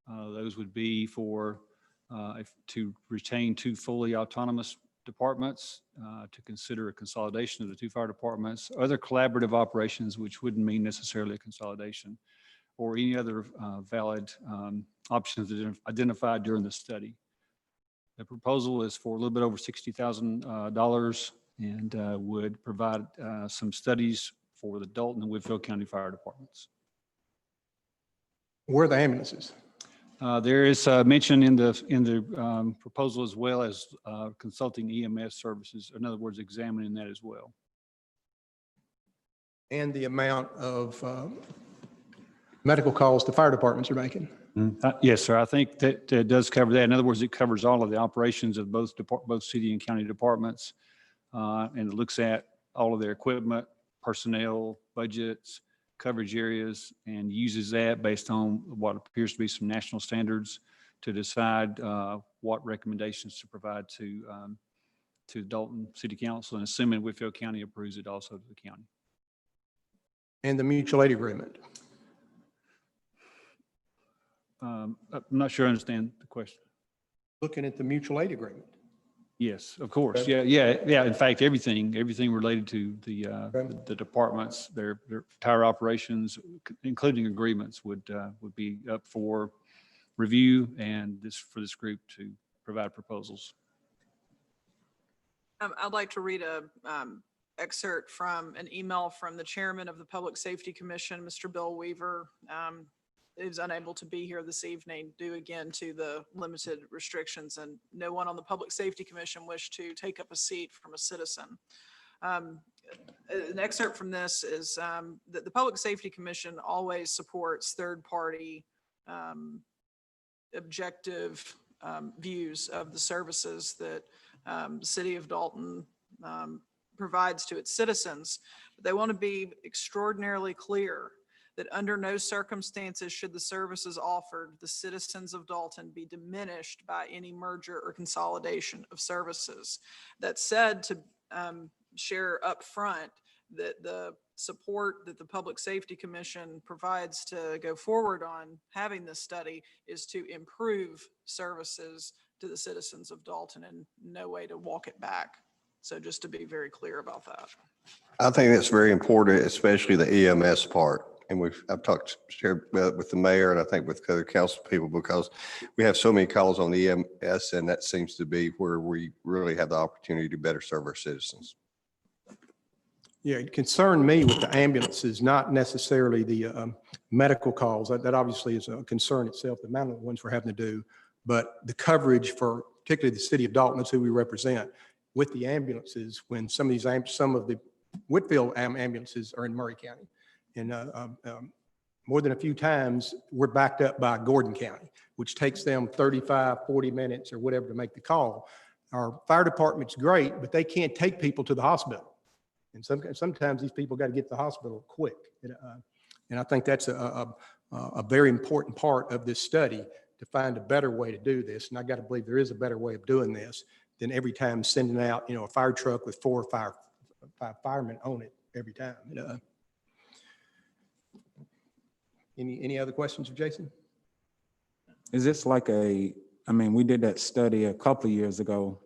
Those would be for to retain 2 fully autonomous departments, to consider a consolidation of the 2 fire departments, other collaborative operations, which wouldn't mean necessarily a consolidation, or any other valid options identified during the study. The proposal is for a little bit over $60,000 and would provide some studies for the Dalton and Whitfield County Fire Departments. Where are the ambulances? There is mention in the proposal, as well as consulting EMS services. In other words, examining that as well. And the amount of medical calls the fire departments are making. Yes, sir. I think that does cover that. In other words, it covers all of the operations of both city and county departments, and it looks at all of their equipment, personnel, budgets, coverage areas, and uses that based on what appears to be some national standards to decide what recommendations to provide to Dalton City Council, and assuming Whitfield County approves it, also to the county. And the mutual aid agreement. I'm not sure I understand the question. Looking at the mutual aid agreement. Yes, of course. Yeah. In fact, everything related to the departments, their entire operations, including agreements, would be up for review, and for this group to provide proposals. I'd like to read a excerpt from an email from the chairman of the Public Safety Commission, Mr. Bill Weaver. Is unable to be here this evening due again to the limited restrictions, and no one on the Public Safety Commission wished to take up a seat from a citizen. An excerpt from this is that the Public Safety Commission always supports third-party objective views of the services that the City of Dalton provides to its citizens. But they want to be extraordinarily clear that under no circumstances should the services offered the citizens of Dalton be diminished by any merger or consolidation of services. That said, to share up front that the support that the Public Safety Commission provides to go forward on having this study is to improve services to the citizens of Dalton, and no way to walk it back. So just to be very clear about that. I think that's very important, especially the EMS part. And I've shared with the mayor, and I think with other council people, because we have so many calls on the EMS, and that seems to be where we really have the opportunity to better serve our citizens. Yeah, it concerned me with the ambulances, not necessarily the medical calls. That obviously is a concern itself, the amount of ones we're having to do, but the coverage for particularly the city of Dalton, that's who we represent, with the ambulances, when some of the Whitfield ambulances are in Murray County. And more than a few times, we're backed up by Gordon County, which takes them 35, 40 minutes or whatever to make the call. Our fire department's great, but they can't take people to the hospital. And sometimes these people got to get to the hospital quick. And I think that's a very important part of this study, to find a better way to do this. And I got to believe there is a better way of doing this than every time sending out, a fire truck with 4 or 5 firemen on it every time. Any other questions of Jason? Is this like we did that study a couple of years ago.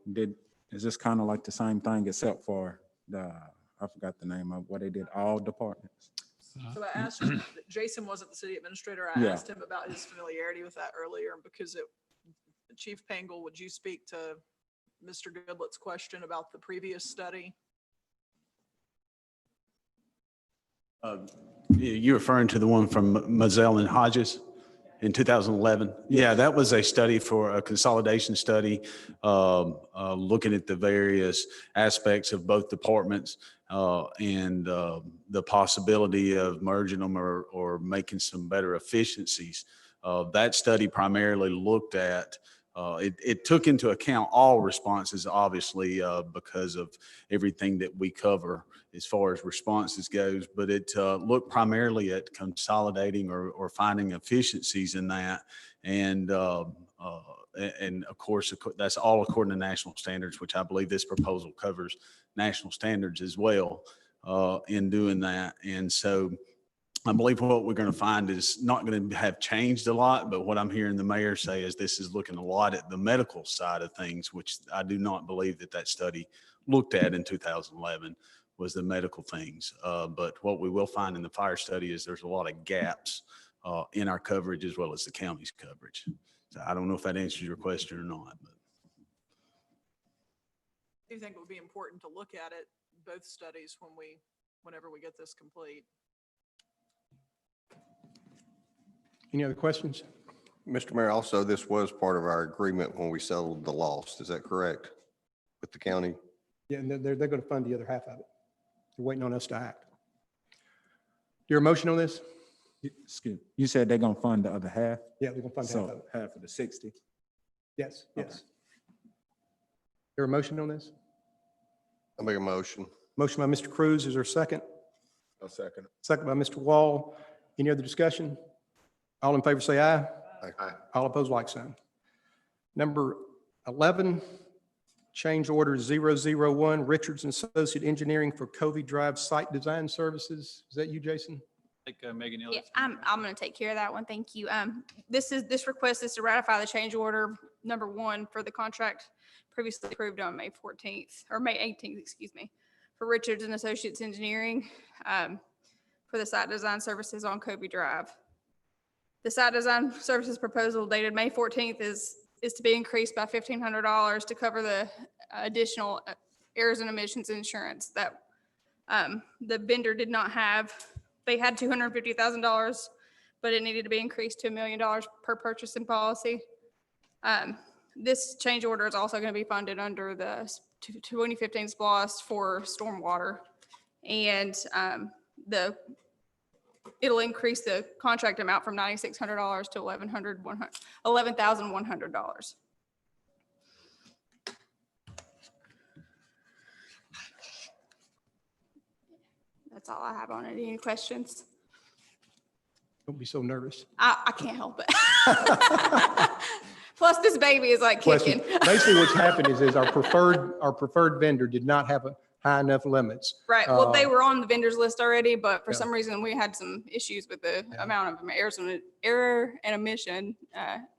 Is this kind of like the same thing except for I forgot the name of what they did, all departments? So I asked, Jason wasn't the city administrator. I Yeah. asked him about his familiarity with that earlier because Chief Pangle, would you speak to Mr. Goodlet's question about the previous study? You referring to the one from Mazzell and Hodges in 2011? Yeah, that was a study for a consolidation study, looking at the various aspects of both departments and the possibility of merging them or making some better efficiencies. That study primarily looked at it took into account all responses, obviously, because of everything that we cover as far as responses goes, but it looked primarily at consolidating or finding efficiencies in that. And of course, that's all according to national standards, which I believe this proposal covers national standards as well in doing that. And so I believe what we're going to find is not going to have changed a lot, but what I'm hearing the mayor say is this is looking a lot at the medical side of things, which I do not believe that study looked at in 2011 was the medical things. But what we will find in the fire study is there's a lot of gaps in our coverage as well as the county's coverage. So I don't know if that answers your question or not. But. Do you think it would be important to look at it, both studies, whenever we get this complete? Any other questions? Mr. Mayor, also, this was part of our agreement when we settled the loss. Is that correct with the county? Yeah, and they're going to fund the other half of it. They're waiting on us to act. Your motion on this? Excuse me. You said they're going to fund the other half? Yeah, they're going to fund half of So it. half of the 60? Yes, Okay. yes. Your motion on this? I'll make a motion. Motion by Mr. Cruz. Is there a second? I'll second. Second by Mr. Wall. Any other discussion? All in favor say aye. Aye. All opposed, like sign. Number 11, change order 001, Richards and Associate Engineering for Covey Drive Site Design Services. Is that you, Jason? Like Megan Yeah, Ellis. I'm going to take care of that one. Thank you. This request is to ratify the change order number 1 for the contract previously approved on May 14th or May 18th, excuse me, for Richards and Associates Engineering for the site design services on Covey Drive. The site design services proposal dated May 14th is to be increased by $1,500 to cover the additional errors and omissions insurance that the vendor did not have. They had $250,000, but it needed to be increased to $1 million per purchasing policy. This change order is also going to be funded under the 2015 SPLOST for stormwater. And it'll increase the contract amount from $9,600 to $11,100. That's all I have on it. Any questions? Don't be so nervous. I can't help it. Plus, this baby is like Question. kicking. Basically, what's happened is our preferred vendor did not have a high enough limits. Right. Well, they were on the vendors list already, but for Yeah. some reason we had some issues with the amount of error and omission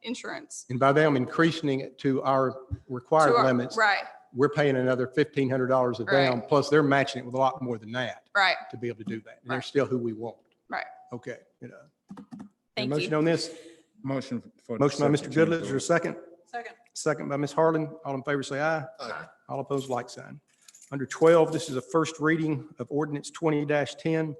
insurance. And by them increasing it to our required To our- limits, Right, we're paying another $1,500 a down, Right. plus they're matching it with a lot more than that right, to be able to do that. And they're Right. still who we want. right. Okay. Thank Motion you. on this? Motion for. Motion by Mr. Goodlett. Is there a second? Second. Second by Ms. Harlan. All in favor, say aye. Aye. All opposed, like sign. Under 12, this is a first reading of ordinance 20-10,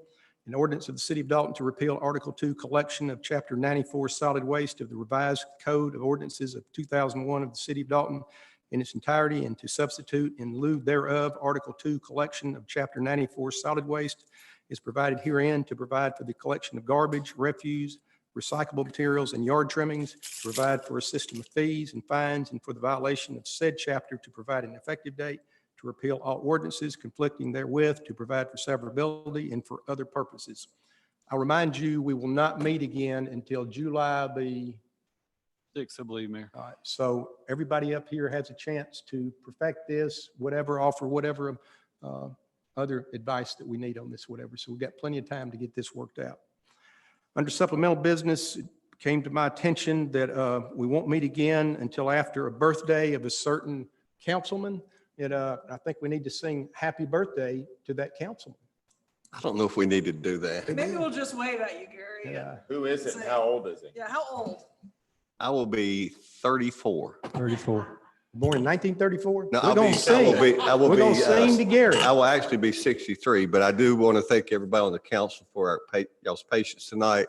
an ordinance of the city of Dalton to repeal Article 2 collection of Chapter 94 solid waste of the revised code of ordinances of 2001 of the city of Dalton in its entirety and to substitute in lieu thereof Article 2 collection of Chapter 94 solid waste is provided herein to provide for the collection of garbage, refuse, recyclable materials, and yard trimmings, to provide for a system of fees and fines, and for the violation of said chapter to provide an effective date, to repeal all ordinances conflicting therewith, to provide for severability, and for other purposes. I'll remind you, we will not meet again until July the 6th, I believe, Mayor. all right, so everybody up here has a chance to perfect this, whatever, offer whatever other advice that we need on this, whatever. So we've got plenty of time to get this worked out. Under supplemental business, it came to my attention that we won't meet again until after a birthday of a certain councilman. I think we need to sing happy birthday to that councilman. I don't know if we need to do that. Maybe we'll just wave at you, Gary. Yeah. Who is it and how old is he? Yeah, how old? I will be 34. 34. Born in 1934? No, We're gonna sing. We're gonna sing to Gary. I will actually be 63, but I do want to thank everybody on the council for y'all's patience tonight.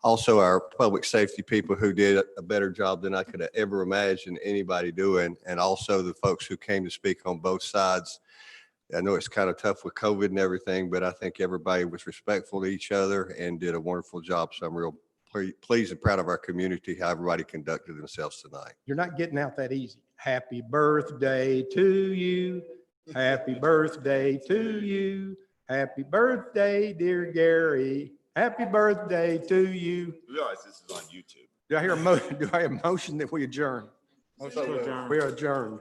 Also, our public safety people who did a better job than I could have ever imagined anybody doing. And also the folks who came to speak on both sides. I know it's kind of tough with COVID and everything, but I think everybody was respectful to each other and did a wonderful job. So I'm real pleased and proud of our community, how everybody conducted themselves tonight. You're not getting out that easy. Happy birthday to you. Happy birthday to you. Happy birthday, dear Gary. Happy birthday to you. Realize this is on YouTube. Do I hear a motion that we adjourn? We are adjourned.